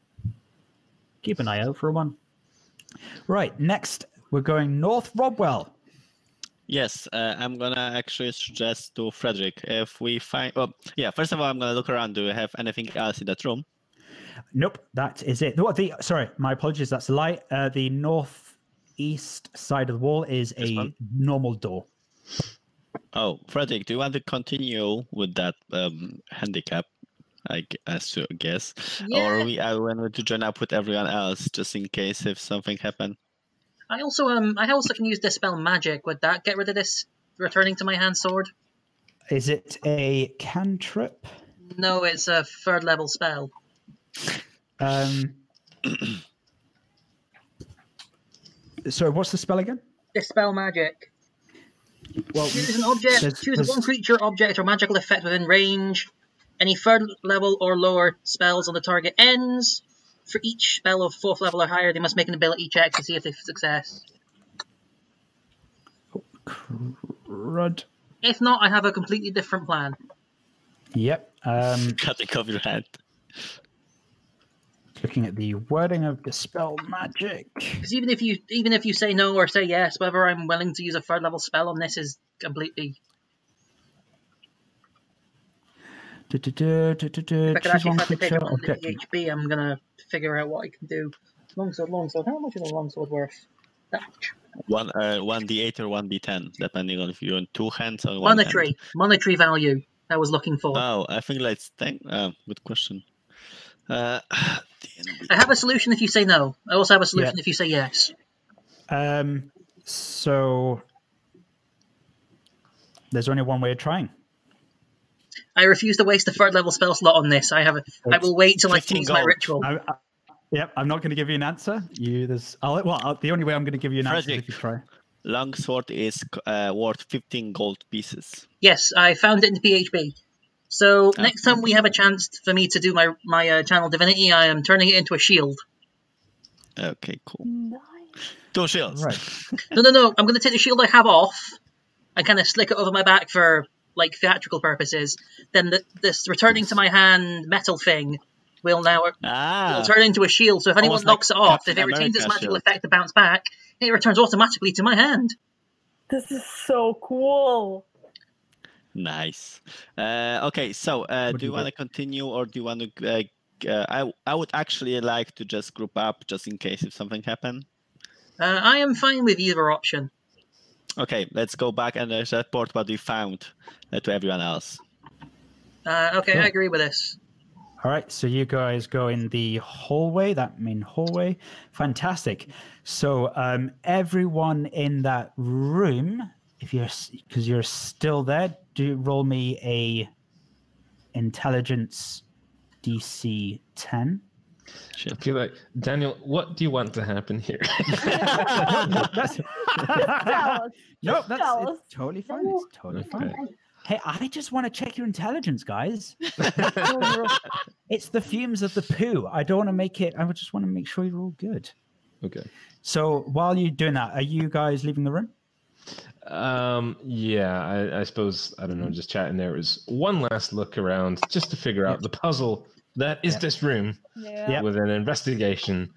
Keep an eye out for one. Right, next, we're going north Robwell. Yes, I'm gonna actually suggest to Frederick if we find. Oh, yeah. First of all, I'm gonna look around. Do we have anything else in that room? Nope, that is it. Sorry, my apologies. That's a lie. The northeast side of the wall is a normal door. Oh, Frederick, do you want to continue with that handicap? I guess, yeah. Or I want to join up with everyone else just in case if something happened. I also can use Dispel Magic. Would that get rid of this returning to my hand sword? Is it a cantrip? No, it's a 3rd level spell. Sorry, what's the spell again? Dispel Magic. Well, choose an object. Choose one creature, object, or magical effect within range. Any 3rd level or lower spells on the target ends. For each spell of 4th level or higher, they must make an ability check to see if they success. Crud. If not, I have a completely different plan. Yep. Cutting off your hand. Looking at the wording of Dispel Magic. Because even if you say no or say yes, whether I'm willing to use a 3rd level spell on this is completely. If I could actually find the picture on the PHB, I'm gonna figure out what I can do. Longsword. How much is a longsword worth? That much. 1d8 or 1d10, depending on if you're on 2 hands or 1 hand. Monetary value I was looking for. Oh, I think let's think. Good question. I have a solution if you say no. I also have a solution if you say yes. So there's only one way of trying. I refuse to waste a 3rd level spell slot on this. I will wait till I finish my ritual. I'm not going to give you an answer. The only way I'm going to give you an answer is if you try. Longsword is worth 15 gold pieces. Yes, I found it in the PHB. So next time we have a chance for me to do my channel divinity, I am turning it into a shield. Okay, cool. Nice. 2 shields. Right. No. I'm going to take the shield I have off and kind of slick it over my back for like theatrical purposes. Then this returning to my hand metal thing will now turn into a shield. So if anyone knocks it off, if it retains its magical effect to bounce back, it returns automatically to my hand. This is so cool. Nice. Okay, so do you want to continue, or do you want to... I would actually like to just group up, just in case if something happened. I am fine with either option. Okay, let's go back and report what we found to everyone else. Okay, Cool. I agree with this. All right, so you guys go in the hallway, that main hallway. Fantastic. So everyone in that room, because you're still there, do roll me a intelligence DC 10. I feel like, Daniel, what do you want to happen here? That's No, it's totally fine. It's totally fine. Hey, I just want to check your intelligence, guys. It's the fumes of the poo. I don't want to make it. I just want to make sure you're all good. Okay. So while you're doing that, are you guys leaving the room? Yeah, I suppose, I don't know, just chatting there. It was one last look around just to figure out the puzzle that is this room with an investigation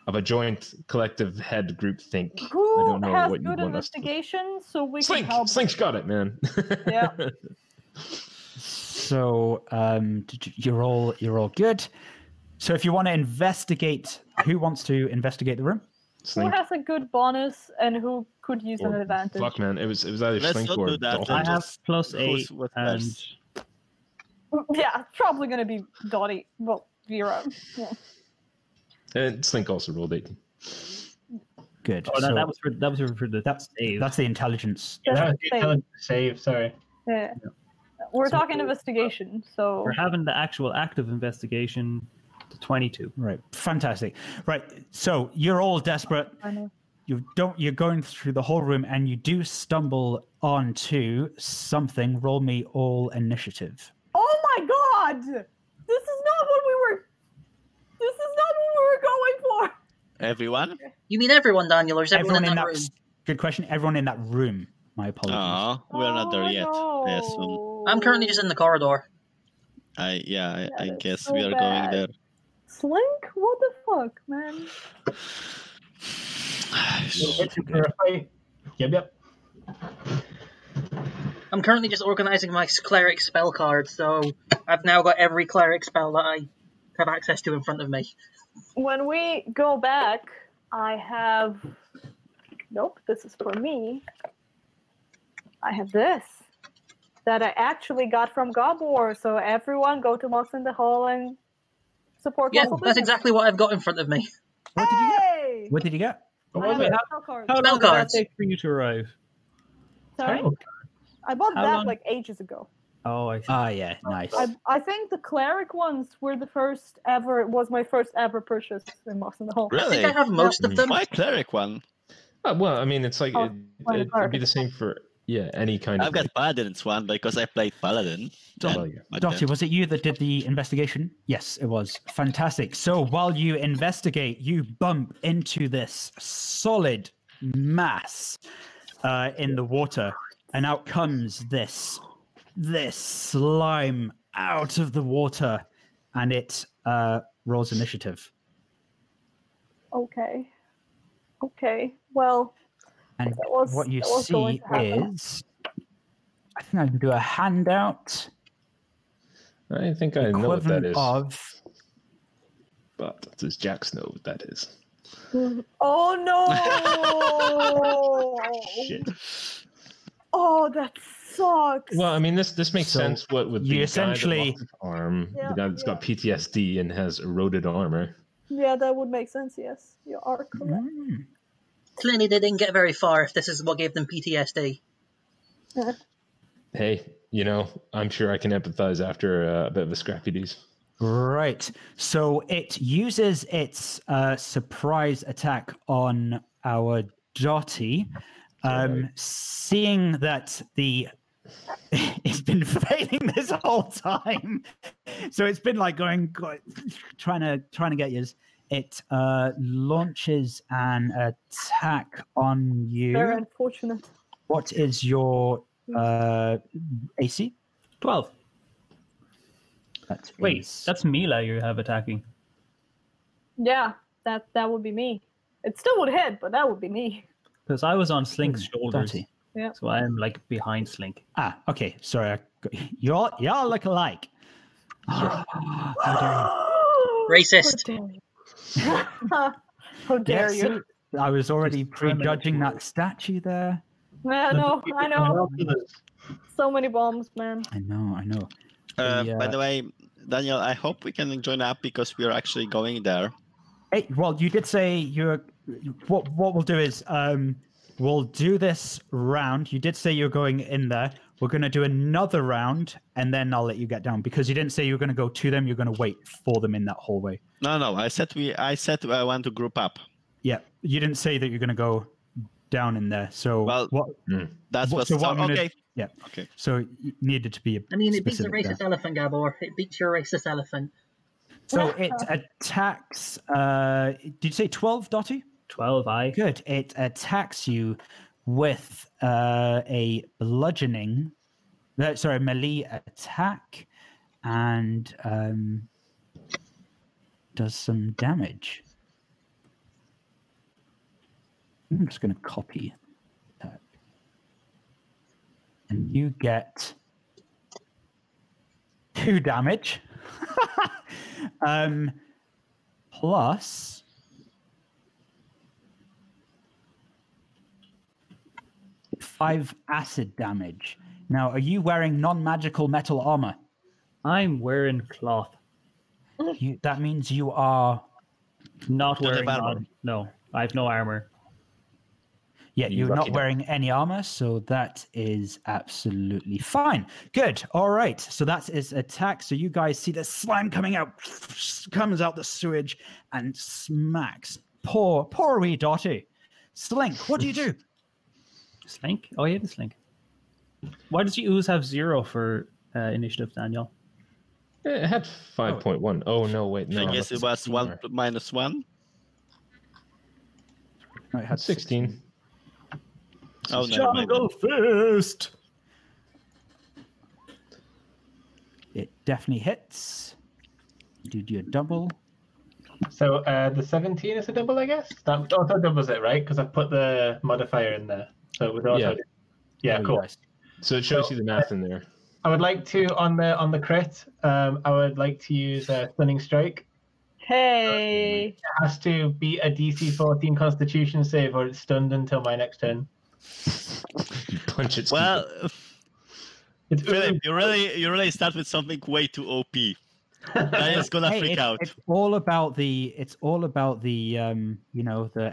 of a joint collective head group think. Who I don't know has what you good want us to... investigation so we Slink! can help? Slink's got it, man. Yeah. So you're all good. So if you want to investigate, who wants to investigate the room? Who has a good bonus and who could use an advantage? Fuck, man, it was either Let's Slink not or do that. Dalton. I have +8 and Yeah, it's probably gonna be Dottie. Well, Vera. Yeah. And Slink also rolled 18. Good. Oh, So that was for the save. that's the intelligence. That was the intelligence save, sorry. Yeah. We're talking investigation, so We're having the actual active investigation to 22. Right. Fantastic. Right. So you're all desperate. I know. You're going through the whole room and you do stumble onto something. Roll me all initiative. Oh my god! This is not what we were going for! Everyone? You mean everyone, Daniel, or is everyone in that room? Good question. Everyone in that room. My apologies. Oh, we're not there yet. No. I assume. I'm currently just in the corridor. I is guess so we are bad. going there. Slink? What the fuck, man? Yep. I'm currently just organizing my cleric spell card, so I've now got every cleric spell that I have access to in front of me. When we go back, I have... Nope, this is for me. I have this that I actually got from God War, so everyone go to Mox in the Hall and support Yeah, local that's business. exactly what I've got in front of me. What did you get? Hey! What did you get? I have Wait, a spell card. How Spell long did that cards. take for you to arrive? Sorry? Oh, I bought How that long? like ages ago. Oh, I see. Ah, yeah, nice. I think the cleric ones were the first ever. It was my first ever purchase in Mox in the Hall. I Really? think I have most of them. My cleric one. Well, I mean, it's like, Oh, it'd be the same for, any kind of... I've got Paladin's one because I played Paladin. Dottie, was it you that did the investigation? Yes, it was. Fantastic. So while you investigate, you bump into this solid mass in the water, and out comes this slime out of the water, and it rolls initiative. Okay. Well, And that was- what you that was going see to happen. is, I think I can do a handout. I think I know what that Equivalent is. of But does Jax know what that is? Oh no! Shit. Oh, that sucks. Well, I mean, this makes So sense. What with you the essentially- guy that lost his arm, Yeah, the guy that's got PTSD and has eroded armor. Yeah, that would make sense. Yes, you are correct. Clearly, they didn't get very far if this is what gave them PTSD. Hey, I'm sure I can empathize after a bit of a scrappy days. Right. So it uses its surprise attack on our Dottie, seeing that it's been failing this whole time. So it's been like going trying to get you. It launches an attack on you. Very unfortunate. What is your AC? 12. Wait, Is... that's Mila you have attacking. Yeah, that would be me. It still would hit, but that would be me. Because I was on Slink's shoulders. Dirty. Yeah. So I am like behind Slink. Ah, okay. Sorry. Y'all look alike. How dare Racist. How dare you? you? I was already prejudging that statue there. Yeah, I know. So many bombs, man. I know. By the way, Daniel, I hope we can join up because we are actually going there. Hey, well, you did say you're. What we'll do is we'll do this round. You did say you're going in there. We're going to do another round, and then I'll let you get down because you didn't say you were going to go to them. You're going to wait for them in that hallway. No. I said I want to group up. Yeah, you didn't say that you're going to go down in there. So that's what's okay. Yeah. Okay. So it needed to be. It beats a racist elephant, Gabor. It beats your racist elephant. So it attacks. Did you say 12, Dottie? 12, aye. Good. It attacks you with a bludgeoning. Melee attack, and does some damage. I'm just going to copy that. And you get 2 damage. Plus five acid damage. Now, are you wearing non-magical metal armor? I'm wearing cloth. That means you are not wearing armor. No, I have no armor. Yeah, you're not wearing any armor, so that is absolutely fine. Good. All right. So that is attack. So you guys see the slime coming out, comes out the sewage and smacks. Poor wee Dottie. Slink, what do you do? Slink? Oh, yeah, the Slink. Why does your ooze have 0 for initiative, Daniel? It had 5.1. Oh, no, wait. No, I guess it was 1 minus 1. No, it had 16. Oh, no. Go first. It definitely hits. Did you double? So the 17 is a double, I guess? That also doubles it, right? Because I've put the modifier in there. So it would also... Yeah, cool. Nice. So it shows you the math in there. I would like to, on the crit, I would like to use a Stunning Strike. Hey! It has to beat a DC 14 Constitution save or it's stunned until my next turn. You punch it. Well, Philip, you really start with something way too OP. Daniel's gonna freak out. It's all about the the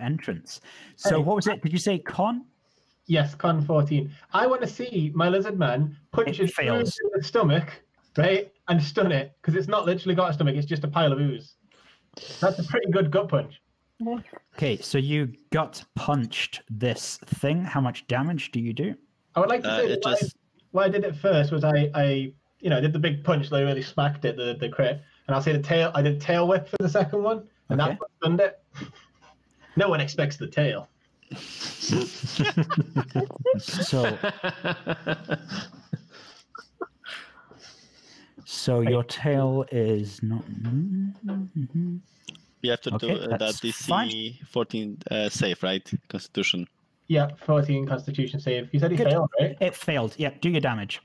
entrance. So what was it? Did you say con? Yes, con 14. I want to see my lizard man punch his ooze in the stomach, right, and stun it because it's not literally got a stomach; it's just a pile of ooze. That's a pretty good gut punch. Okay, so you gut punched this thing. How much damage do you do? I would like to say why I did it first was I did the big punch, so I really smacked it, the crit, and I'll say the tail. I did tail whip for the second one, and that stunned it. No one expects the tail. So your tail is not. You have to do that DC 14 save, right? Constitution. Yeah, 14 Constitution save. You said he failed, right? It failed. Yeah, do your damage.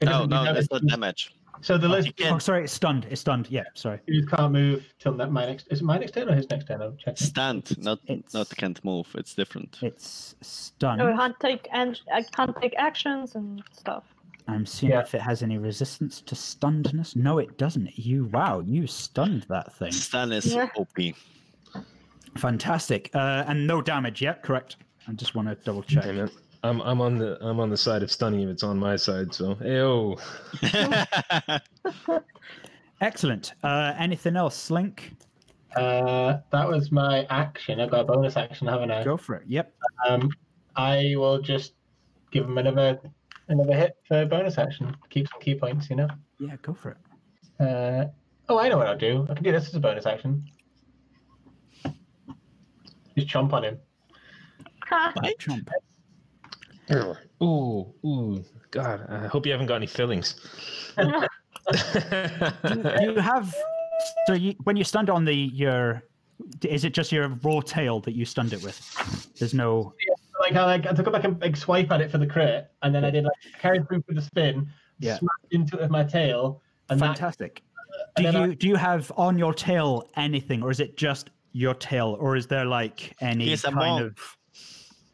No, that's not damage. So the list. Oh, sorry, it's stunned. It's stunned. Yeah, sorry. You can't move till my next. Is it my next turn or his next turn? I'll check. Stand, not can't move. It's different. It's stunned. I can't take actions and stuff. I'm seeing if it has any resistance to stunnedness. No, it doesn't. You stunned that thing. Stun is OP. Fantastic. And no damage yet, correct? I just want to double check. Hey, man. I'm on the side of stunning if it's on my side. So, ayo. Excellent. Anything else, Slink? That was my action. I've got a bonus action, haven't I? Go for it. Yep. I will just give him another hit for bonus action. Keep some key points, you know. Yeah, go for it. I know what I'll do. I can do this as a bonus action. Just chomp on him. Bite chomp. Ooh, God! I hope you haven't got any fillings. Do you have? So when you stunned on is it just your raw tail that you stunned it with? There's no. Yeah, I took a big swipe at it for the crit, and then I did carried through for the spin, smashed into it with my tail. And fantastic. Do you have on your tail anything, or is it just your tail, or is there any kind of?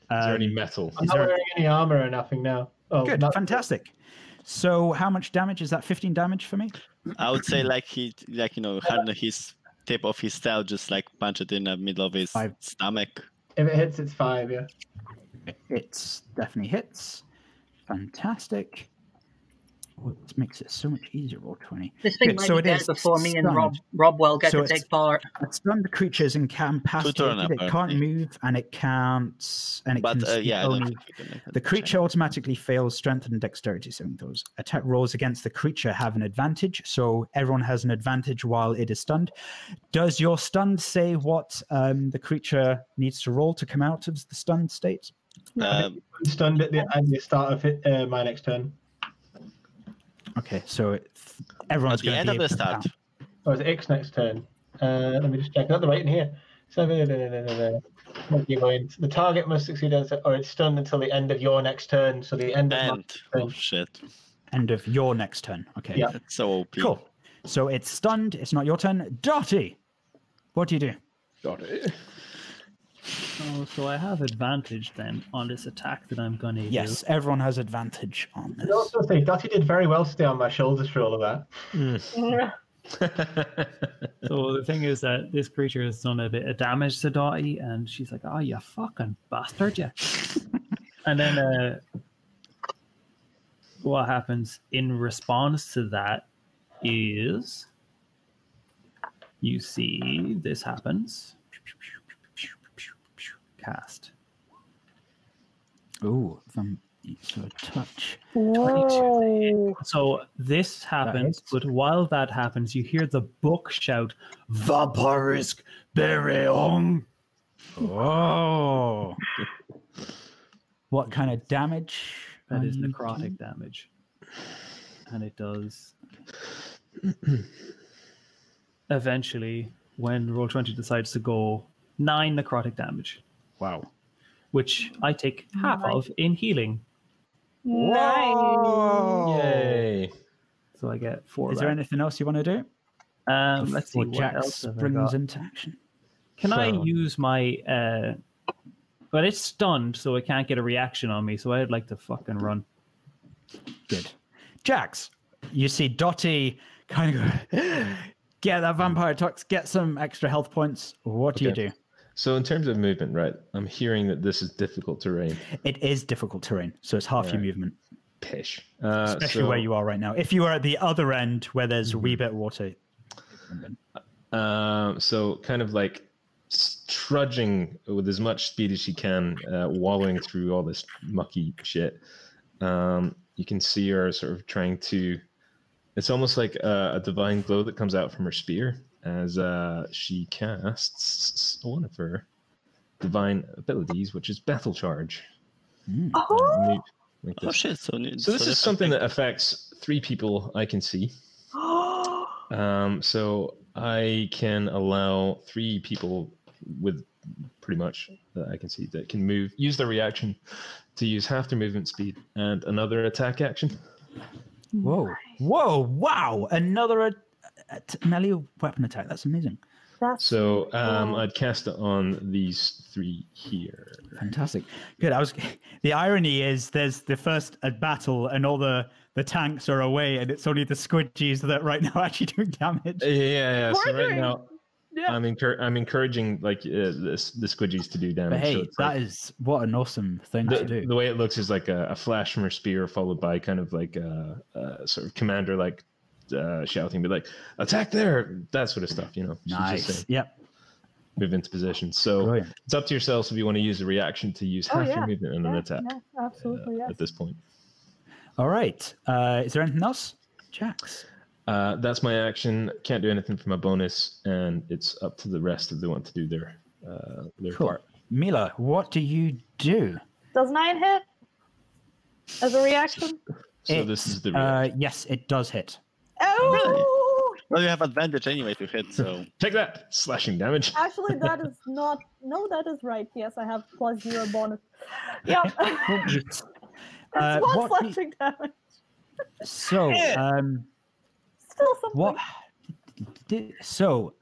Is there any metal? I'm not wearing any armor or nothing now. Oh, good, fantastic. So how much damage is that? 15 damage for me. I would say had his tip of his tail just punch it in the middle of his stomach. If it hits, it's 5. Yeah. It definitely hits. Fantastic. This makes it so much easier. Roll 20. This thing might be dead before me and Robwell get to take part. Stunned creatures incapacitated. It can't move, and it can't. And it can only. The creature automatically fails strength and dexterity saving throws. Attack rolls against the creature have an advantage, so everyone has an advantage while it is stunned. Does your stunned say what the creature needs to roll to come out of the stunned state? Stunned at the start of my next turn. Okay, so everyone's going to be at the end of the start. Oh, it's X next turn. Let me just check. Is that the right in here? The target must succeed, or it's stunned until the end of your next turn. So the end of my next turn. Oh shit! End of your next turn. Okay. Yeah. That's so OP. Cool. So it's stunned. It's not your turn. Dotty, what do you do? Dotty. Oh, so I have advantage then on this attack that I'm going to do. Yes, everyone has advantage on this. I also say Dotty did very well to stay on my shoulders for all of that. So the thing is that this creature has done a bit of damage to Dotty, and she's like, "Oh, you fucking bastard, yeah." And then what happens in response to that is you see this happens. Cast. Ooh, so touch. 22. So this happens, but while that happens, you hear the book shout, "Vampirisk Bereong." Oh. What kind of damage? That is necrotic damage. And it does. Eventually, when Roll20 decides to go, 9 necrotic damage. Wow. Which I take half of in healing. Nice. Yay. So I get 4. Is there anything else you want to do? Let's see what Jax else have I springs got. into action. Can I use my... But it's stunned, so it can't get a reaction on me, so I'd like to fucking run. Good. Jax, you see Dotty kind of go, get that vampire tox, get some extra health points. What do you do? So in terms of movement, right, I'm hearing that this is difficult terrain. It is difficult terrain, so it's half your movement. Pish. Especially where you are right now. If you were at the other end where there's a wee bit of water. So kind of trudging with as much speed as she can, wallowing through all this mucky shit. You can see her sort of trying to... It's almost like a divine glow that comes out from her spear as she casts one of her divine abilities, which is Battle Charge. Oh shit! So this is something that affects 3 people I can see. So I can allow 3 people with pretty much that I can see that can move, use their reaction to use half their movement speed and another attack action. Whoa! Whoa! Wow! Another melee weapon attack. That's amazing. So I'd cast it on these 3 here. Fantastic. Good. The irony is there's the first battle and all the tanks are away and it's only the squidgies that right now are actually doing damage. Yeah. So right now I'm encouraging the squidgies to do damage. But hey, so is what an awesome thing to do. The way it looks is like a flash from her spear followed by kind of like a sort of commander shouting, be like, attack there, that sort of stuff, Nice. Yep. Move into position. So Brilliant. It's up to yourselves if you want to use a reaction to use half your movement and an attack. Yeah, absolutely, at this point. All right. Is there anything else? Jax? That's my action. Can't do anything for my bonus, and it's up to the rest if they want to do their part. Mila, what do you do? Does 9 hit as a reaction? So this is the reaction. Yes, it does hit. Oh! Well, you have advantage anyway to hit, so... Take that! Slashing damage. Actually, that is not... No, that is right. Yes, I have +0 bonus. Yeah. It's one slashing damage. So, still something. what... So,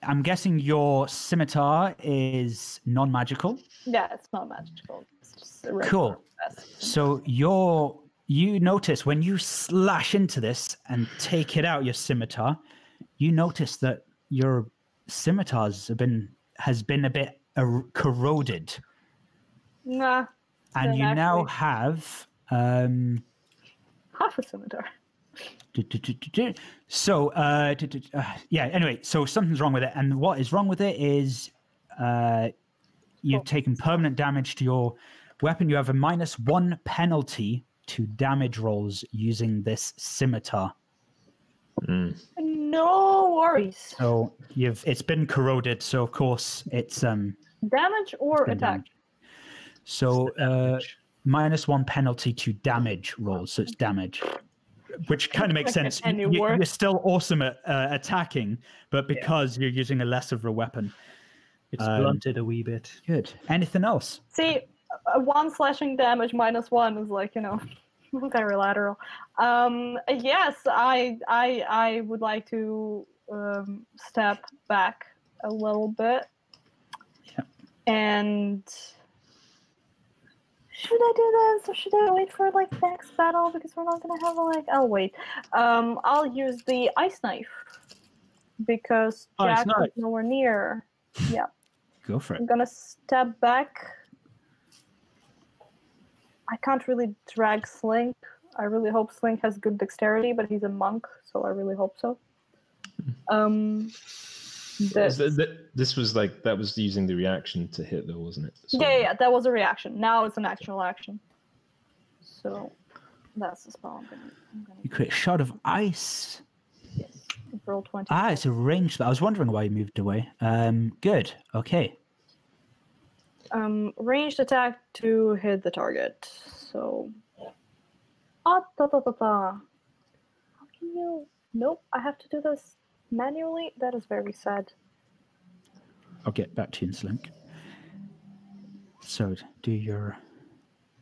I'm guessing your scimitar is non-magical? Yeah, it's not magical. It's just a regular Cool. vest. So you notice when you slash into this and take it out, your scimitar, you notice that your scimitar has been a bit corroded. Nah. And you now have... half a scimitar. So, yeah, anyway, so something's wrong with it. And what is wrong with it is you've taken permanent damage to your weapon. You have a -1 penalty to damage rolls using this scimitar. No worries. So it's been corroded, so of course it's damage or attack? So -1 penalty to damage rolls, so it's damage. Which kind of makes sense. You're still awesome at attacking, but because you're using a less of a weapon. It's blunted a wee bit. Good. Anything else? See, 1 slashing damage -1 is like, very lateral. Yes, I would like to step back a little bit. Yeah. And... Should I do this, or should I wait for next battle, because we're not gonna have I'll wait. I'll use the ice knife because Jack is nowhere near. Yeah. Go for it. I'm gonna step back. I can't really drag Slink. I really hope Slink has good dexterity, but he's a monk, so I really hope so. This was that was using the reaction to hit, though, wasn't it? So... Yeah, that was a reaction. Now it's an actual action. So that's the spell I'm gonna you create a shard of ice. Yes. Roll 20. It's a ranged spell. I was wondering why you moved away. Good. Okay. Ranged attack to hit the target. So. How can you? Nope. I have to do this manually. That is very sad. I'll get back to you in Slink. So do your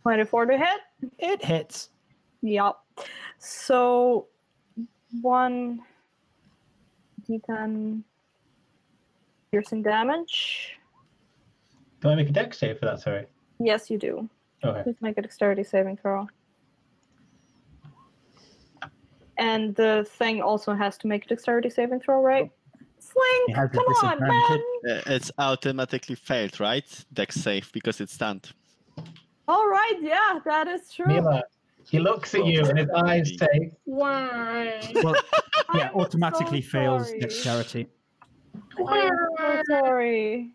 24 to hit. It hits. Yep. So 1 d10 piercing damage. Do I make a dex save for that? Sorry. Yes, you do. Okay. Please make a dexterity saving throw. And the thing also has to make a dexterity saving throw, right? Slink, come on, man! It's automatically failed, right? Dex save, because it's stunned. All right, yeah, that is true. Mila, he looks at you and his eyes say, "Why?" Well, yeah, automatically fails dexterity. I'm so sorry.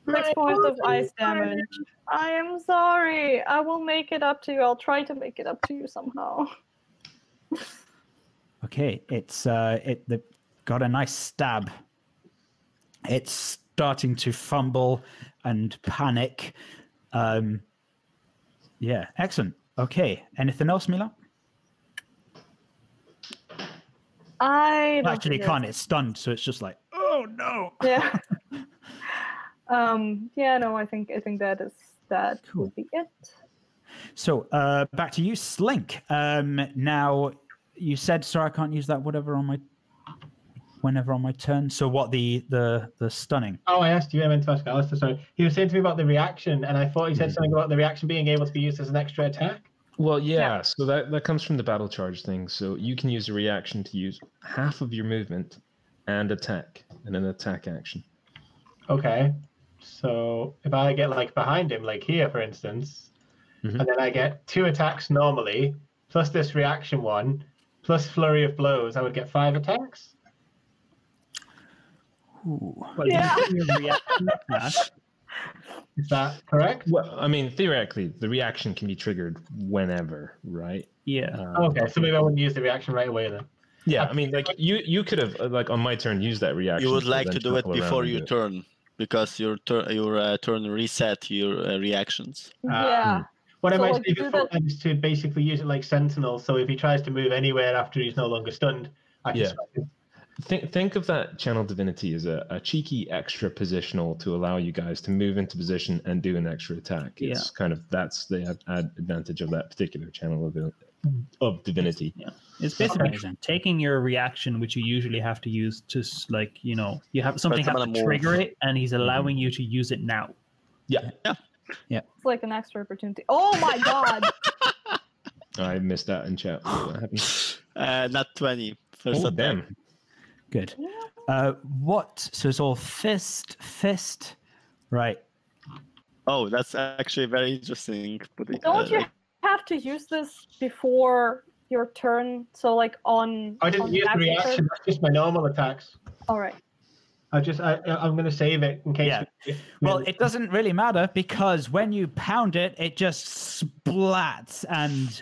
6 points of ice damage. I am sorry. I will make it up to you. I'll try to make it up to you somehow. Okay, it's got a nice stab. It's starting to fumble and panic. Yeah, excellent. Okay, anything else, Mila? Actually, it can't. It's stunned, so it's just like, oh no. Yeah. Yeah. No, I think that cool. would be it. So back to you, Slink. Now you said, sorry, I can't use that whenever on my turn. So what the stunning? Oh, I asked you. I meant to ask Alistair. Sorry, he was saying to me about the reaction, and I thought he said something about the reaction being able to be used as an extra attack. Well, yeah. So that comes from the battle charge thing. So you can use a reaction to use half of your movement and attack in an attack action. Okay. So if I get behind him, here, for instance, and then I get 2 attacks normally, plus this reaction 1, plus flurry of blows, I would get 5 attacks. Ooh. Well, yeah. Is that correct? Well, I mean, theoretically, the reaction can be triggered whenever, right? Yeah. Okay, so maybe I wouldn't use the reaction right away then. Yeah, I mean, you could have, on my turn, used that reaction. You would like to do it before your turn. because your turn reset your reactions. Yeah. What I So, might like, save do it for that- is to basically use it like Sentinel. So if he tries to move anywhere after he's no longer stunned, I can strike him. Think of that channel divinity as a cheeky extra positional to allow you guys to move into position and do an extra attack. It's kind of that's the advantage of that particular channel of divinity. Yeah, it's basically taking your reaction, which you usually have to use to you have something have to trigger it, and he's allowing you to use it now. Yeah. It's like an extra opportunity. Oh my god! I missed that in chat. What happened? Not 20. First attack. Damn. Good. What? So it's all fist, right? Oh, that's actually very interesting. Don't you have to use this before your turn? So like on. I didn't use the reaction. That's just my normal attacks. All right. I'm going to save it in case. Yeah. Well, it doesn't really matter because when you pound it, it just splats and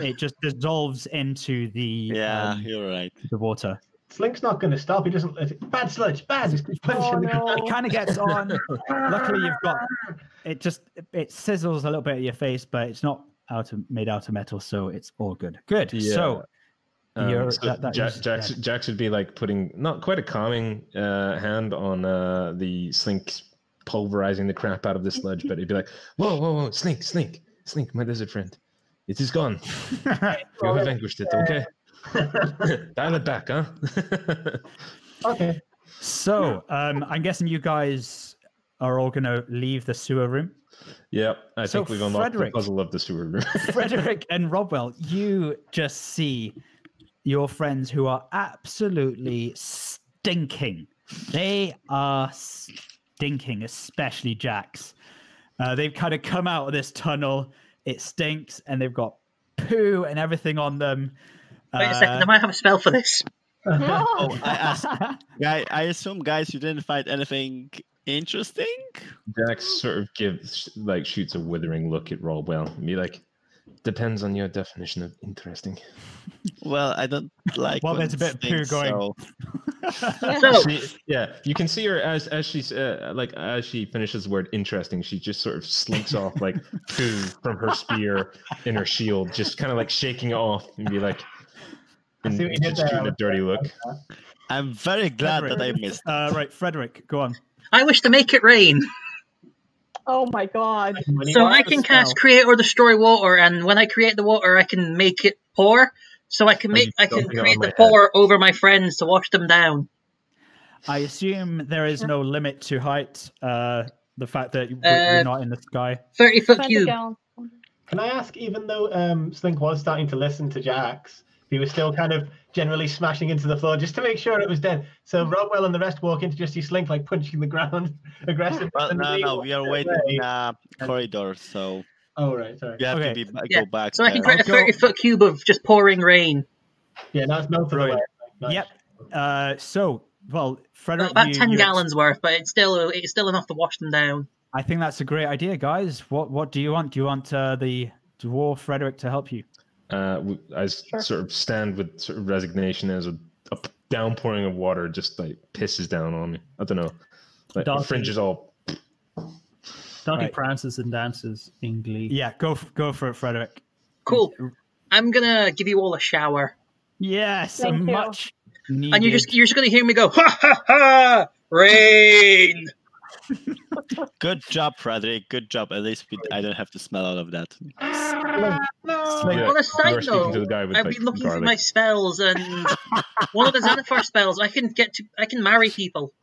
it just dissolves into the. Yeah, you're right. The water. Slink's not going to stop. He doesn't. Bad sludge. Bad. He's punching the ground. It kind of gets on. Luckily, you've got it. It sizzles a little bit at your face, but it's not made out of metal, so it's all good. Good. Yeah. So. Jack should be like putting not quite a calming hand on the Slink pulverizing the crap out of the sludge, but he'd be like, whoa, Slink, my lizard friend. It is gone. You have vanquished it, okay? Dial it back, huh? Okay. So, I'm guessing you guys are all going to leave the sewer room. Yep, I think we've unlocked the puzzle of the sewer room. Frederick and Robwell, you just see your friends who are absolutely stinking. They are stinking, especially Jax. They've kind of come out of this tunnel. It stinks, and they've got poo and everything on them. Wait a second, I might have a spell for this. I assume, guys, you didn't find anything interesting? Jax sort of shoots a withering look at Rollwell and be like, depends on your definition of interesting. Well, I don't like. Well, there's a bit of poo going. You can see her as she's as she finishes the word interesting, she just sort of slinks off like poo from her spear in her shield, just kind of like shaking it off and be like, just shooting a dirty look. I'm very glad that I missed. Right, Frederick, go on. I wish to make it rain. Oh my god. So I can cast create or destroy water, and when I create the water, I can make it pour. So I can create the pour over my friends to wash them down. I assume there is no limit to height. The fact that you're not in the sky. 30-foot cube. Can I ask, even though Slink was starting to listen to Jax, he was still kind of generally smashing into the floor just to make sure it was dead. So Rodwell and the rest walk into just see Slink like punching the ground aggressively. Well, no, we are waiting in a corridor, so. Oh, right, sorry. You have to go back. So I can create a 30-foot cube of just pouring rain. Yeah, that's melted away. Nice. Yep. Frederick, about 10 gallons worth, but it's still enough to wash them down. I think that's a great idea, guys. What do you want? Do you want the dwarf Frederick to help you? I sort of stand with sort of resignation as a downpouring of water just like pisses down on me. I don't know. Like the fringe is all. Donkey prances and dances in glee. Yeah, go for it, Frederick. Cool. I'm gonna give you all a shower. Yes, much needed. And you're just gonna hear me go, ha ha ha, rain. Good job, Frederick. Good job. At least I don't have to smell all of that. On a side note, I've been looking through my spells, and one of the Xanathar spells, I can marry people.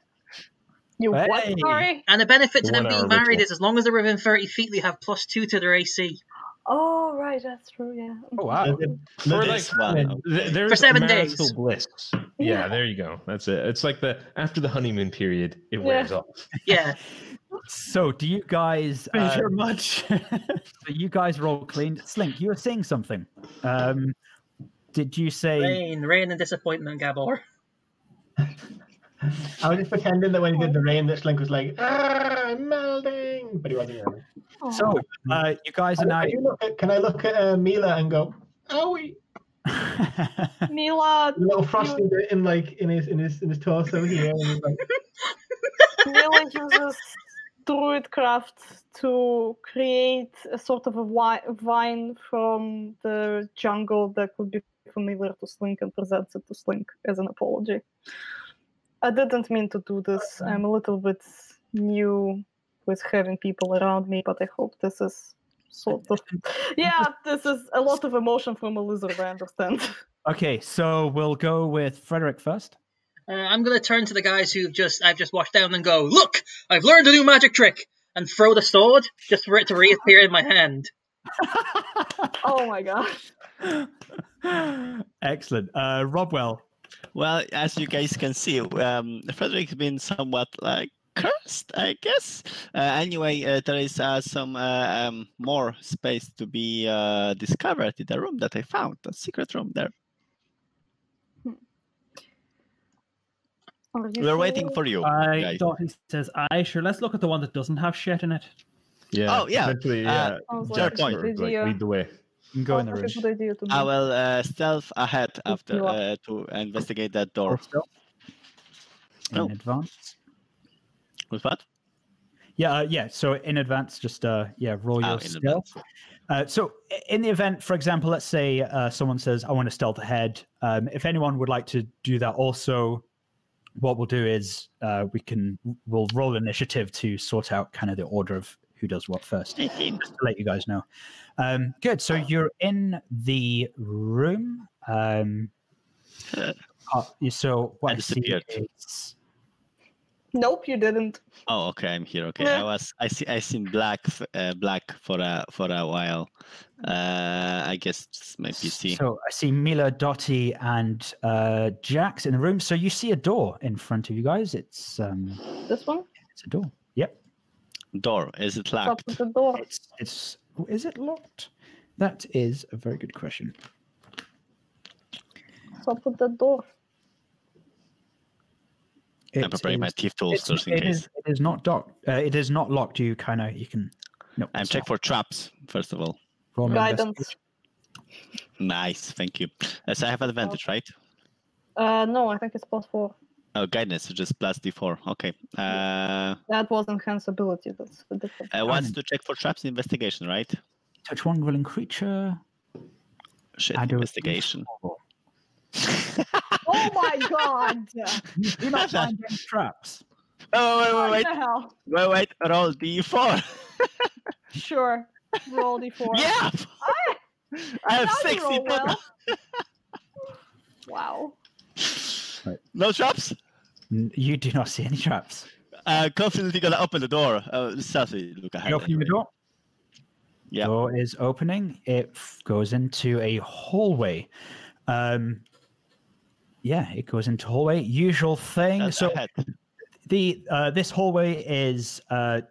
You what? Sorry. And the benefit to them being married is as long as they're within 30 feet, they have +2 to their AC. Oh, right, that's true, yeah. Oh, wow. For 7 days. Bliss. Yeah, there you go. That's it. It's like after the honeymoon period, it wears off. Yeah. So, do you guys... Very much. So you guys roll clean. Slink, you were saying something. Did you say... Rain and disappointment, Gabor. I was just pretending that when he did the rain, that Slink was like, I'm melting, but he wasn't really. So, you guys are now... Can I look at Mila and go, owie? Mila... A little frosty bit in his torso here. And he's like... Mila, Mila uses druidcraft to create a sort of a vine from the jungle that would be familiar to Slink and presents it to Slink as an apology. I didn't mean to do this. I'm a little bit new with having people around me, but I hope this is sort of... Yeah, this is a lot of emotion from a lizard, I understand. Okay, so we'll go with Frederick first. I'm going to turn to the guys I've just watched down and go, look, I've learned a new magic trick, and throw the sword just for it to reappear in my hand. Oh my gosh. Excellent. Robwell. Well, as you guys can see, Frederick's been somewhat cursed, I guess. Anyway, there is some more space to be discovered in the room that I found, a secret room there. We're waiting for you. I thought he says, sure, let's look at the one that doesn't have shit in it. Yeah. Oh, yeah. Eventually, fair point. Lead the way. You can go in the room. I will stealth ahead after to investigate that door. In advance. With what? Yeah. So in advance, just roll your stealth. So in the event, for example, let's say someone says, "I want to stealth ahead." If anyone would like to do that, also, what we'll do is we'll roll initiative to sort out kind of the order of who does what first, just to let you guys know. Good. So you're in the room. So what I see is... Nope, you didn't. Oh, okay, I'm here. Okay, Yeah. I seen black for a while. I guess it's my PC. So I see Mila, Dottie, and Jax in the room. So you see a door in front of you guys. It's this one. It's a door. Yep. Door. Is it locked? Stop with the door. It's. Is it locked? That is a very good question. Stop with the door. I'm preparing my thief tools just in case. It is not locked. It is not locked. You can. No. I'm check for traps first of all. Guidance. Nice, thank you. So I have advantage, right? No, I think it's +4. Oh, guidance, so just +d4. Okay. That was enhanced ability. That's the difference. Wants to check for traps. Investigation, right? Touch one willing creature. Shit, investigation. Oh my god! You do not find any traps. Oh, wait. What the hell? Wait. Roll d4. Sure. Roll d4. Yeah! I have 60 roll well. Wow. Right. No traps? You do not see any traps. Confidently gonna open the door. Sassy, look ahead. You open the door? Yeah. Door is opening. It goes into a hallway. It goes into hallway. Usual thing. So this hallway is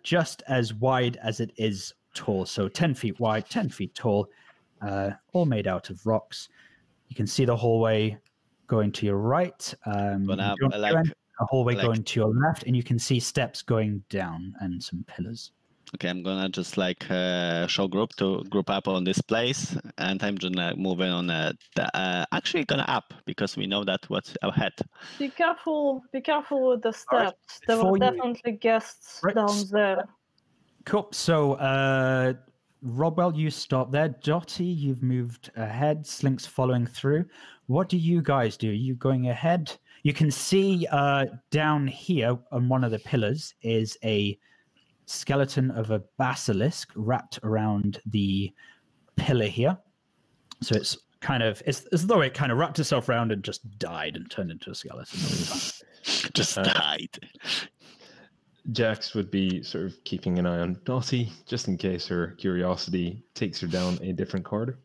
just as wide as it is tall. So 10 feet wide, 10 feet tall, all made out of rocks. You can see the hallway going to your right. A hallway going to your left, and you can see steps going down and some pillars. Okay, I'm gonna just show group to group up on this place, and I'm gonna move in on actually gonna up because we know that what's ahead. Be careful with the steps. There were definitely guests down there. Cool. So, Robwell, you stop there. Dottie, you've moved ahead. Slink's following through. What do you guys do? Are you going ahead? You can see down here on one of the pillars is a skeleton of a basilisk wrapped around the pillar here. So it's as though it kind of wrapped itself around and just died and turned into a skeleton. Just died. Jax would be sort of keeping an eye on Dottie just in case her curiosity takes her down a different corridor.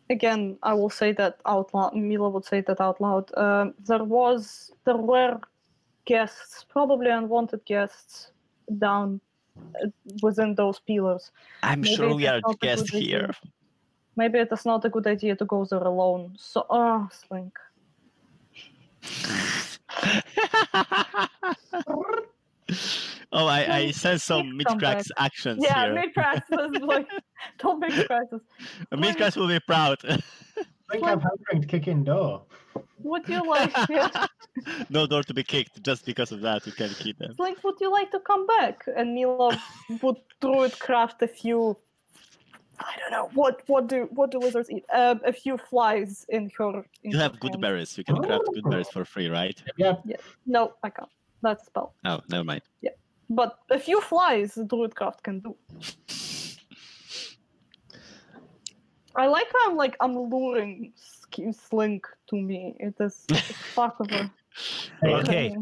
Again, I will say that out loud. Mila would say that out loud. There were guests, probably unwanted guests, down within those pillars. I'm sure we are guests here. Maybe it is not a good idea to go there alone. So, Slink. Oh, I sense some mid-cracks actions here. Yeah, mid-cracks was don't make cracks. Mid-cracks will be proud. I think I'm hankering to kick in door. would you like? Yeah. No door to be kicked just because of that. You can keep them. Like, would you like to come back? And Mila would druid-craft a few. I don't know what do lizards eat? A few flies in her. You have good berries. You can craft good berries for free, right? Yeah. No, I can't. That's a spell. Oh, never mind. Yeah, but a few flies druidcraft can do. I like how I'm luring Slink to me. It is fuck of a. Okay.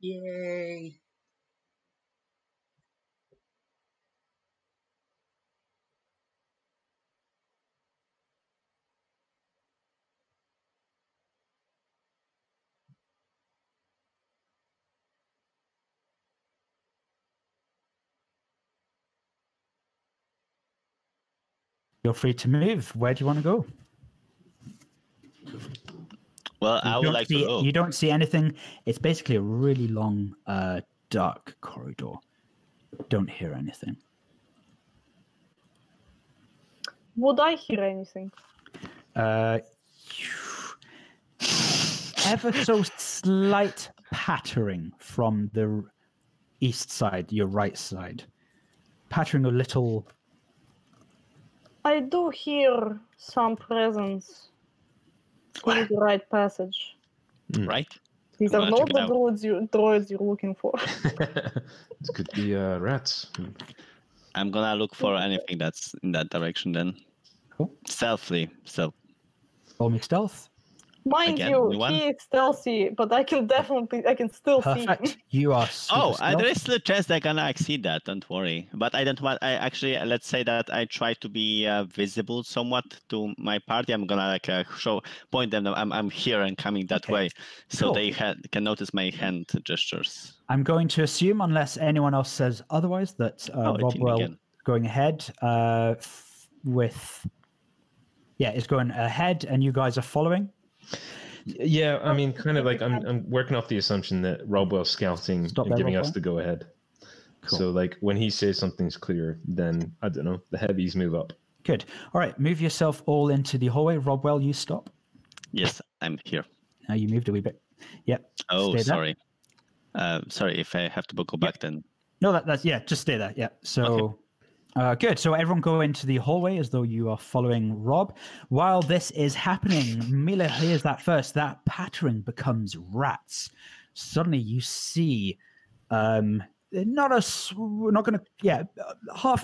Yay! Feel free to move. Where do you want to go? Well, I would like to go. You don't see anything. It's basically a really long, dark corridor. Don't hear anything. Would I hear anything? Ever so slight pattering from the east side, your right side. Pattering a little. I do hear some presence through the right passage. Right? These are not the droids you're looking for. It could be rats. I'm gonna look for anything that's in that direction then. Cool. Stealthily, so. Roll me stealth. Mind Again, you, new one? he is stealthy, but I can still see him. Perfect. You are super There is still a chance they're gonna exceed that. Don't worry. But I don't want. Let's say that I try to be visible somewhat to my party. I'm gonna point them. I'm here and coming that way, so Cool. they can notice my hand gestures. I'm going to assume, unless anyone else says otherwise, that Robwell going ahead is going ahead, and you guys are following. Yeah, I mean, kind of like I'm working off the assumption that Robwell's scouting and giving us the go ahead. Cool. So like when he says something's clear, then I don't know, the heavies move up. Good. All right, move yourself all into the hallway. Robwell, you stop. Yes, I'm here. Now you moved a wee bit. Yep. Oh, sorry. Sorry if I have to go back then. No, that's just stay there. Yeah. So. Okay. Good. So everyone go into the hallway as though you are following Rob. While this is happening, Mila hears that first. That pattering becomes rats. Suddenly you see half a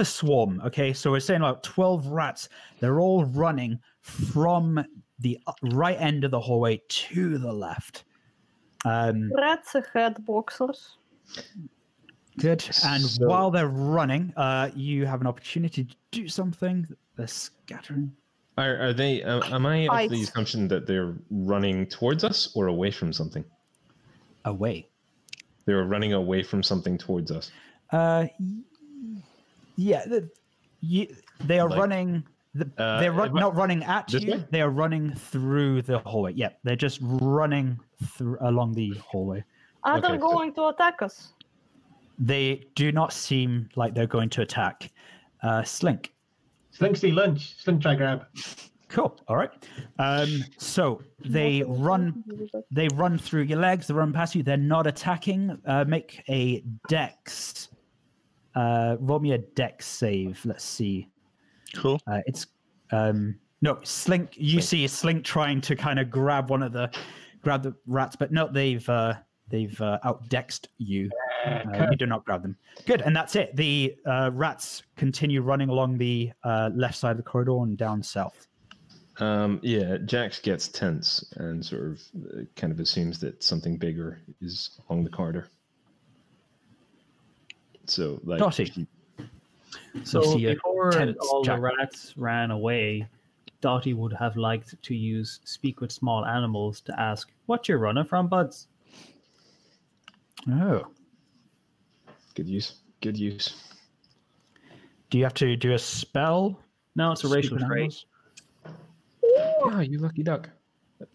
swarm. Okay, so we're saying about 12 rats. They're all running from the right end of the hallway to the left. Rats ahead, boxers. Good. And while they're running, you have an opportunity to do something. They're scattering. Are they? Am I of the assumption that they're running towards us or away from something? Away. They're running away from something towards us. Yeah. They are running. They're not running at you. Way? They are running through the hallway. Yeah, they're just running along the hallway. Are they going to attack us? They do not seem like they're going to attack. Slink. Slink see lunch. Slink try grab. Cool. All right. So they run through your legs. They run past you. They're not attacking. Make a dex. Roll me a dex save. Let's see. Cool. It's Slink. You see Slink trying to kind of grab the rats, but no, they've outdexed you. You do not grab them. Good, and that's it. The rats continue running along the left side of the corridor and down south. Jax gets tense and sort of kind of assumes that something bigger is along the corridor. So, Dotty. So before all the rats ran away, Dottie would have liked to use Speak with Small Animals to ask, "What you running from, buds?" Oh. Good use. Good use. Do you have to do a spell? No, it's a racial trait. Yeah, you lucky duck.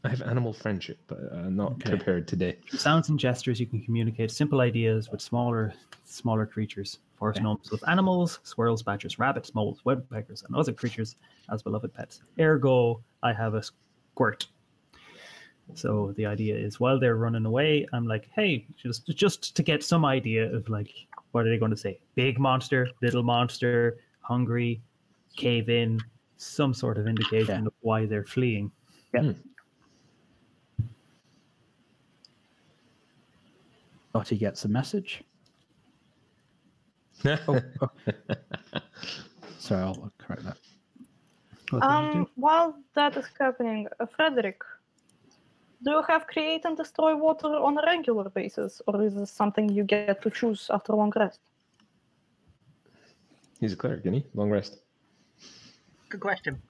I have animal friendship, but not prepared today. Through sounds and gestures, you can communicate simple ideas with smaller creatures. Forest gnomes with animals, squirrels, badgers, rabbits, moles, woodpeckers, and other creatures as beloved pets. Ergo, I have a squirt. So the idea is, while they're running away, I'm like, hey, just to get some idea of like, what are they going to say? Big monster, little monster, hungry, cave in, some sort of indication of why they're fleeing. Yeah. Dottie gets a message. Sorry, I'll correct that. While that is happening, Frederick, do you have create and destroy water on a regular basis, or is this something you get to choose after a long rest? He's a cleric, isn't he? Long rest. Good question.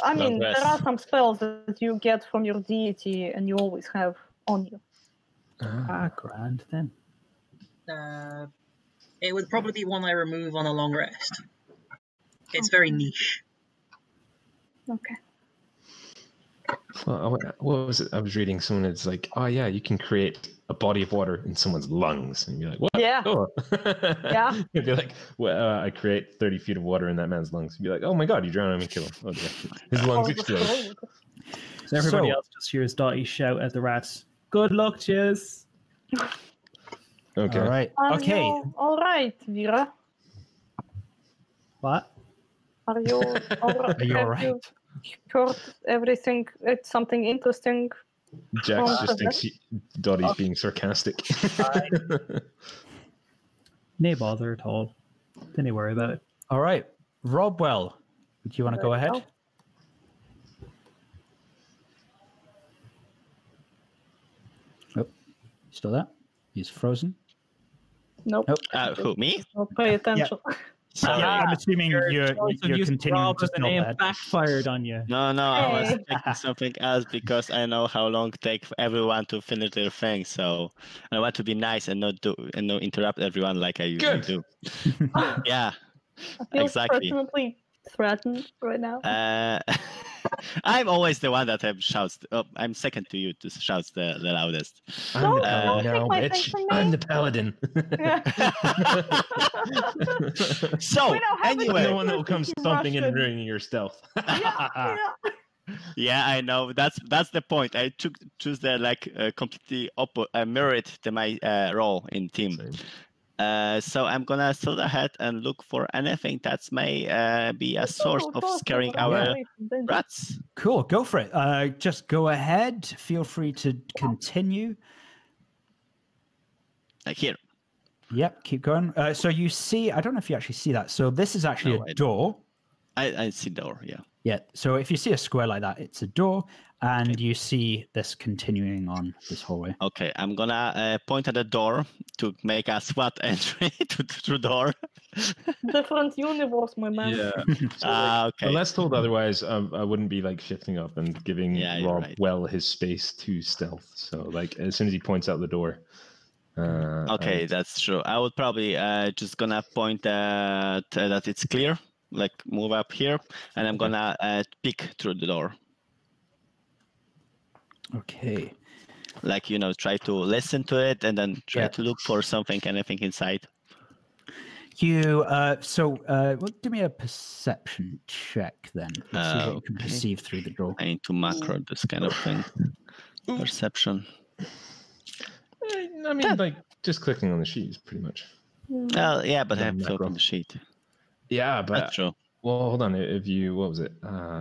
I mean, there are some spells that you get from your deity and you always have on you. Grand then. It would probably be one I remove on a long rest. It's very niche. Okay. Well, what was it? I was reading someone. It's like, oh yeah, you can create a body of water in someone's lungs, and you're like, what? Yeah. Oh. Yeah. You'd be like, well, I create 30 feet of water in that man's lungs. You'd be like, oh my god, you drown him and kill him. Oh, yeah. His lungs explode. So everybody else just hears Dottie shout at the rats, "Good luck, cheers." Okay. All right. Okay. All right, Vera. What? Are you all right? Are you all right? Heard everything? It's something interesting. Jax just thinks Dottie's being sarcastic. No bother at all. Didn't worry about it. All right. Robwell, do you want to go ahead? Oh, still there? He's frozen. Nope. Who, me? I'll pay attention. Sorry. I'm assuming you're continuing to the name backfired on you. No, I was thinking something else because I know how long it takes everyone to finish their thing. So I want to be nice and not interrupt everyone like I usually do. Yeah, I feel exactly. personally threatened right now. I'm always the one that shouts. I'm second to you to shout the loudest. I'm the paladin. So anyway, the one that will come stomping in and ruining your stealth. Yeah, I know. That's the point. I choose the completely mirrored to my role in team. So I'm gonna still ahead and look for anything that may be a source of scaring our rats. Cool, go for it. Just go ahead. Feel free to continue. Like here. Yep, keep going. So you see, I don't know if you actually see that. So this is actually a door. I see door, yeah. Yeah, so if you see a square like that, it's a door, and you see this continuing on this hallway. Okay, I'm gonna point at the door to make a SWAT entry to the door. Different universe, my man. Yeah. Okay. Unless told otherwise, I wouldn't be like shifting up and giving Rob well his space to stealth. So like as soon as he points out the door. Okay, that's true. I would probably just gonna point that it's clear. Like move up here, and I'm gonna peek through the door. Okay. Like try to listen to it, and then try to look for anything inside. You do me a perception check then. Let's see what you can perceive through the door. I need to macro this kind of thing. Perception. I mean, like just clicking on the sheet is pretty much. Well, yeah, but I have to open the sheet. Yeah, but that's true. Well, hold on. If you, what was it?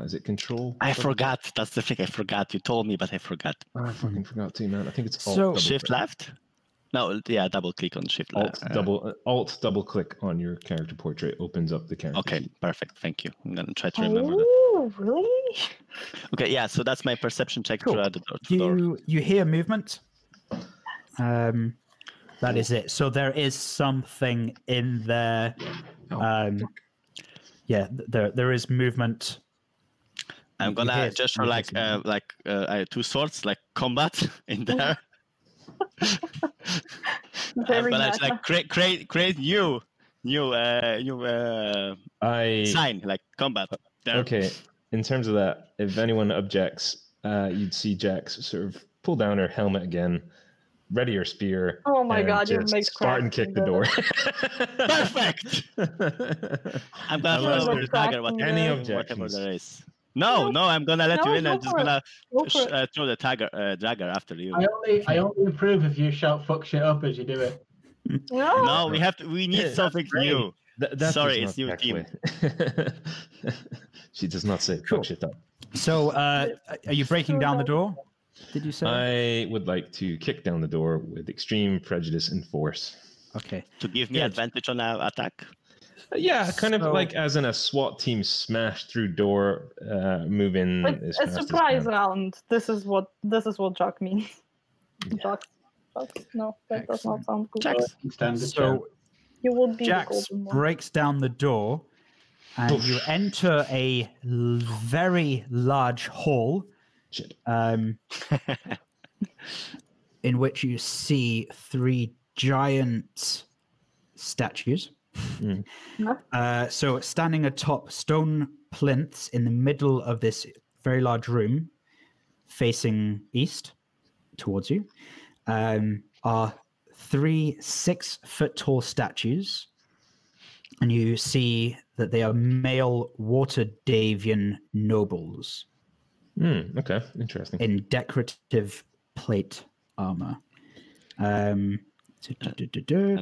Is it control? I forgot. That's the thing. I forgot. You told me, but I forgot. I fucking forgot too, man. I think it's alt shift left. No, yeah, double click on shift left. Double click on your character portrait opens up the character. Okay, sheet. Perfect. Thank you. I'm gonna try to remember that. Oh, really? Okay, yeah. So that's my perception check through the door. You hear movement. That is it. So there is something in there. Yeah, there is movement I'm gonna just show like 2 swords, like combat in there. Very but it's like create new sign like combat. There. Okay. In terms of that, if anyone objects, you'd see Jax sort of pull down her helmet again, ready her spear. Oh my god, you make Spartan kick the door. Perfect. I'm gonna throw the dagger. Any whatever objections? there is. No, I'm gonna let you in. I'm just gonna throw the dagger after you. I only approve if you shout "fuck shit up" as you do it. No, we need something new. Sorry, it's new team. She does not say fuck shit up. So, are you breaking down the door? Did you say? I would like to kick down the door with extreme prejudice and force. Okay. To give me advantage on our attack? Yeah, kind of like as in a SWAT team smash through door, move in. A surprise round. This is what Jock means. Yeah. Jock. No, that does not sound good. So you would be Jax breaks down the door, and you enter a very large hall. In which you see 3 giant statues. So standing atop stone plinths in the middle of this very large room, facing east towards you, are 3 6-foot-tall statues, and you see that they are male Water Davian nobles. Okay, interesting. In decorative plate armor. And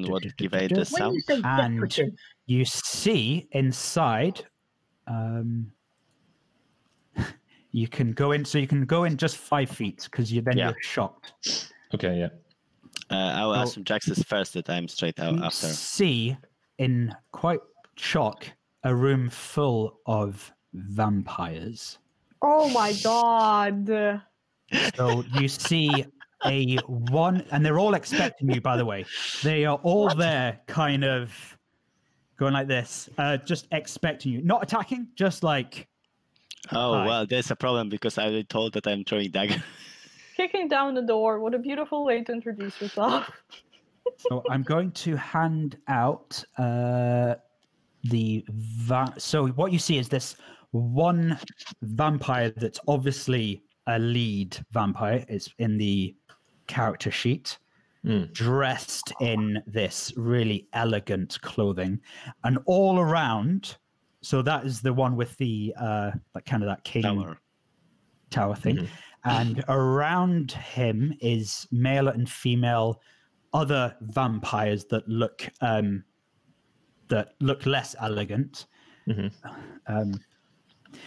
what give it the sound? And you see inside, you can go in. So you can go in just 5 feet because you're shocked. Okay, yeah. I'll ask Jax's first that I'm straight out after. See in quite shock a room full of vampires. Oh my god. So you see and they're all expecting you, by the way. They are all there kind of going like this, just expecting you. Not attacking, just like... Oh, well, there's a problem because I was told that I'm throwing dagger. Kicking down the door. What a beautiful way to introduce yourself. So I'm going to hand out so what you see is this one vampire that's obviously a lead vampire. It's in the character sheet, dressed in this really elegant clothing, and all around. So that is the one with the that king tower thing, and around him is male and female other vampires that look less elegant.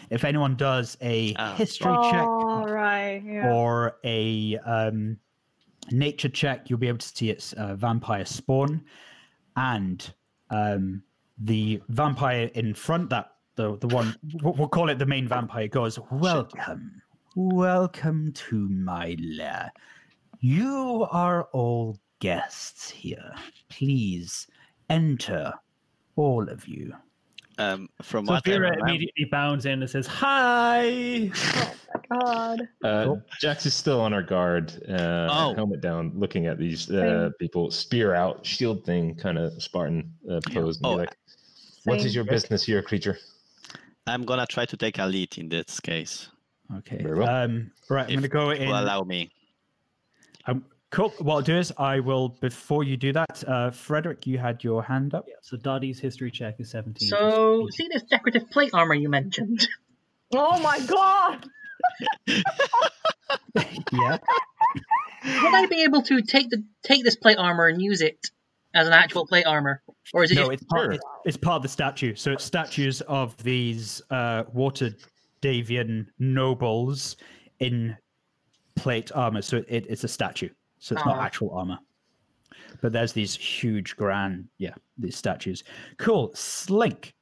If anyone does a history check or a nature check, you'll be able to see its vampire spawn. And the vampire in front, the one, we'll call it the main vampire, goes, Welcome to my lair. You are all guests here. Please enter, all of you. From so what Vera immediately bounds in and says, "Hi!" Oh my god! Jax is still on her guard, helmet down, looking at these people, spear out, shield thing, kind of Spartan pose. And be like, "What is your business here, creature?" I'm gonna try to take a lead in this case. Okay. Very well. Right, I'm gonna go in. Will allow me. Cool. What I'll do is I will, before you do that, Frederick, you had your hand up. Yeah, so Dottie's history check is 17. So, see this decorative plate armor you mentioned? Oh my god! Yeah. Would I be able to take this plate armor and use it as an actual plate armor? Or is it No, it's part of the statue. So it's statues of these Water Davian nobles in plate armor. So it's a statue. So it's not actual armor. But there's these huge these statues. Cool. Slink.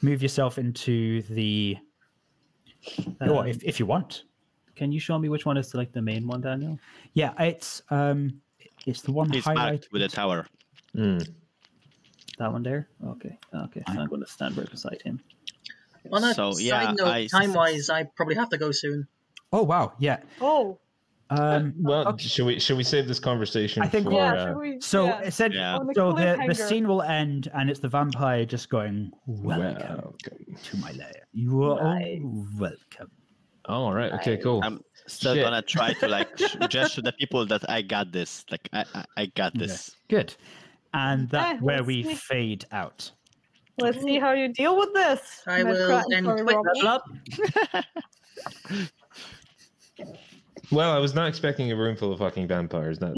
Move yourself into the... if you want. Can you show me which one is like the main one, Daniel? Yeah, it's the one It's highlighted marked with a tower. That one there? Okay. So I'm going to stand right beside him. On a side note, time-wise, I probably have to go soon. Oh wow, yeah. Oh. Well, okay. should we save this conversation? I think for, we, so. yeah. It said so. The scene will end, and it's the vampire just going, "Welcome to my lair. You are all welcome." All right. Okay. Cool. I'm still gonna try to like just to the people that I got this. Like I got this. Yeah. Good. And that's where we fade out. Let's see how you deal with this. I will then level up. Well, I was not expecting a room full of fucking vampires. That